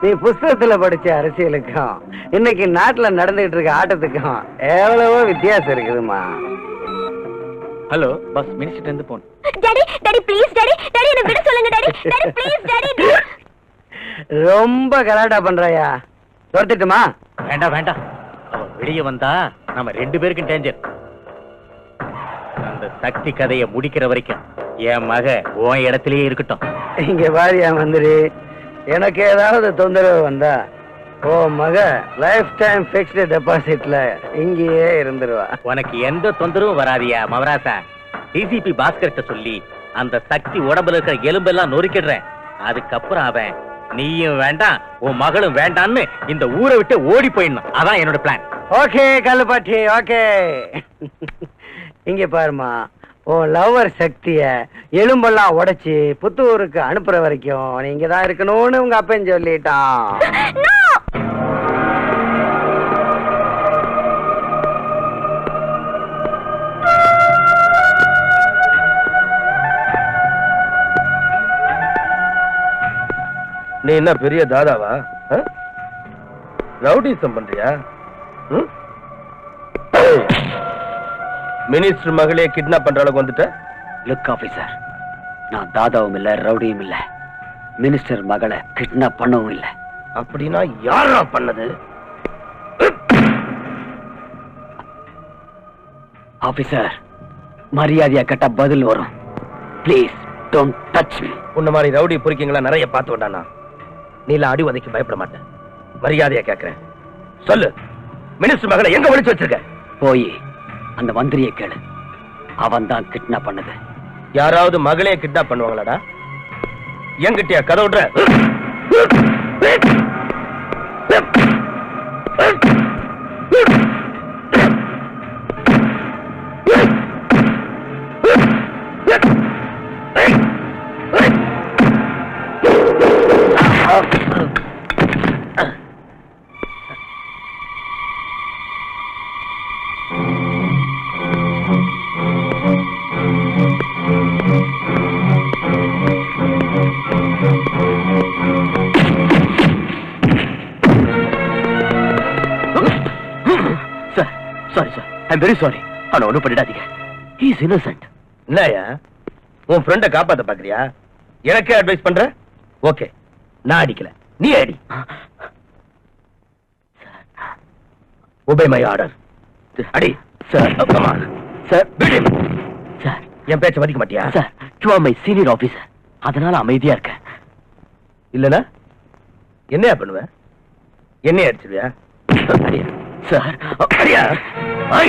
நீ புஸ்தகத்துல படிச்ச அரசியலுக்கும் இன்னைக்கு நாட்டுல நடந்துகிட்டு இருக்க ஆட்டத்துக்கும் எவ்வளவோ வித்தியாசம் இருக்குதுமா. ஹலோ பஸ், மினிஸ்டர் இருந்து போன். டாடி ப்ளீஸ் டாடி என்ன விட சொல்லுங்க டாடி ப்ளீஸ் டாடி. ரொம்ப கலாட்டா பண்றாயா? துரத்திட்டுமா? வேண்டாம். அவ வெளியே வந்தா நம்ம 2 பேருக்கும் டேஞ்சர். அந்த சக்தி கதையை முடிக்கிற வரைக்கும் என் மக உன் இடத்திலேயே இருக்கட்டும். இங்க பாரியா மந்திரி, எனக்கு ஏதாவது தொந்தரவு வந்தா ஓ மக லைஃப் டைம் பிக்ஸ்டு டெபாசிட்ல இங்கேயே இருந்துருவா. உனக்கு எந்த தொந்தரவும் வராதியா மவராசா. டிசிபி பாஸ்கர்ட்ட சொல்லி அந்த சக்தி உடம்புல இருக்கிற எலும்பெல்லாம் நொறுக்கிடுறேன். அதுக்கப்புறம் அவன் நீயும் வேண்டாம் உன் மகளும் வேண்டான்னு இந்த ஊரை விட்டு ஓடி போயிடணும். அதான் என்னோட பிளான். Okay கல்லுப்பாட்டி, okay. இங்க பாருமா, உன் லவ்வர் சக்திய எலும்பெல்லாம் உடைச்சு புத்தூருக்கு அனுப்புற வரைக்கும் நீங்க தான் இருக்கணும்னு உங்க அப்பன் சொல்லிட்டான். நீ என்ன பெரிய தாதாவா? ரவுடிசம் பண்றியா? மினிஸ்டர் மகளே கிட்னாப் பண்ற அளவுக்கு வந்துட்ட? லுக் ஆபீசர், நான் தாதாவும் இல்ல ரவுடியும் இல்ல. மினிஸ்டர் மகளை கிட்னாப் பண்ணவும் இல்ல. அப்படின்னா யாரா பண்ணது? ஆபீசர், மரியாதையா கேட்டா பதில் வரும். Please don't touch me. உன்ன மாதிரி ரவுடி பொறுக்கிங்களா நிறைய பார்த்து விட்டானா? நீல அடி உதைக்கு பயப்பட மாட்டேன். மரியாதையா கேட்கிறேன், சொல்லு, மினிஸ்டர் மகளை எங்க ஒளிச்சு வச்சிருக்க? போய் அந்த மந்திரியை கேளு. அவன் தான் கிட்னாப் பண்ணது. யாராவது மகளே கிட்னாப் பண்ணுவாங்களாடா? என்கிட்டயா கதை விடுற? Sorry sir, I am very sorry. அவனை ஒன்றும் பண்ணிடாதீங்க. He is innocent. என்னயா உன் ஃப்ரெண்ட காப்பாத்த பாக்குறியா? எனக்கே அட்வைஸ் பண்ற? ஓகே, நான் அடிக்கல, நீ அடி. Obey my order. அடி. Sir, come on. Sir, beat him. Sir, என் பேச்ச மதிக்க மாட்டியா? Sir, you are my senior officer. அதனால அமைதியா இருக்கேன். இல்லனா என்னையா பண்ணுவ? என்னைய அடிச்சிருவியா? அடியா. சார், அடியா. ஐ.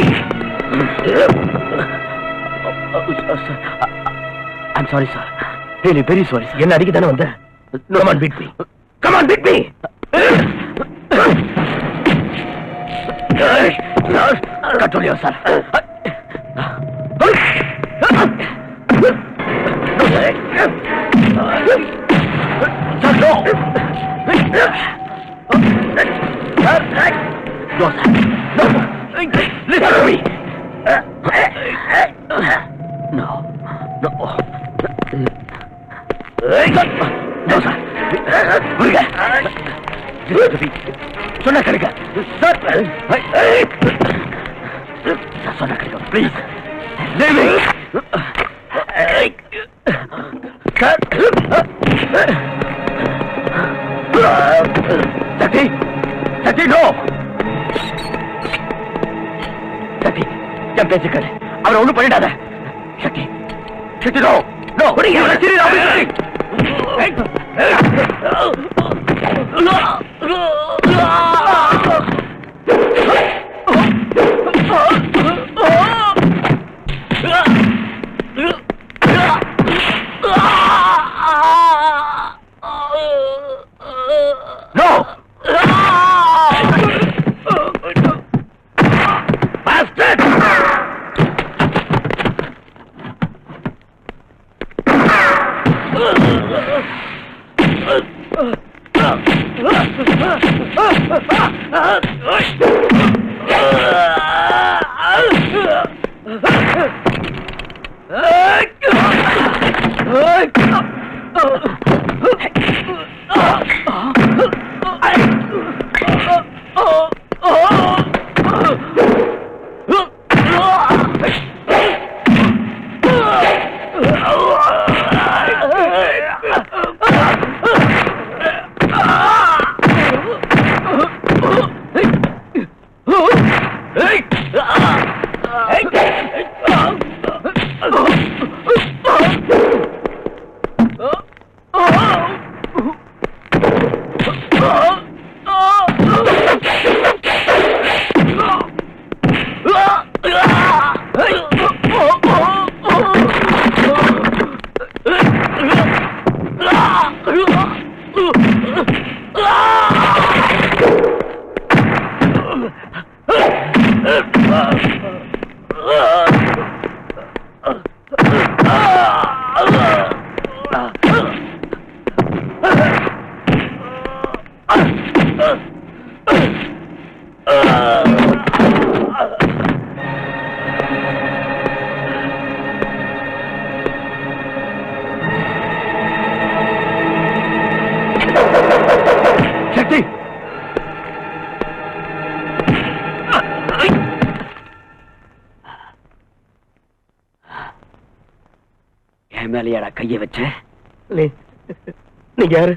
I'm sorry, sir. Really, very sorry, sir. என்ன அடிக்க தானே வந்த? Come on, beat me. Come on, beat me. Control yourself. Sir, no. No, sir. No. Listen to me. No. No. No, sir. Listen to me. சொன்னா கிடைக்க. Sir. சொன்னா கிடைக்க. Please. Leave me. Sir. Sakti. Sakti, no. சக்தி, என் பேச்சு கேளு. அவரை ஒண்ணும் பண்ணிடாத. சக்தி, சக்தி, no, no. No. மேலையாடா கைய வச்ச? நீங்க யாரு?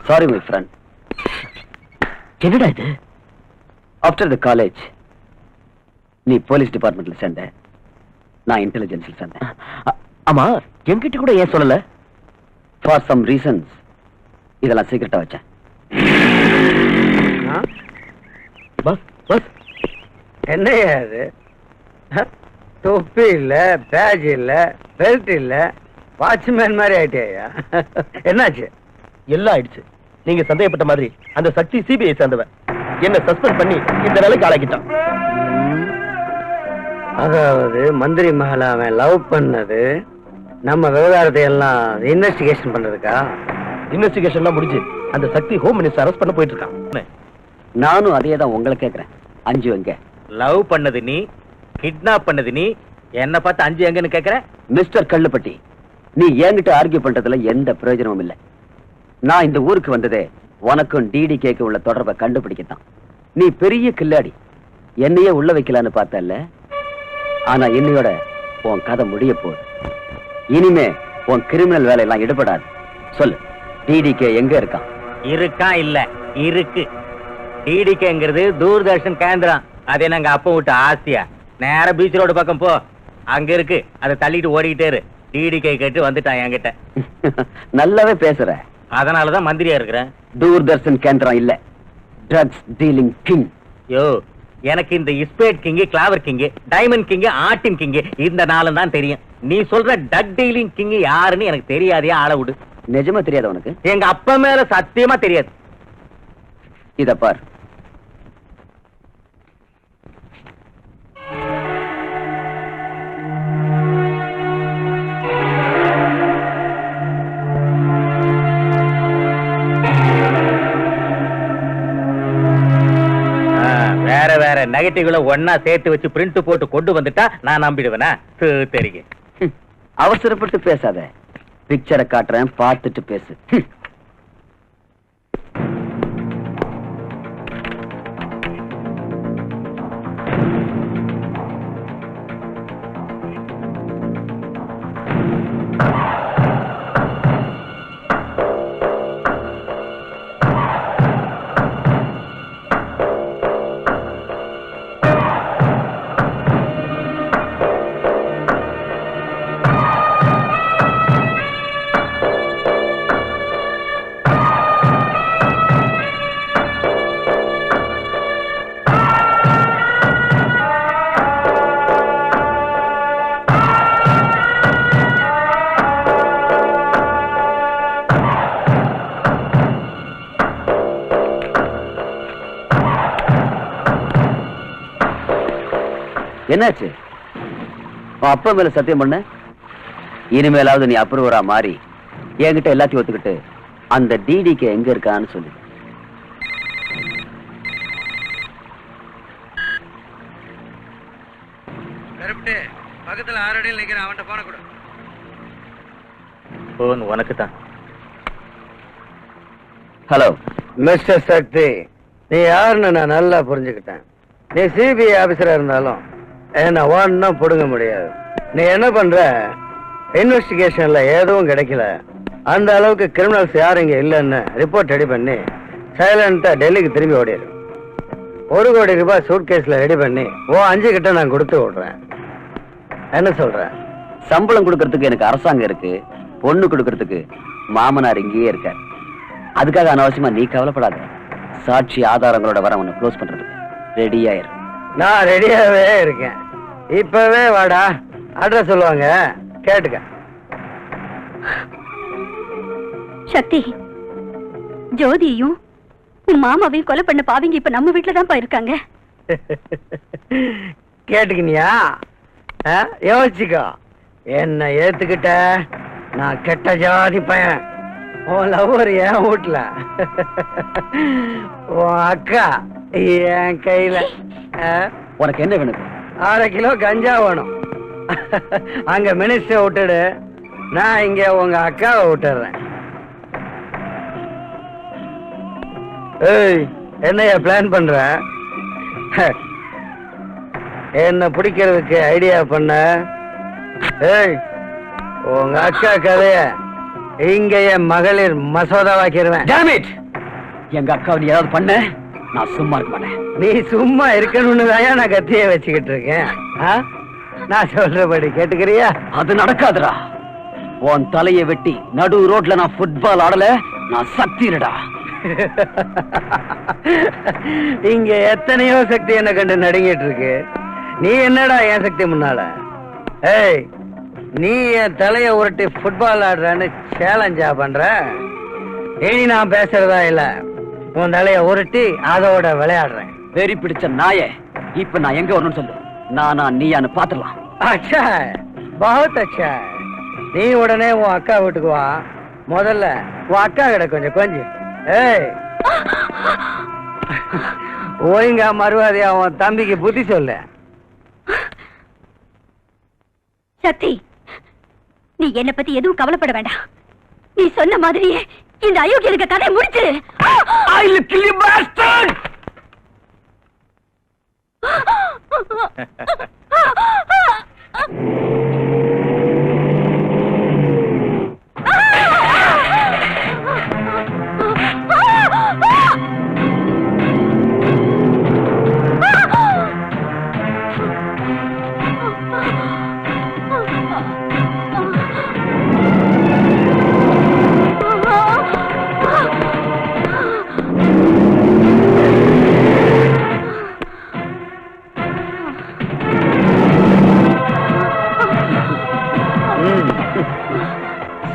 Sorry my friend. என்னடா இது? ஆஃப்டர் த காலேஜ் நீ போலீஸ் டிபார்ட்மெண்ட்ல சேர்ந்த, நான் இன்டெலிஜென்ஸ்ல சேர்ந்தேன். ஆமா, என்கிட்ட கூட ஏன் சொல்லல? ஃபார் சம் ரீசன்ஸ் இதெல்லாம் சீக்கிரட்டா வச்சேன். பஸ் பஸ் என்னையா அது? தொப்பி இல்ல, பேட்ச் இல்ல, பெல்ட் இல்ல, வாட்ச்மேன் மாதிரி ஆயிட்டியா? என்னாச்சு? எல்லாம் ஆயிடுச்சு. நீங்க சந்தேகப்பட்ட மாதிரி அந்த சக்தி சிபிஐ சேர்ந்தவன் என்ன சஸ்பெண்ட் பண்ணி இந்த நிலைக்கு ஆளாக்கிட்டான். அதாவது மந்திரி மகளை அவன் லவ் பண்ணது நம்ம விவகாரத்தை எல்லாம் இன்வெஸ்டிகேஷன் பண்றதுக்கா? இன்வெஸ்டிகேஷன்லாம் முடிஞ்சு அந்த சக்தி ஹோம் மினிஸ்டர் அரெஸ்ட் பண்ண போயிட்டு இருக்கான். நானும் அதே தான் உங்களை கேட்கிறேன். அஞ்சு எங்க? லவ் பண்ணது நீ, கிட்னாப் பண்ணது நீ, என்ன பார்த்து அஞ்சு எங்கன்னு கேக்குற? மிஸ்டர் கல்லுப்பட்டி, நீ என்கிட்ட ஆர்கியூ பண்றதுல எந்த பிரயோஜனமும் இல்லை. நான் இந்த ஊருக்கு வந்ததே உனக்கும் டிடிகேக்கு உள்ள தொடர்பை கண்டுபிடிக்கத்தான். நீ பெரிய கில்லாடி, என்னையே உள்ள வைக்கலான்னு பார்த்தல்ல. ஆனா என்னையோட உன் கதை முடிய போகுது. இனிமே உன் கிரிமினல் வேலையெல்லாம் ஈடுபடாது. சொல்லு, டிடிகே எங்க இருக்கான்? இருக்கா இல்ல இருக்கு. டிடிகேங்கிறது தூர்தர்ஷன் கேந்திரம். அது என்னங்க அப்ப விட்டு ஆசையா? நேர பீச் ரோடு பக்கம் போ, அங்க இருக்கு. அதை தள்ளிட்டு ஓடிக்கிட்டே இரு. டிடிகே கேட்டு வந்துட்டான் என்கிட்ட. நல்லாவே பேசுற. அதனாலதான் மந்திரியா இருக்கிறேன். தூர்தர்ஷன் கேந்திரம் இல்ல, ட்ரக்ஸ் டீலிங் கிங். யோ, எனக்கு இந்த இஸ்பேட் கிங், கிளாவர் கிங், டைமண்ட் கிங், ஆட்டின் கிங் இந்த நாளும் தான் தெரியும். நீ சொல்ற டக் டீலிங் கிங் யாருன்னு எனக்கு தெரியாதே. ஆள விடு. நிஜமா தெரியாது உனக்கு? எங்க அப்பா மேல சத்தியமா தெரியாது. இத பார், வேற வேற நெகட்டிவ்ல ஒன்னா சேர்த்து வச்சு பிரிண்ட் போட்டு கொண்டு வந்துட்டா நான் நம்பிடுவேனா? தெரியும். அவசரப்பட்டு பேசாத. பிக்சரை காட்டுறேன், பார்த்துட்டு பேசு. என்னாச்சு? உன் அப்பா மேல சத்தியம் பண்ண. இனிமேலாவது நீ அப்ரூவரா மாறி என்கிட்ட எல்லாத்தையும் ஒத்துக்கிட்டு அந்த டிடிகே எங்க இருக்கான்னு சொல்லு. பக்கத்துல 6 அடியில் நிக்கிறேன், அவன்கிட்ட போன கூட. போன் உனக்கு தான். ஹலோ மிஸ்டர் சக்தி, நீ யாருன்னு நான் நல்லா புரிஞ்சுக்கிட்டேன். நீ சிபிஐ ஆபீசரா இருந்தாலும் என்ன ஒன்னும் புடுங்க முடியாது. நீ என்ன பண்ற? இன்வெஸ்டிகேஷன்ல எதுவும் கிடைக்கல, அந்த அளவுக்கு கிரிமினல்ஸ் யாரும் இங்க இல்லைன்னு ரிப்போர்ட் ரெடி பண்ணி சைலண்டா டெல்லிக்கு திரும்பி ஓடிடு. 1 கோடி ரூபாய் சூட்கேஸ்ல ரெடி பண்ணி 5 கிட்ட நான் கொடுத்து விடுறேன். என்ன சொல்ற? சம்பளம் கொடுக்கறதுக்கு எனக்கு அரசாங்கம் இருக்கு, பொண்ணு கொடுக்கறதுக்கு மாமனார் இங்கேயே இருக்கார். அதுக்காக அனாவசியமா நீ கவலைப்படாத. சாட்சி ஆதாரங்களோட வர உன்னை க்ளோஸ் பண்றதுக்கு ரெடியாயிரு. நான் ரெடியாவே இருக்கேன். இப்பவே வாடா, அட்ரஸ் சொல்லுவாங்க, கேட்டுக்க. சக்தி, ஜோதியையும் உன் மாமாவையும் கொலை பண்ண பாவிங்க இப்ப நம்ம வீட்டுல தான் இருக்காங்க. கேட்டுக்கினியா? யோசிச்சுக்கோ. என்ன ஏத்துக்கிட்ட, நான் கெட்ட ஜாதி பையன். உன் லவ்வர் என் வீட்டுல, உன் அக்கா என் கையில. உனக்கு என்ன வேணும்? 1/2 கிலோ கஞ்சா வேணும். அங்க மினிஸ்டர் விட்டுடு, நான் இங்க உங்க அக்காவை விட்டுறேன். ஏய், என்னையா பிளான் பண்ற? என்ன பிடிக்கிறதுக்கு ஐடியா பண்ண? ஏய், உங்க அக்கா கதைய இங்க என் மகளிர் மசோதாவாக்கிடுவேன். Damn it! எங்க அக்காவை நீ ஏதாவது பண்ண நான் சும்மா இருக்க மாட்டேன். நீ சும்மா இருக்கணும்னு தான் நான் கத்திய வச்சுக்கிட்டு இருக்கேன். நான் சொல்றபடி கேட்டுக்கிறியா? அது நடக்காதுடா. உன் தலையை வெட்டி நடு ரோட்ல நான் ஃபுட்பால் ஆடல, நான் சக்திடா. இங்க எத்தனையோ சக்தி என்ன கண்டு நடுங்கிட்டு இருக்கு. நீ என்னடா என் சக்தி முன்னால? ஏய், நீ என் தலைய உருட்டி ஃபுட்பால் ஆடுறன்னு சேலஞ்சா பண்ற? இனி நான் பேசுறதா இல்ல, உன் தலைய உருட்டி அதோட விளையாடுறேன். வெறி பிடிச்ச நாயே, இப்ப நான் எங்க வரணும்னு சொல்லு. நானா நீயான்னு பாத்துடலாம். अच्छा, बहुत अच्छा. நீ உடனே உன் அக்கா வீட்டுக்கு வா. முதல்ல உன் அக்கா கிட்ட கொஞ்சம் ஏய் ஒழுங்கா மறுவாதியா உன் தம்பிக்கு புத்தி சொல்லு. சக்தி, நீ என்ன பத்தி எதுவும் கவலைப்பட வேண்டாம். நீ சொன்ன மாதிரியே இந்த அயோக்கியனுக்கு கதை முடிச்சிரு.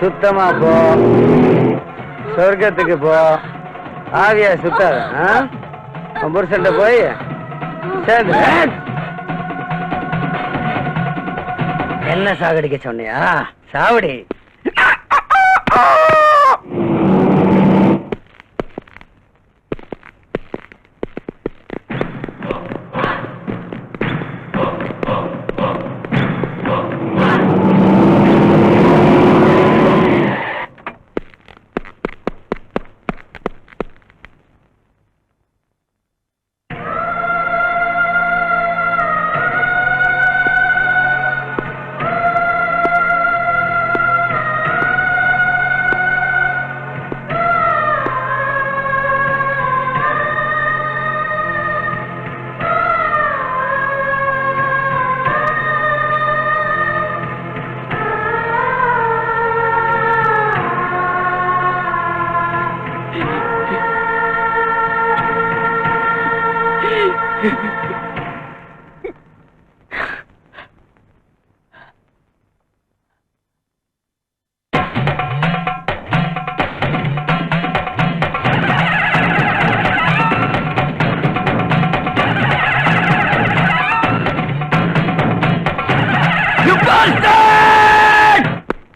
சுத்தமா போ, சொர்க்கத்துக்கு போ. ஆவியா சுத்தாத. புருஷன்ட்ட போய் சேர்ந்து என்ன சாகடிக்க சொன்னியா? சாவடி.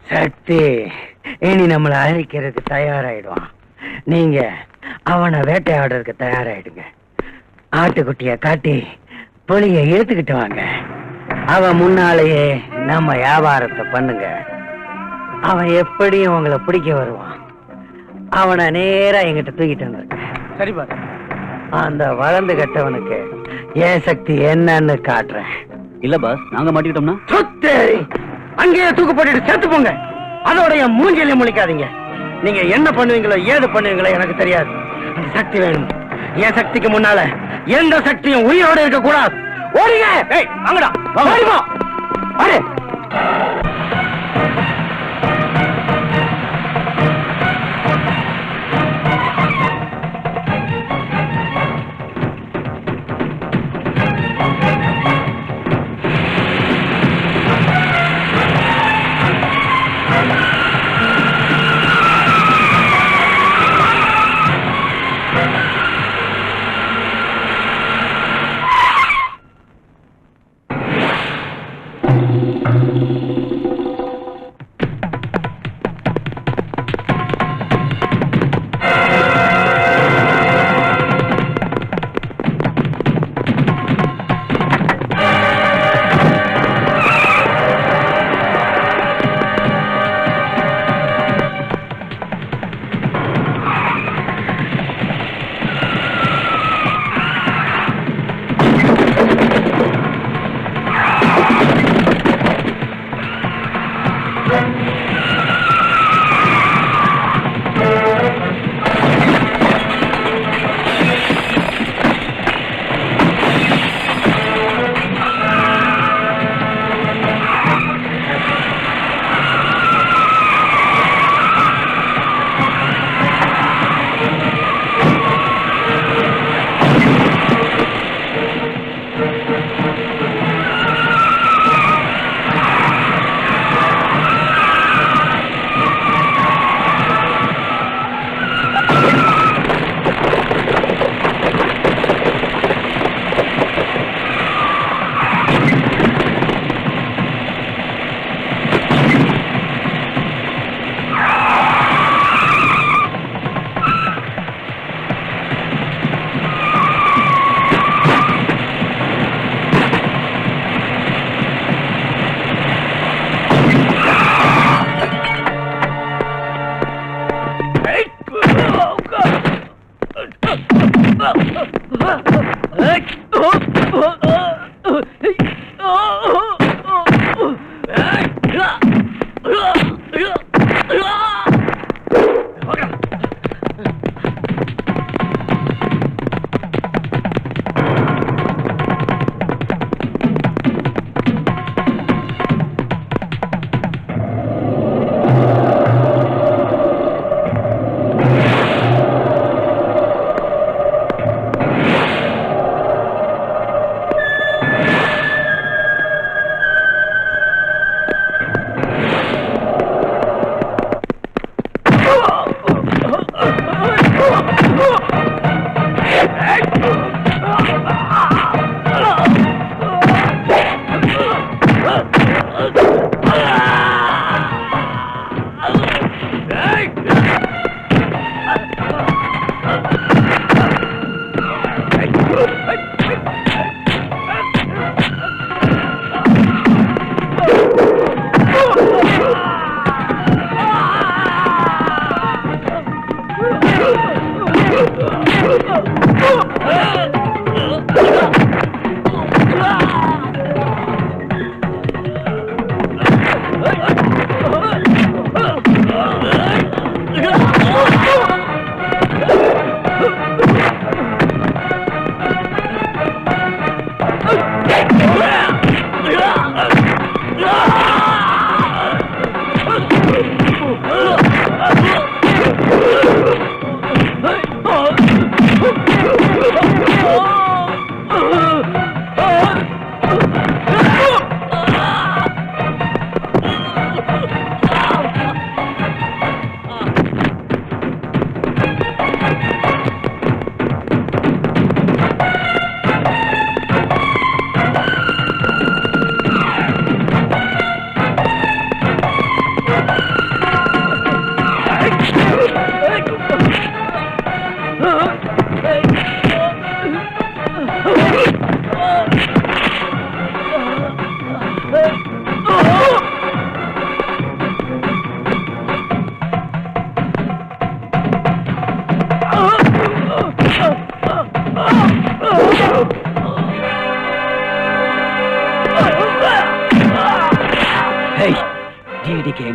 சக்தி இனி நம்மளை அழிக்கிறதுக்கு தயாராயிடுவான். நீங்க அவனை வேட்டையாடுறதுக்கு தயாராயிடுங்க. ஆட்டுக்குட்டிய காட்டி புலிய ஏத்துக்கிட்டு வாங்க. அவன் முன்னாலேயே நம்ம வியாபாரத்தை பண்ணுங்க. அவன் எப்படியும் உங்களை பிடிக்க வருவான். அவனை நேரா எங்கிட்ட தூக்கிட்டு வந்திருக்க. சரிப்பா. அந்த வளர்ந்து கட்டவனுக்கு ஏன் சக்தி என்னன்னு காட்டுறேன். இல்ல பாஸ், நாங்க மாட்டிக்கிட்டோம்னா சுத்து அங்கேயே தூக்கு போட்டுட்டு செத்து போங்க. அதோட என் மூஞ்சிலே முழிக்காதீங்க. நீங்க என்ன பண்ணுவீங்களோ ஏது பண்ணுவீங்களோ எனக்கு தெரியாது. அந்த சக்தி வேணும். என் சக்திக்கு முன்னால எந்த சக்தியும் உயிரோட இருக்க கூடாது. ஓடுங்க. ஏய் அங்கடா ஓடிப்போ. அடே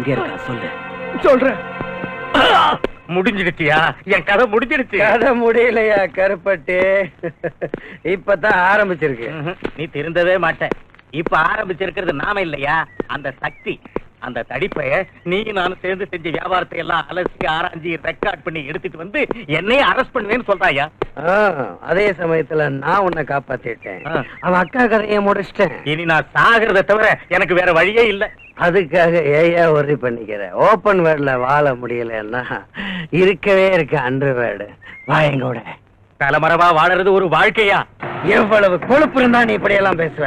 எங்க இருக்கா சொல்லு. சொல்றேன். முடிஞ்சிடுச்சியா? என் கதை முடிஞ்சிடுச்சு. கதை முடியலையா கருப்பட்டி? இப்பதான் ஆரம்பிச்சிருக்கு. நீ திருந்தவே மாட்ட. இப்ப ஆரம்பிச்சிருக்கிறது நாம இல்லையா, அந்த சக்தி. அந்த தடிப்பைய நீ நானும் சேர்ந்து செஞ்ச வியாபாரத்தை எல்லாம் அலசி ஆராய்ச்சி ரெக்கார்ட் பண்ணி எடுத்துட்டு வந்து என்னையே அரெஸ்ட் பண்ணுவேன்னு சொல்றாயா? அதே சமயத்துல நான் உன்னை காப்பாத்திட்டேன். அவன் அக்கா கதையை முடிச்சிட்டேன். இனி நான் சாகிறத தவிர எனக்கு வேற வழியே இல்ல. அதுக்காக ஏயா ஒர்ரி பண்ணிக்கிற? ஓபன் வேர்ட்ல வாழ முடியலன்னா இருக்கவே இருக்க அண்டர் வேர்டு வாயங்கூட. தலைமறைவா வாழறது ஒரு வாழ்க்கையா? எவ்வளவு கொழுப்பு இருந்தா நீ இப்படி எல்லாம் பேசுவ?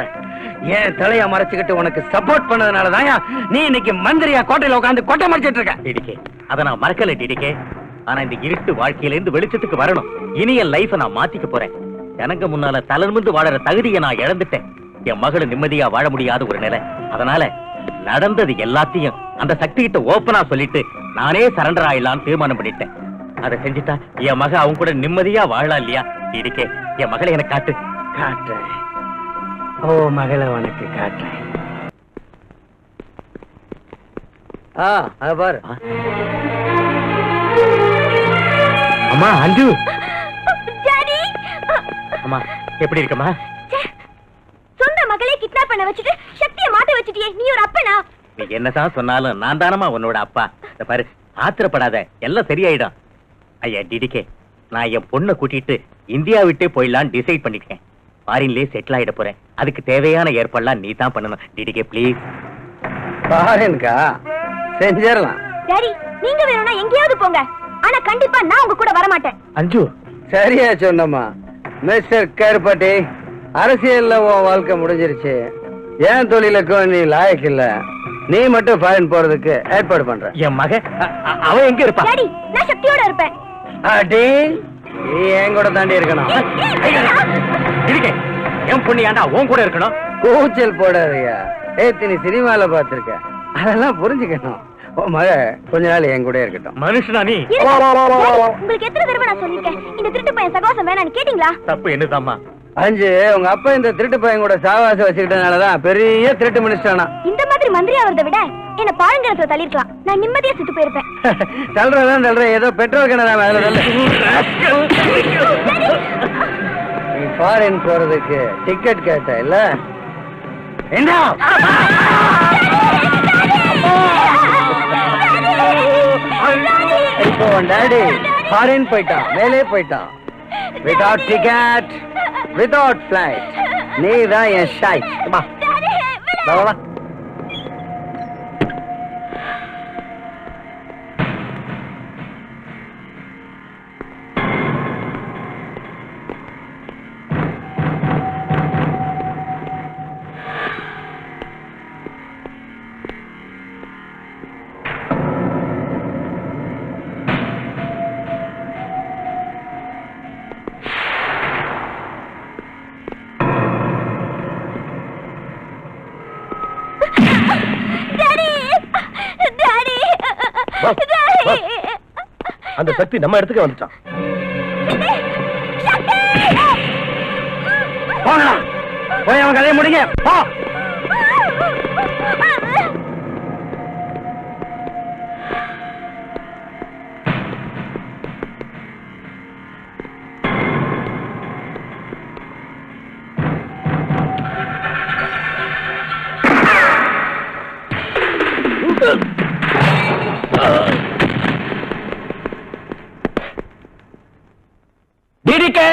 ஏன் தலைய மறைச்சுக்கிட்டு உனக்கு சப்போர்ட் பண்ணதுனாலதான் நீ இன்னைக்கு மந்திரியா கோட்டையில உட்காந்து கொட்டை மறைச்சிட்டு இருக்க. டிடிகே, அத நான் மறக்கல டிடிகே. ஆனா இந்த இருட்டு வாழ்க்கையில இருந்து வெளிச்சத்துக்கு வரணும். இனி என் லைஃப நான் மாத்திக்க போறேன். எனக்கு முன்னால தளர்ந்து வாழற தகுதியை நான் இழந்துட்டேன். என் மகளை நிம்மதியா வாழ முடியாத ஒரு நிலை. அதனால நடந்தது எல்லாத்தையும் அந்த சக்தி கிட்ட ஓப்பனா சொல்லிட்டு நானே சரண்டர் ஆயிடலான்னு தீர்மானம் பண்ணிட்டேன். அதை செஞ்சுட்டா என் மக அவங்க கூட நிம்மதியா வாழலாம் இல்லையா? டிடிகே, என் மகளை எனக்கு காட்டு. காட்டுறேன். ஓ மகளை உனக்கு காட்டுறேன். பாரு. அம்மா அஞ்சு. டாடி, அம்மா எப்படி இருக்கம்மா? சொந்த மகளே கிட்னாப் பண்ண வச்சுட்டு சக்தியை மாட்ட வச்சுட்டியே, நீ ஒரு அப்பனா? நீ என்னதான் சொன்னாலும் நான் தானமா உன்னோட அப்பா. இந்த பாரு, ஆத்திரப்படாத, எல்லாம் சரியாயிடும். ஐயா டிடிகே, நான் என் பொண்ணை கூட்டிட்டு இந்தியா விட்டே போயிடலாம் டிசைட் பண்ணிருக்கேன். ஃபாரின்லயே செட்டில் ஆயிட போறேன். அதுக்கு தேவையான ஏற்பாடுலாம் நீ தான் பண்ணணும். டிடிகே ப்ளீஸ். ஃபாரின்கா? செஞ்சிடலாம். டாடி, நீங்க வேணும்னா எங்கேயாவது போங்க, ஆனா கண்டிப்பா நான் உங்க கூட வர மாட்டேன். அஞ்சு, சரியா சொன்னம்மா. மிஸ்டர் கருப்பட்டி, அரசியல்ல உன் வாழ்க்கை முடிஞ்சிருச்சு. ஏன் தொழிலுக்கும் நீ லாயக்கு இல்ல. நீ மட்டும் ஃபாரின் போறதுக்கு ஏற்பாடு பண்ற. என் மக அவ எங்க இருப்பா? டாடி, நான் சக்தியோட இருப்பேன். அடி, நீ என் கூட தாண்டி இருக்கணும். டிடிகே, என் பொண்ணு ஏன்டா உன் கூட இருக்கணும்? கூச்சல் போடாதயா. நீ சினிமால பாத்திருக்க, அதெல்லாம் புரிஞ்சுக்கணும். உன் மக கொஞ்ச நாள் என் கூட இருக்கட்டும். மனுஷனா நீ? உங்களுக்கு எத்தனை தடவை நான் சொல்லிருக்கேன், இந்த திருட்டு பையன் சகவாசம் வேணான்னு கேட்டீங்களா? தப்பு என்னதாம்மா? அஞ்சு, உங்க அப்பா இந்த திருட்டு பையன் கூட சாவாசம் வச்சுக்கிட்டனாலதான் பெரிய திருட்டு மினிஸ்டரானா. இந்த மாதிரி மந்திரி ஆவறதை விட என்ன பாழங்கிணத்துல தள்ளிருக்கலாம். நான் நிம்மதியா செத்து போயிருப்பேன். தள்ளுறதான் தள்ளுற, ஏதோ பெட்ரோல் கிணறாம அதுல தள்ளு. நீ ஃபாரின் போறதுக்கு டிக்கெட் கேட்ட இல்ல? என்ன இப்போ டாடி ஃபாரின் போயிட்டான், மேலே போயிட்டான். Without ticket, without flight. நீ தான் என் ஷாய். வா வா. அந்த சக்தி நம்ம இடத்துக்கு வந்துட்டான். போய் அவன் கதையை முடிங்க. போ. டிடிகே,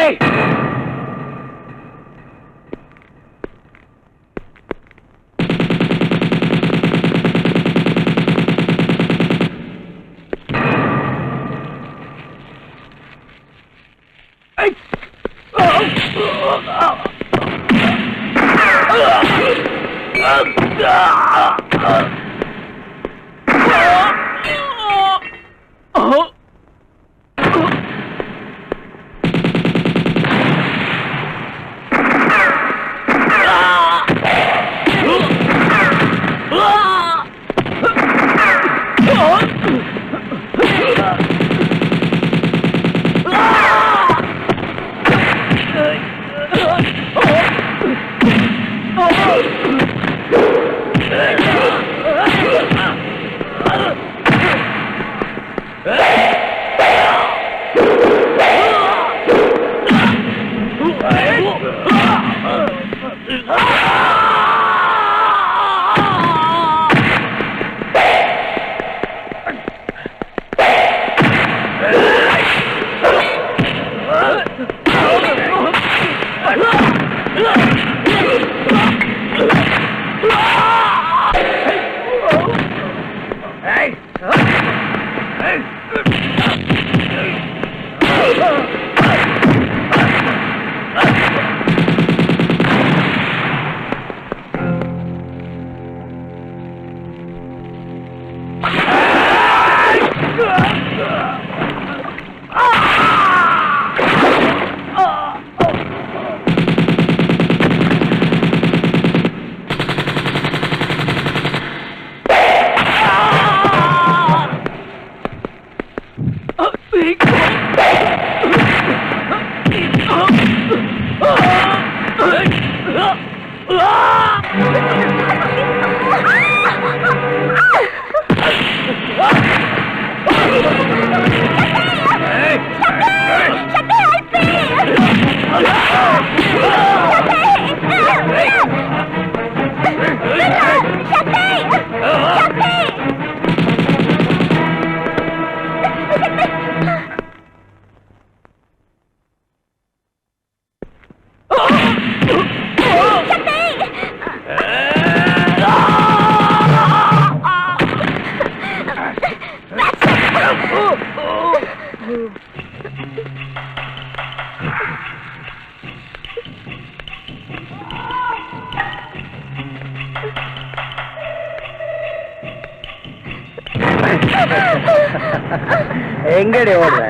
எங்கடி ஓடுற?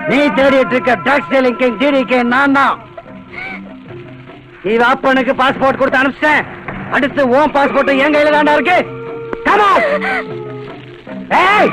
நீ தேடிட்டு இருக்க ட்ரக்ஸ் டீலிங் கிங் டிடிகே நான் தான். இவ அப்பனுக்கு பாஸ்போர்ட் கொடுத்து அனுப்பிச்சிட்டேன். அடுத்து உன் பாஸ்போர்ட் என் கையில தாண்டா இருக்கு. Come on! Hey!